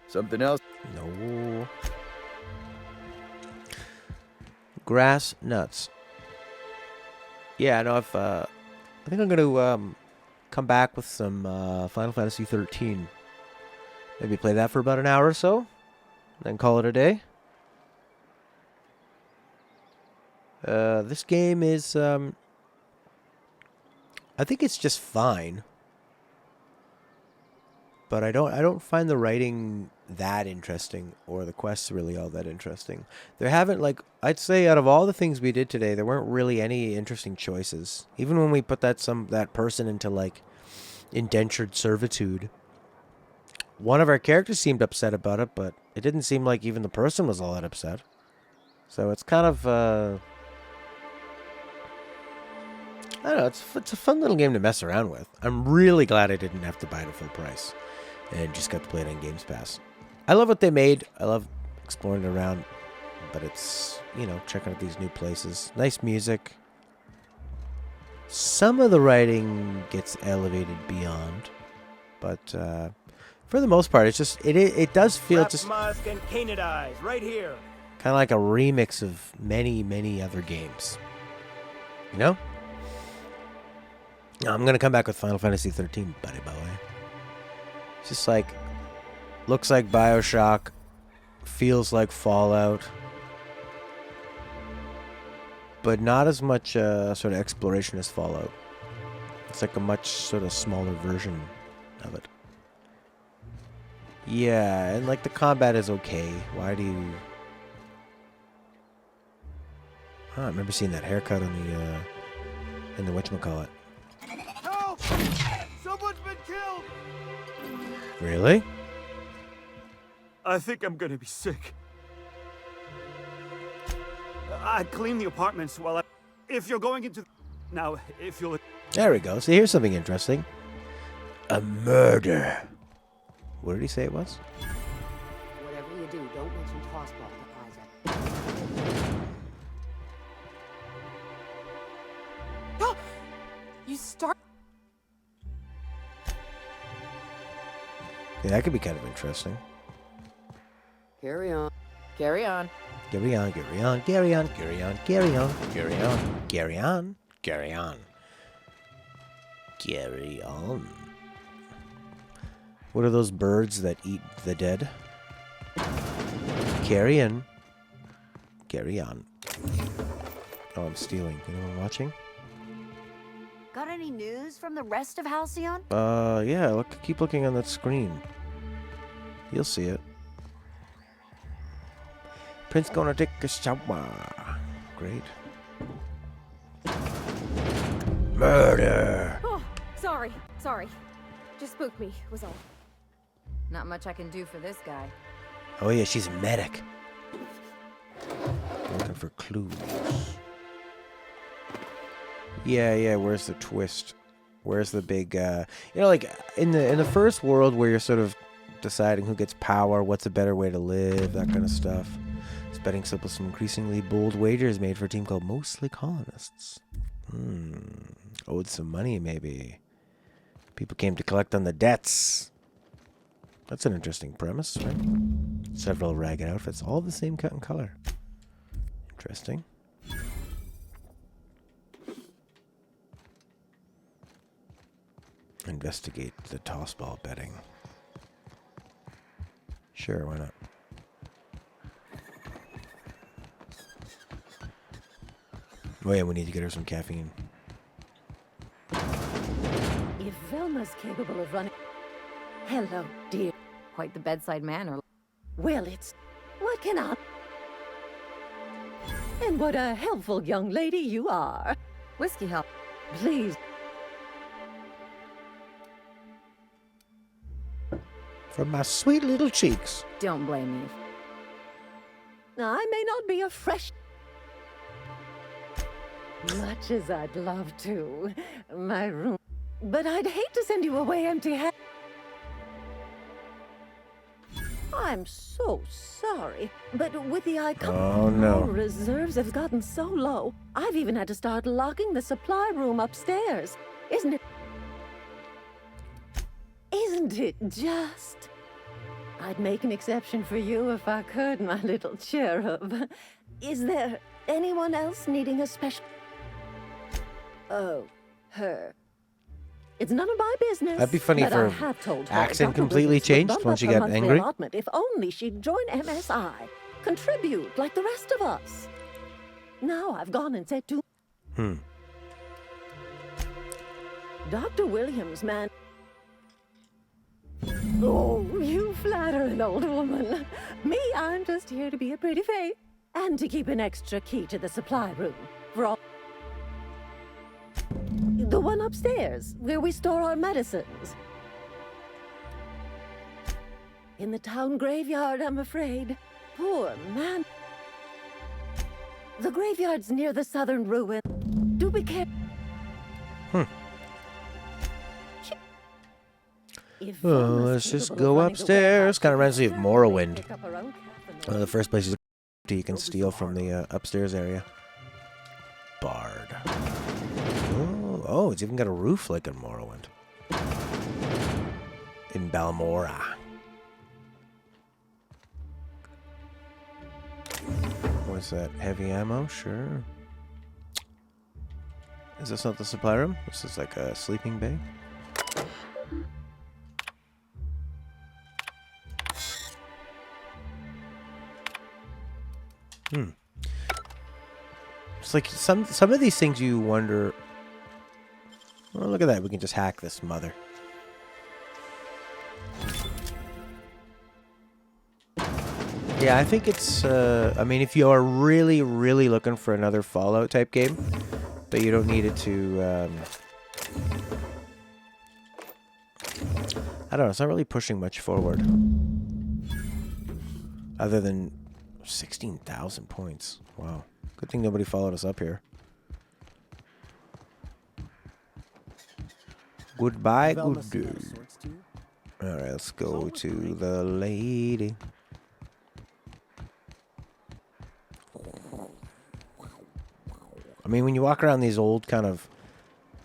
Something else? No. Grass nuts. Yeah, no, I think I'm going to come back with some Final Fantasy 13. Maybe play that for about an hour or so, then call it a day. This game is, I think it's just fine. But I don't find the writing that interesting, or the quests really all that interesting. There haven't, like, I'd say out of all the things we did today, there weren't really any interesting choices. Even when we put that person into, like, indentured servitude, one of our characters seemed upset about it, but it didn't seem like even the person was all that upset. So it's kind of, I don't know, it's a fun little game to mess around with. I'm really glad I didn't have to buy it at full price and just got to play it on Games Pass. I love what they made. I love exploring around, but it's, you know, checking out these new places. Nice music. Some of the writing gets elevated beyond, but for the most part, it's just, it does feel just Musk and Canadize right here. kind of like a remix of many, many other games. You know? I'm going to come back with Final Fantasy 13, buddy, by the way. It's just like, looks like BioShock, feels like Fallout, but not as much sort of exploration as Fallout. It's like a much sort of smaller version of it. Yeah, and like the combat is okay. Why do you... Oh, I remember seeing that haircut on the, in the whatchamacallit. Help! Someone's been killed! Really? I think I'm gonna be sick. I'd clean the apartments while if you're going into... Now, if you'll... There we go. So here's something interesting. A murder. What did he say it was? Whatever you do, don't mention tossball to Isaac. You start. Yeah, that could be kind of interesting. Carry on. Carry on. Carry on, carry on, carry on, carry on, carry on, carry on, carry on, carry on. Carry on. What are those birds that eat the dead? Carry in. Carry on. Oh, I'm stealing. Anyone watching? Got any news from the rest of Halcyon? Yeah, look, keep looking on that screen. You'll see it. Prince gonna take a shower. Great. Murder! Oh, sorry. Just spooked me, was all. Not much I can do for this guy. Oh yeah, she's a medic. Looking for clues. Yeah, where's the twist? Where's the big, you know, like, in the first world where you're sort of deciding who gets power, what's a better way to live, that kind of stuff. It's betting some increasingly bold wagers made for a team called Mostly Colonists. Owed some money, maybe. People came to collect on the debts. That's an interesting premise, right? Several ragged outfits, all the same cut and color. Interesting. Investigate the tossball betting. Sure, why not? Oh yeah, we need to get her some caffeine. If Velma's capable of running... Hello, dear. Quite the bedside manner. Well, it's... What can I... And what a helpful young lady you are. Whiskey help. Please. From my sweet little cheeks. Don't blame me. I may not be a fresh... Much as I'd love to. My room... But I'd hate to send you away empty-handed. I'm so sorry, but with the icon... Oh, no. Our reserves have gotten so low, I've even had to start locking the supply room upstairs. Isn't it just? I'd make an exception for you if I could, my little cherub. Is there anyone else needing a special... Oh, her. It's none of my business. That'd be funny but if her I have told her accent Dr. completely Wizards would changed bump when up she her got monthly angry. allotment if only she'd join MSI. Contribute like the rest of us. Now I've gone and said to Hmm. Dr. Williams, man. Oh, you flatter an old woman. Me, I'm just here to be a pretty face. And to keep an extra key to the supply room. For all... The one upstairs, where we store our medicines. In the town graveyard, I'm afraid. Poor man. The graveyard's near the southern ruin. Do be careful. Oh, let's just go upstairs. Kind of reminds me of Morrowind. One of the first places you can steal from the upstairs area. Bard. Oh, it's even got a roof like in Morrowind. In Balmora. What's that? Heavy ammo? Sure. Is this not the supply room? This is like a sleeping bay. It's like some of these things you wonder. Oh, look at that. We can just hack this mother. Yeah, I think it's, I mean, if you are really, really looking for another Fallout type game, but you don't need it to, I don't know, it's not really pushing much forward. Other than 16,000 points. Wow. Good thing nobody followed us up here. Goodbye, good day. Alright, let's go to the lady. I mean, when you walk around these old kind of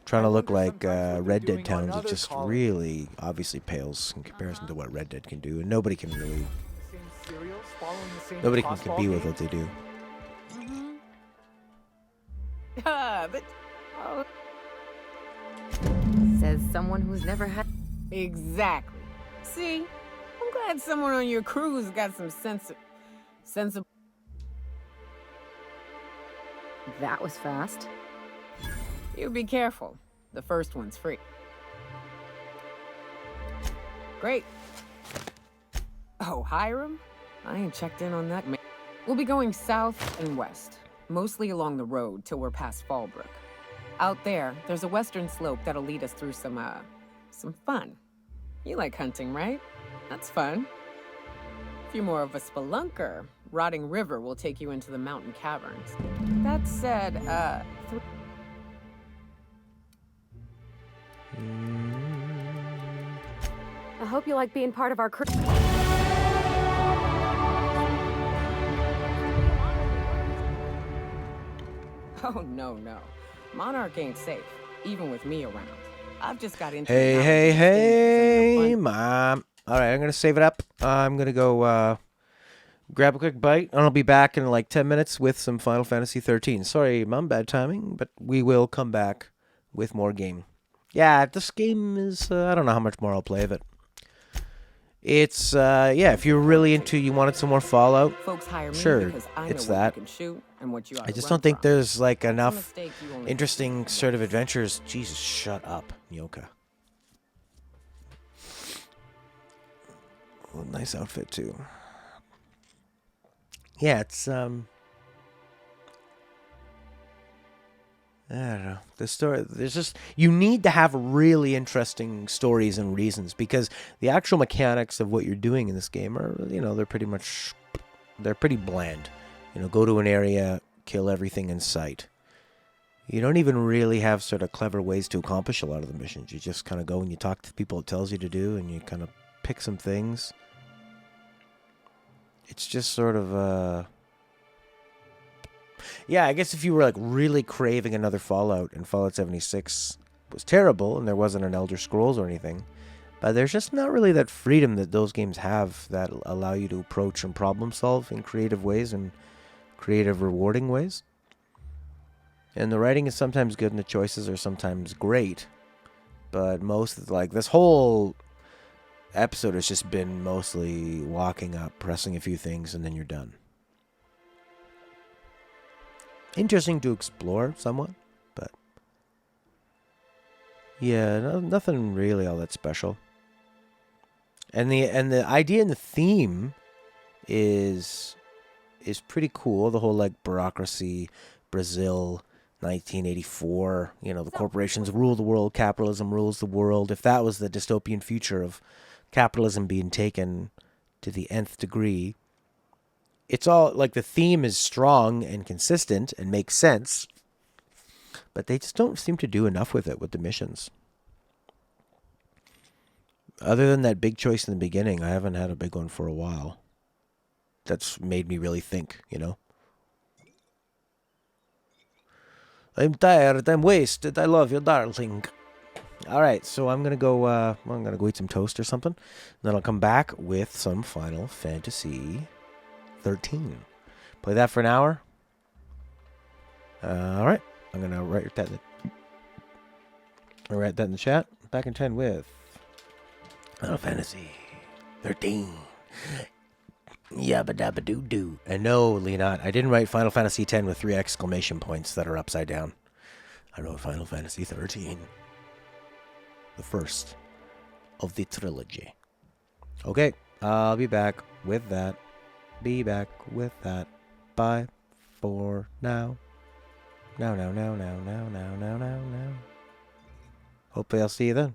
trying to look like Red Dead towns, it just really obviously pales in comparison to what Red Dead can do, and nobody can really, nobody can compete with what they do. But Says someone who's never had. exactly. See, I'm glad someone on your crew's got some sense of. That was fast. You be careful. The first one's free. Great. Oh, Hiram? I ain't checked in on that. We'll be going south and west, mostly along the road till we're past Fallbrook. Out there, there's a western slope that'll lead us through some fun. You like hunting, right? That's fun. If you're more of a spelunker, Rotting River will take you into the mountain caverns. That said, I hope you like being part of our crew. oh no. Monarch ain't safe, even with me around. I've just got into Hey, Mom. Alright, I'm going to save it up. I'm going to go grab a quick bite, and I'll be back in like 10 minutes with some Final Fantasy 13. Sorry, Mom, bad timing, but we will come back with more game. Yeah, this game is, I don't know how much more I'll play of it. It's, yeah, if you're really into, you wanted some more Fallout, folks hire me sure, because I know it's what that. you can shoot and what you ought I to just run don't think from. there's like That's a enough mistake you only interesting sort of adventures. Jesus, shut up, Nyoka. Oh, nice outfit too. Yeah, it's I don't know. The story, there's just, you need to have really interesting stories and reasons, because the actual mechanics of what you're doing in this game are, you know, they're pretty bland. You know, go to an area, kill everything in sight. You don't even really have sort of clever ways to accomplish a lot of the missions. You just kind of go and you talk to the people it tells you to do, and you kind of pick some things. It's just sort of, yeah, I guess if you were like really craving another Fallout, and Fallout 76 was terrible and there wasn't an Elder Scrolls or anything, but there's just not really that freedom that those games have that allow you to approach and problem solve in creative ways and creative, rewarding ways. And the writing is sometimes good and the choices are sometimes great, but most, like, this whole episode has just been mostly walking up, pressing a few things, and then you're done. interesting to explore somewhat, but yeah, nothing really all that special. And the idea and the theme is pretty cool. The whole like bureaucracy, Brazil, 1984. You know, the corporations rule the world, capitalism rules the world. If that was the dystopian future of capitalism being taken to the nth degree, it's all like the theme is strong and consistent and makes sense, but they just don't seem to do enough with it with the missions. Other than that big choice in the beginning, I haven't had a big one for a while. That's made me really think, you know? I'm tired, I'm wasted, I love you, darling. Alright, so I'm gonna go eat some toast or something. Then I'll come back with some Final Fantasy 13. Play that for an hour. Alright, I'm gonna write that in the chat. Back in 10 with Final Fantasy 13. Yabba dabba doo doo. And no, Leonard, I didn't write Final Fantasy 10 with 3 exclamation points that are upside down. I wrote Final Fantasy 13. The first of the trilogy. Okay, I'll be back with that. Bye for now. Now. Hopefully I'll see you then.